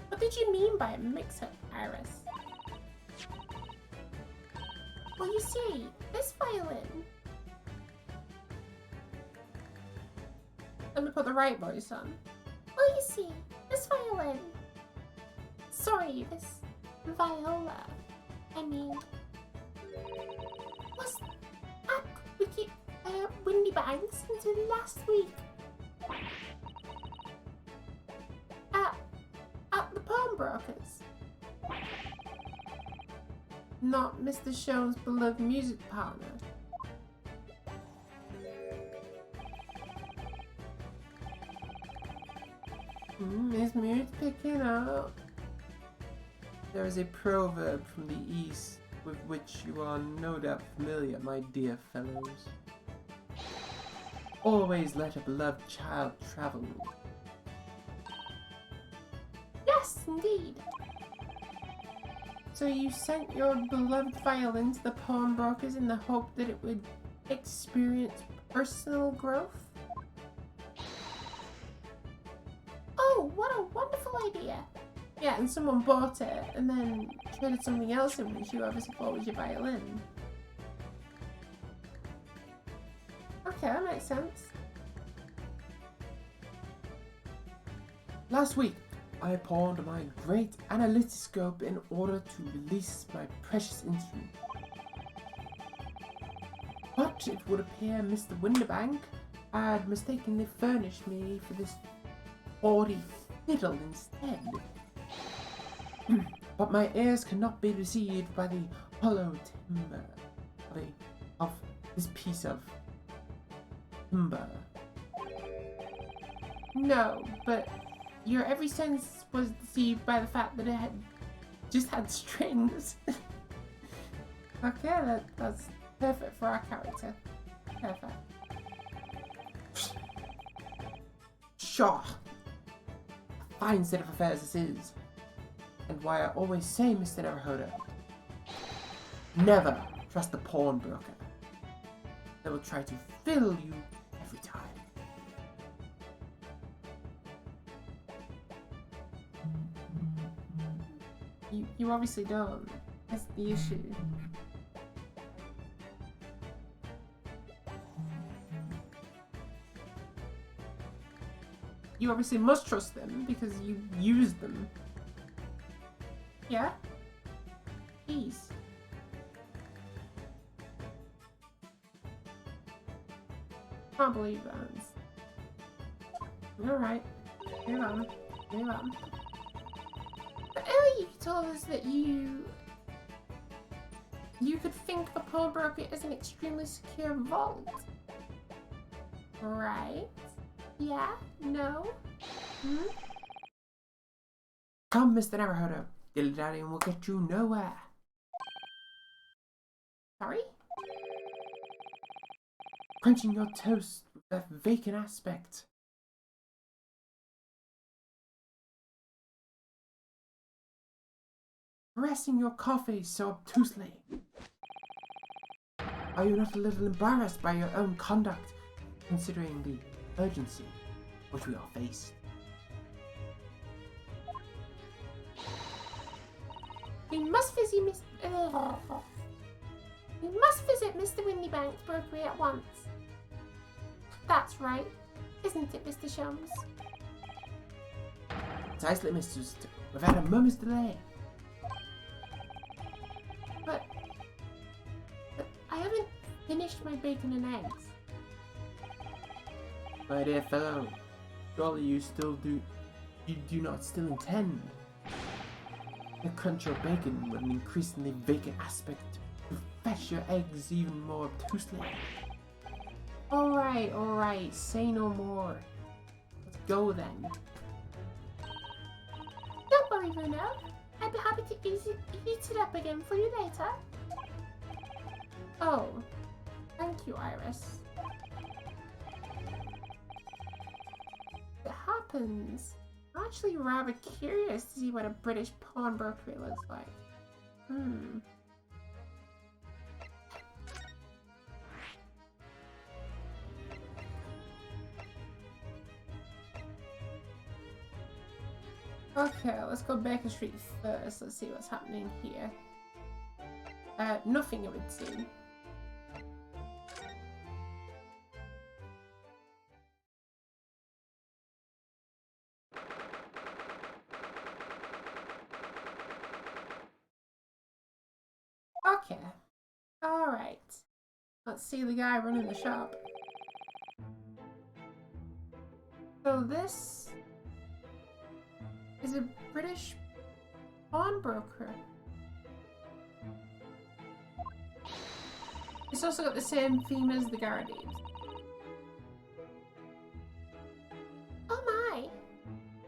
What did you mean by a mix-up, Iris? Well, you see, this violin... Let me put the right voice on. Well, you see, this violin... Sorry, this viola... I mean... was at Windy Banks until last week. At the pawnbrokers. Not Mr. Shone's beloved music partner. His mood's picking up. There is a proverb from the East with which you are no doubt familiar, my dear fellows. Always let a beloved child travel. Yes, indeed. So you sent your beloved violin to the pawnbrokers in the hope that it would experience personal growth? Oh, what a wonderful idea. Yeah, and someone bought it and then traded something else in which you obviously thought was your violin. Okay, that makes sense. Last week, I pawned my great analytoscope in order to release my precious instrument. But it would appear Mr. Winterbank had mistakenly furnished me for this bawdy fiddle instead. But my ears cannot be deceived by the hollow timbre of this piece of timber. No, but your every sense was deceived by the fact that it just had strings. Okay, that's perfect for our character. Perfect. Pshaw! A fine state of affairs this is. And why I always say, Mr. Neverhodo, never trust a pawnbroker. They will try to fill you every time. You obviously don't. That's the issue. You obviously must trust them because you use them. Yeah? Jeez. Can't believe that. Alright. Move on. Move on. But earlier you told us that you could think of a pawnbroker as an extremely secure vault. Right? Yeah? No? Hmm? Come, Mr. Neverhodo. Dilly-dally will get you nowhere. Sorry? Crunching your toast with that vacant aspect. Caressing your coffee so obtusely. Are you not a little embarrassed by your own conduct, considering the urgency which we are faced? We must visit Miss... We must visit Mr. Windybank's bakery at once. That's right, isn't it, Mr. Shums? Precisely, Mr. St. We've had a moment's delay. But I haven't finished my bacon and eggs. My dear fellow, surely you do not still intend to crunch your bacon with an increasingly vacant aspect to fetch your eggs even more obtusely. Alright, say no more. Let's go then. Don't worry, Bruno. I'd be happy to eat it up again for you later. Oh, thank you, Iris. It happens. I'm actually rather curious to see what a British pawnbroker looks like. Okay, let's go Baker Street first. Let's see what's happening here. Nothing, it would seem. Okay. Alright. Let's see the guy running the shop. So this is a British pawnbroker. It's also got the same theme as the Guardians. Oh my!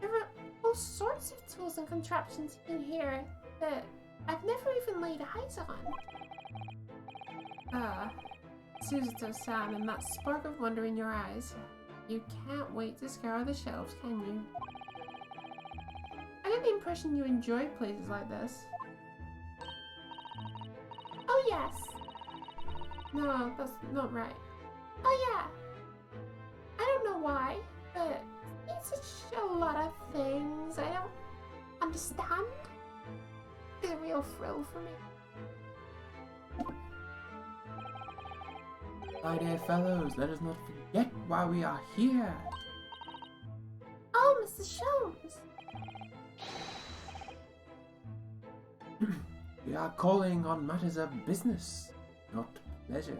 There are all sorts of tools and contraptions in here that I've never even laid eyes on. Ah, Susan so sad, and that spark of wonder in your eyes. You can't wait to scour the shelves, can you? I get the impression you enjoy places like this. Oh yes! No, that's not right. Oh yeah! I don't know why, but it's such a lot of things I don't understand. It's a real thrill for me. My dear fellows, let us not forget why we are here. Oh, Mr. Shums! We are calling on matters of business, not pleasure.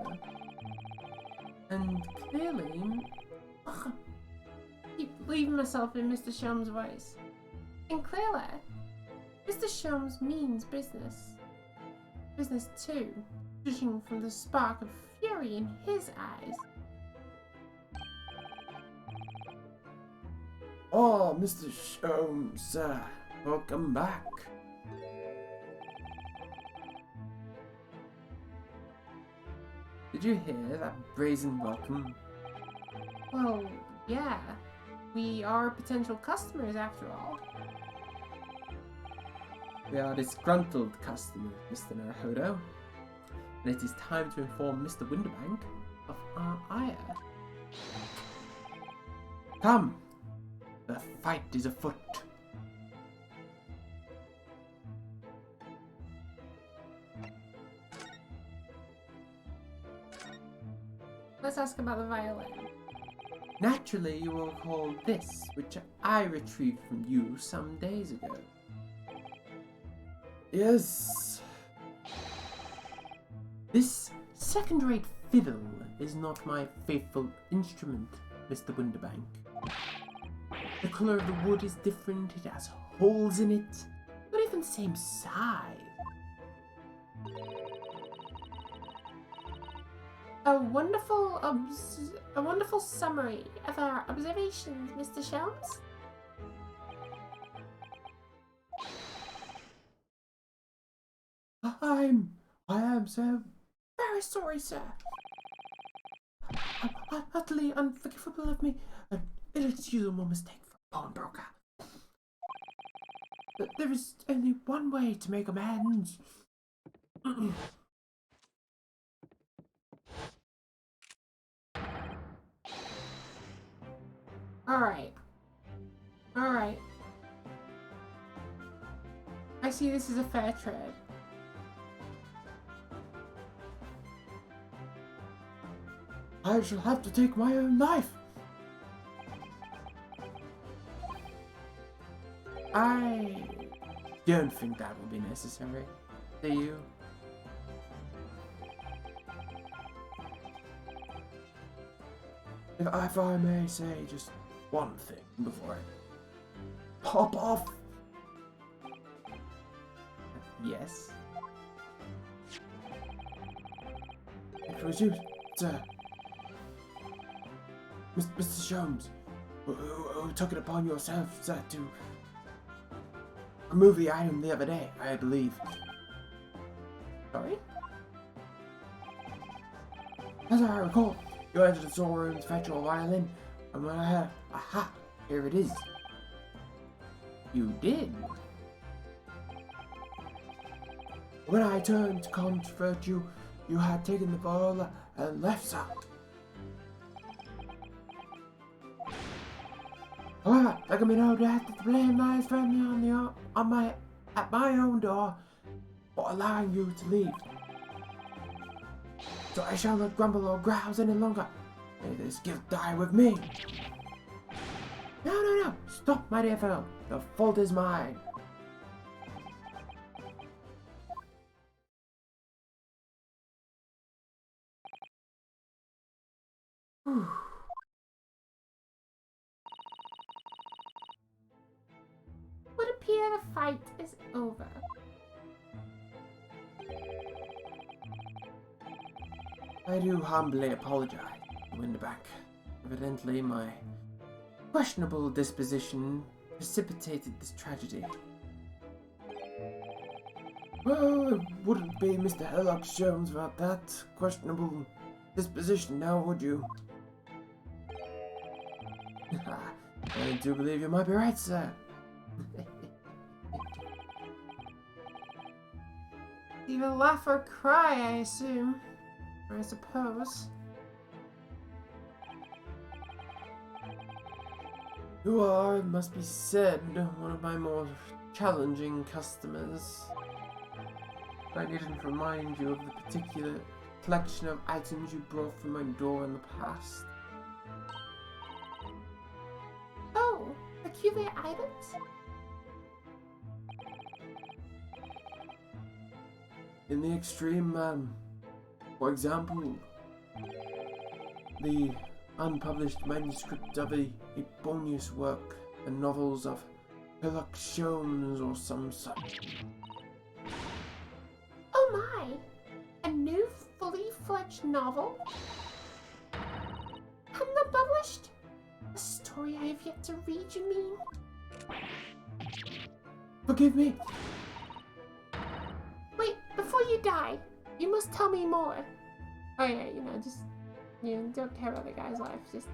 And clearly... Keep leaving myself in Mr. Shum's voice. And clearly, Mr. Shum's means business. Business too, judging from the spark of fury in his eyes. Oh, Mr. Sholmes, welcome back. Did you hear that brazen welcome? Well, yeah. We are potential customers after all. We are disgruntled customers, Mr. Naruhodo. And it is time to inform Mr. Windybank of our ire. Come! The fight is afoot. Let's ask about the violin. Naturally, you will recall this, which I retrieved from you some days ago. Yes. This second-rate fiddle is not my faithful instrument, Mr. Windybank. The colour of the wood is different, it has holes in it, not even the same size. A wonderful summary of our observations, Mr. Shelms. I am so very sorry, sir. Utterly unforgivable of me. Inexcusable mistake for a pawnbroker. But there is only one way to make amends. Alright. Alright. I see this as a fair trade. I shall have to take my own life. I don't think that will be necessary. Do you? If I may say just one thing before I pop off. Yes. It was you, sir. Mr. Sholmes, who took it upon yourself, sir, to remove the item the other day, I believe. Sorry? As I recall, you entered the storeroom to fetch your violin, and when I heard, aha, here it is. You did? When I turned to comfort you, you had taken the viola and left, sir. However, there can be no doubt that the blame lies firmly at my own door for allowing you to leave. So I shall not grumble or grouse any longer. May this guilt die with me. No. Stop, my dear fellow. The fault is mine. Would appear the fight is over. I do humbly apologize, Winterback. Evidently, my questionable disposition precipitated this tragedy. Well, it wouldn't be Mr. Herlock Sholmes about that questionable disposition now, would you? I do believe you might be right, sir. Either laugh or cry, I assume. Or I suppose. You are, it must be said, one of my more challenging customers. I needn't remind you of the particular collection of items you brought from my door in the past. Oh, peculiar items? In the extreme, for example, the unpublished manuscript of a bonus work, the novels of Herlock Sholmes or some such. Oh my! A new fully fledged novel? Unpublished? A story I have yet to read, you mean? Forgive me! Wait, before you die, you must tell me more. Oh yeah, just, don't care about the guy's life, just...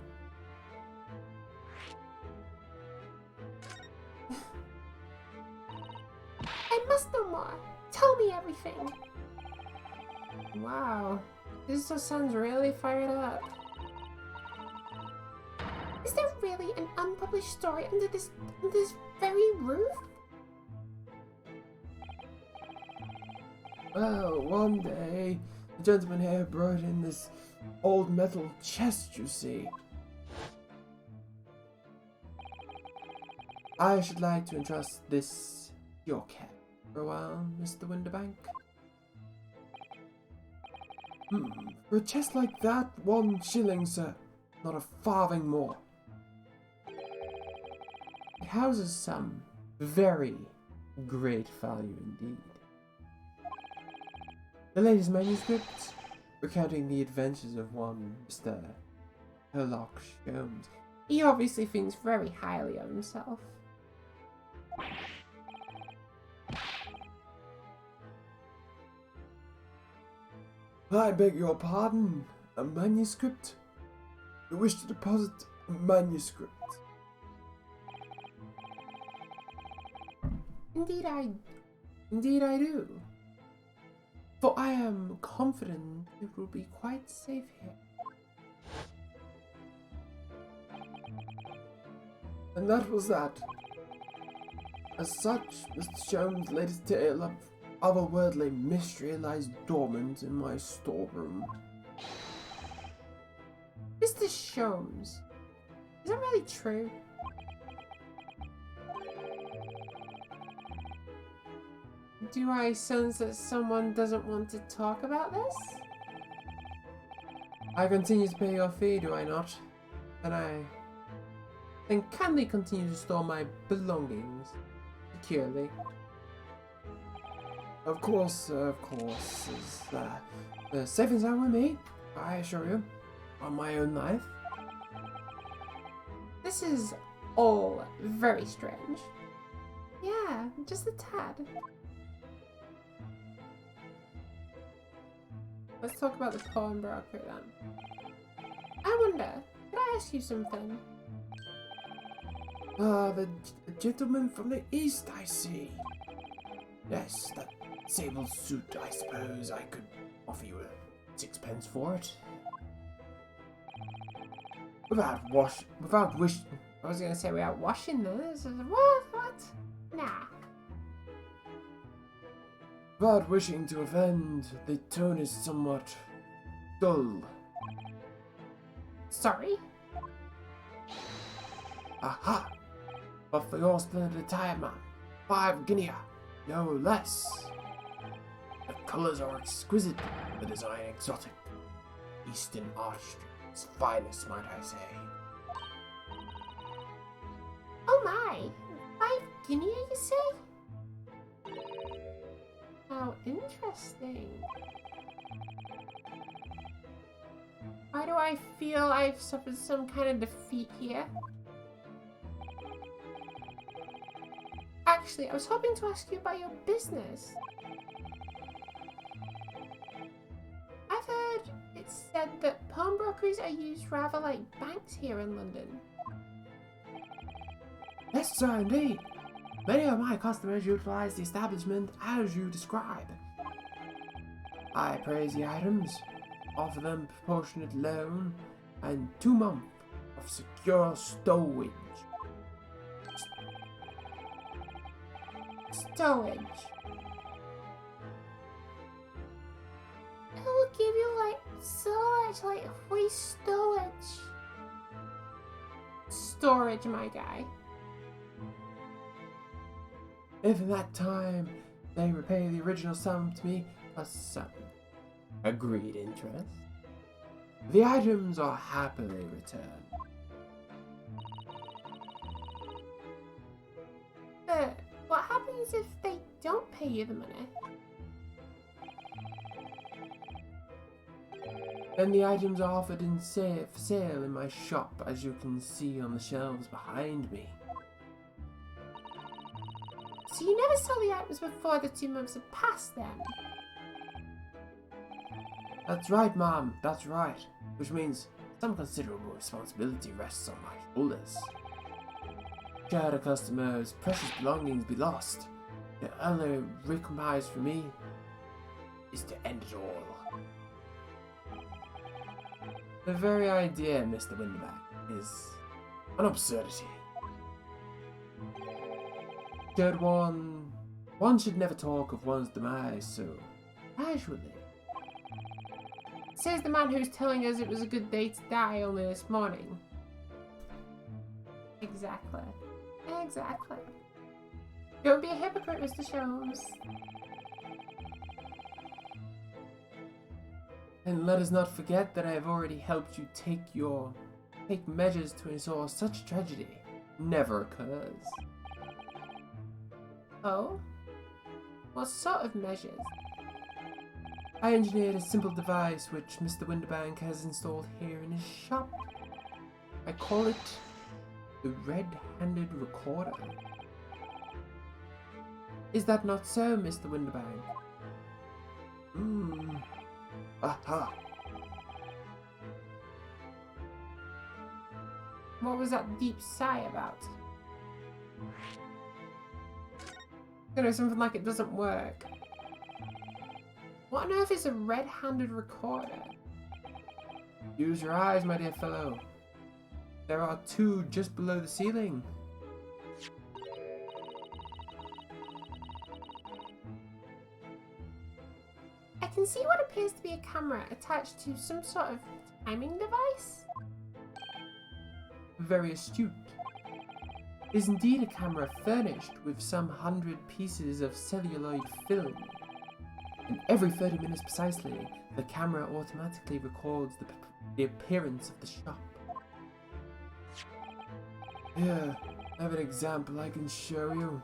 I must know more. Tell me everything. Wow. This just sounds really fired up. Is there really an unpublished story under this very roof? Well, one day, the gentleman here brought in this old metal chest, you see. I should like to entrust this to your care for a while, Mr. Winterbank. For a chest like that, 1 shilling, sir. Not a farthing more. It houses some very great value indeed. The latest manuscript, recounting the adventures of one Mr. Herlock Sholmes. He obviously thinks very highly of himself. I beg your pardon. A manuscript? You wish to deposit a manuscript? Indeed I do. For I am confident it will be quite safe here. And that was that. As such, Mr. Sholmes' latest tale of otherworldly mystery lies dormant in my storeroom. Sholmes. Is that really true? Do I sense that someone doesn't want to talk about this? I continue to pay your fee, do I not? And I then kindly continue to store my belongings securely. Of course. The savings are with me, I assure you, on my own life. This is all very strange. Yeah, just a tad. Let's talk about the pawnbroker then. I wonder, could I ask you something? The gentleman from the east, I see. Yes, that sable suit, I suppose I could offer you a 6 pence for it. Without wish. I was gonna say without washing this. What? Nah. Without wishing to offend, the tone is somewhat dull. Sorry? Aha! But for your splendid attire, man, 5 guinea, no less. The colours are exquisite, the design exotic. Eastern Arch's finest, might I say. Oh my! 5 guinea, you say? How interesting. Why do I feel I've suffered some kind of defeat here? Actually, I was hoping to ask you about your business. I've heard it said that pawnbrokers are used rather like banks here in London. Yes, sir, indeed. Many of my customers utilize the establishment as you describe. I appraise the items, offer them proportionate loan, and 2 months of secure stowage. Stowage. It will give you like so much like free storage. Storage, my guy. If in that time they repay the original sum to me plus some agreed interest, the items are happily returned. But what happens if they don't pay you the money? Then the items are offered for sale in my shop, as you can see on the shelves behind me. So you never sell the items before the 2 months have passed then? That's right, Mom, that's right. Which means some considerable responsibility rests on my shoulders. Should a customer's precious belongings be lost, the only recompense for me is to end it all. The very idea, Mr. Winterback, is an absurdity. One should never talk of one's demise so casually. Says the man who's telling us it was a good day to die only this morning. Exactly. Exactly. Don't be a hypocrite, Mr. Sholmes. And let us not forget that I have already helped you take measures to ensure such tragedy never occurs. Oh? What sort of measures? I engineered a simple device which Mr. Winterbank has installed here in his shop. I call it the red-handed recorder. Is that not so, Mr. Winterbank? Aha. What was that deep sigh about? You know, something like it doesn't work. What on earth is a red-handed recorder? Use your eyes, my dear fellow. There are 2 just below the ceiling. I can see what appears to be a camera attached to some sort of timing device. very astute. It is indeed a camera furnished with some 100 pieces of celluloid film. And every 30 minutes precisely, the camera automatically records the appearance of the shop. Here, I have an example I can show you.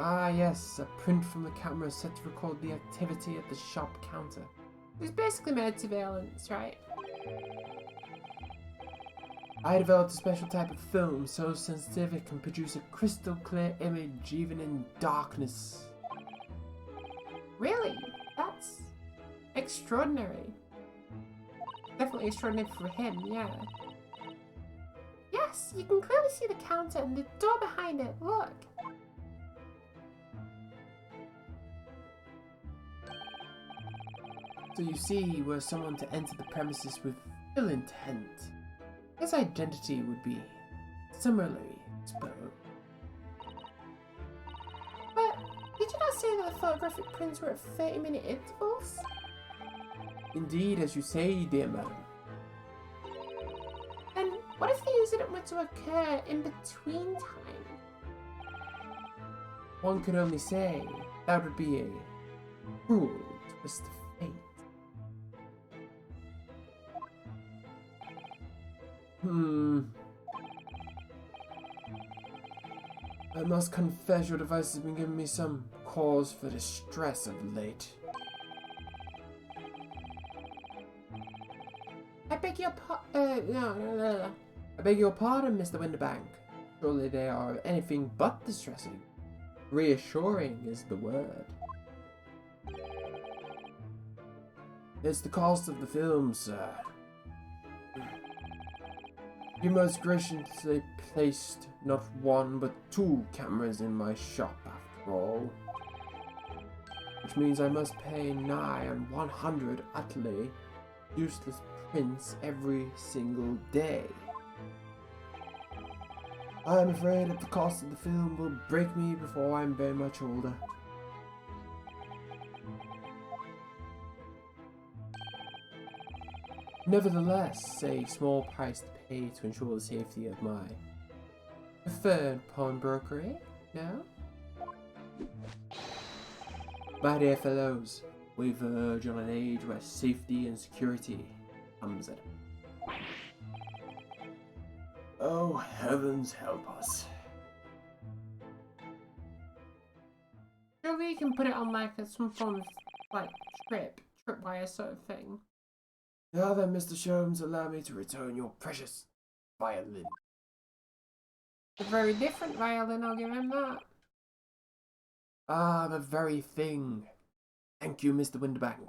Ah yes, a print from the camera set to record the activity at the shop counter. It's basically made surveillance, right? I developed a special type of film so sensitive it can produce a crystal clear image even in darkness. Really? That's extraordinary. Definitely extraordinary for him, yeah. Yes, you can clearly see the counter and the door behind it. Look. So you see, were someone to enter the premises with ill intent, his identity would be similarly exposed. But did you not say that the photographic prints were at 30-minute intervals? Indeed, as you say, dear madam. And what if the incident were to occur in between time? One could only say that would be a cruel twist of fate. I must confess your device has been giving me some cause for distress of late. I beg your no. I beg your pardon, Mr. Winterbank. Surely they are anything but distressing. Reassuring is the word. It's the cost of the film, sir. You most graciously placed not one but 2 cameras in my shop after all. Which means I must pay nigh on 100 utterly useless prints every single day. I am afraid that the cost of the film will break me before I'm very much older. Nevertheless, a small price to pay to ensure the safety of my preferred pawnbroker, eh? No? My dear fellows, we verge on an age where safety and security comes at it. Oh, heavens help us. Surely you can put it on like some form of like tripwire sort of thing. Now then, Mr. Sholmes, allow me to return your precious violin. A very different violin, I'll give him that. Ah, the very thing. Thank you, Mr. Winterbank.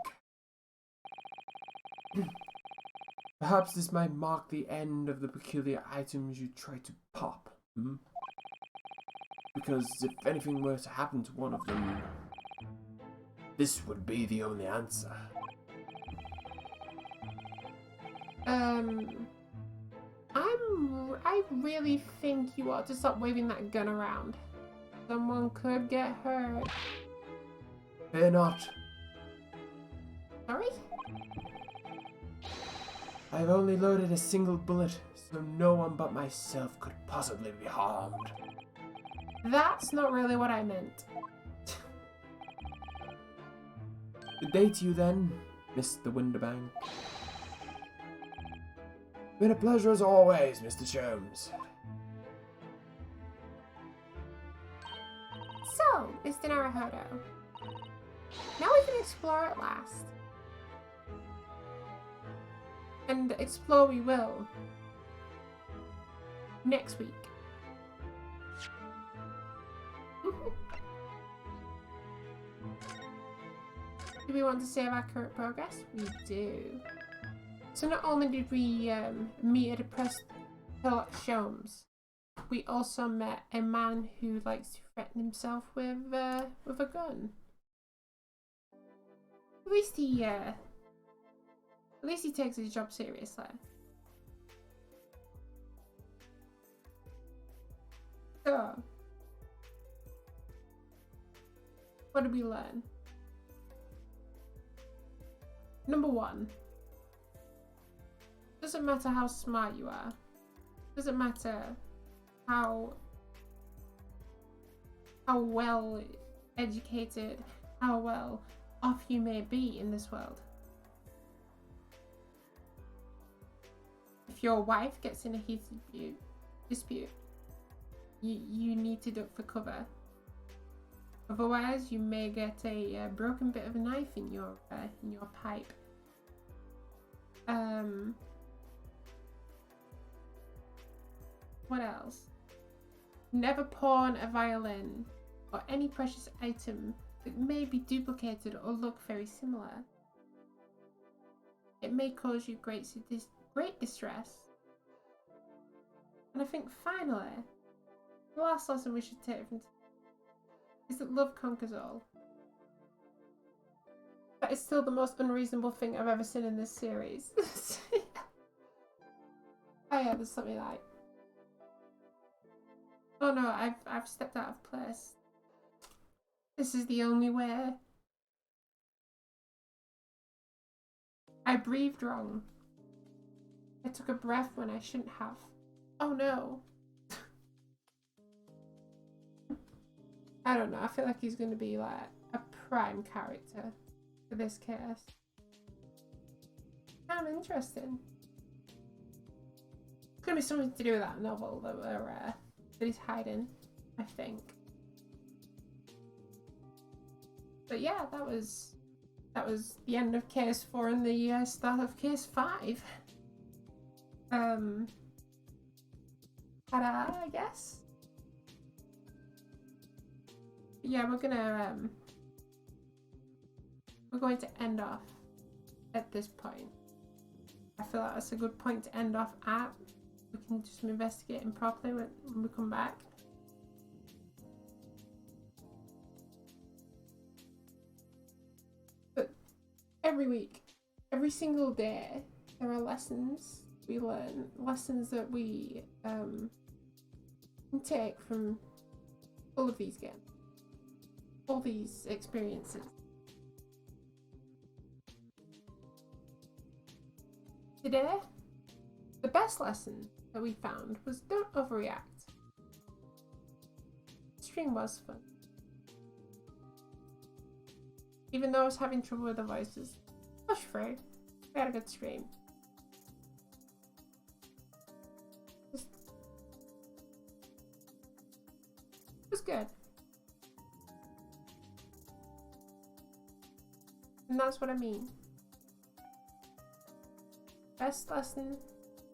Perhaps this might mark the end of the peculiar items you try to pop, Because if anything were to happen to one of them, this would be the only answer. I really think you ought to stop waving that gun around. Someone could get hurt. Fear not. Sorry? I've only loaded a single bullet, so no one but myself could possibly be harmed. That's not really what I meant. Good day to you then, Mr. Winterbank. Been a pleasure as always, Mr. Sholmes. So, Mr. Naruhodo, now we can explore at last. And explore we will. Next week. Do we want to save our current progress? We do. So not only did we meet a depressed Sherlock Sholmes, we also met a man who likes to threaten himself with a gun. At least he takes his job seriously. So What did we learn? Number one, doesn't matter how smart you are, doesn't matter how well educated, how well off you may be in this world. If your wife gets in a heated dispute, you need to duck for cover. Otherwise, you may get a broken bit of a knife in your pipe. What else? Never pawn a violin or any precious item that may be duplicated or look very similar. It may cause you great distress. And I think finally, the last lesson we should take from is that love conquers all. That is still the most unreasonable thing I've ever seen in this series. Oh yeah, there's something like... Oh no, I've stepped out of place. This is the only way. I breathed wrong. I took a breath when I shouldn't have. Oh no. I don't know, I feel like he's going to be like a prime character for this case. Kind of interesting. It's going to be something to do with that novel that he's hiding, I think. But yeah, that was the end of case 4 and the start of case 5. Ta-da, I guess. Yeah, we're going to end off at this point. I feel like that's a good point to end off at. We can do some investigating properly when we come back. But every week, every single day, there are lessons we learn, lessons that we can take from all of these games. All these experiences. Today, the best lesson that we found was don't overreact. The stream was fun. Even though I was having trouble with the voices, push through. We had a good stream. It was good. And that's what I mean. Best lesson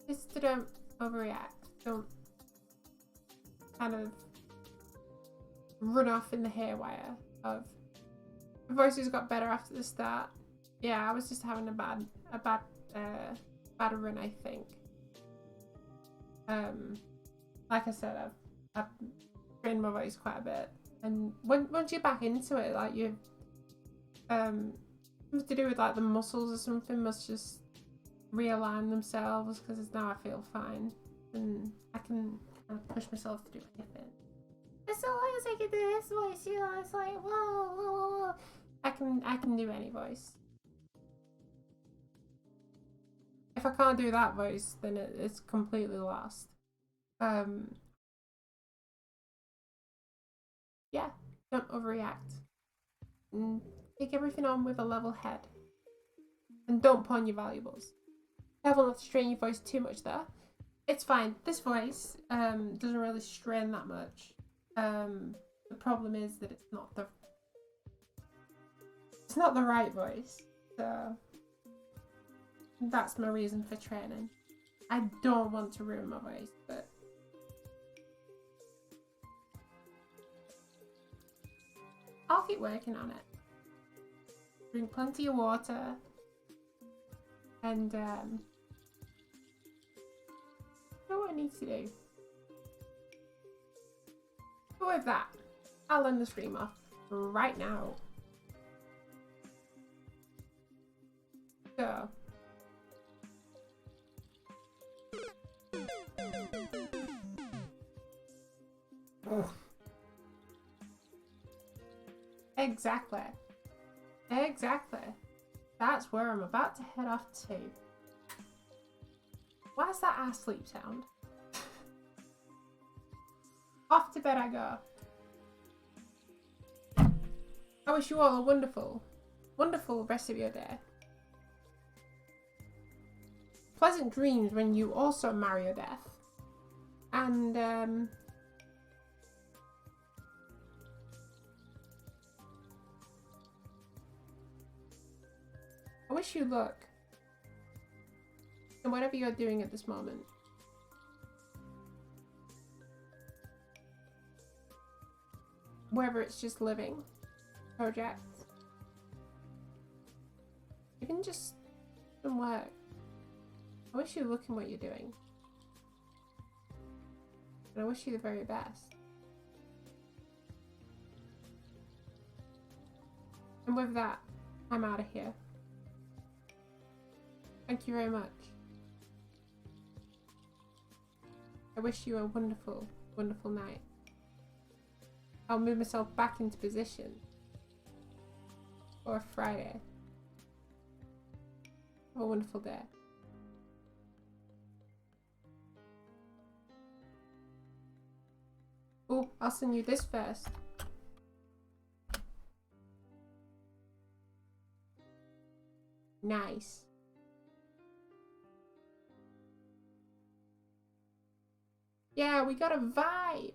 is to don't overreact. Don't kind of run off in the haywire of the voices got better after the start. Yeah, I was just having a bad run, I think. Like I said, I've trained my voice quite a bit, and once you're back into it, like you something to do with like the muscles or something must just realign themselves, because now I feel fine and I can kind of push myself to do anything. As long as I can do this voice, you know, it's like whoa, whoa, whoa, whoa. I can do any voice. If I can't do that voice, then it's completely lost. Yeah, don't overreact. Take everything on with a level head. And don't pawn your valuables. Careful not to strain your voice too much there. It's fine. This voice doesn't really strain that much. The problem is that it's not the right voice. So that's my reason for training. I don't want to ruin my voice, but I'll keep working on it. Drink plenty of water and do what I need to do. But with that, I'll end the stream off right now. So Exactly. Exactly. That's where I'm about to head off to. Why's that ass sleep sound? Off to bed I go. I wish you all a wonderful, wonderful rest of your day. Pleasant dreams when you also marry your death. And, I wish you luck in whatever you're doing at this moment. Whether it's just living, projects, even just some work. I wish you luck in what you're doing. And I wish you the very best. And with that, I'm out of here. Thank you very much. I wish you a wonderful, wonderful night. I'll move myself back into position for a Friday. Have a wonderful day. Oh, I'll send you this first. Nice. Yeah, we got a vibe.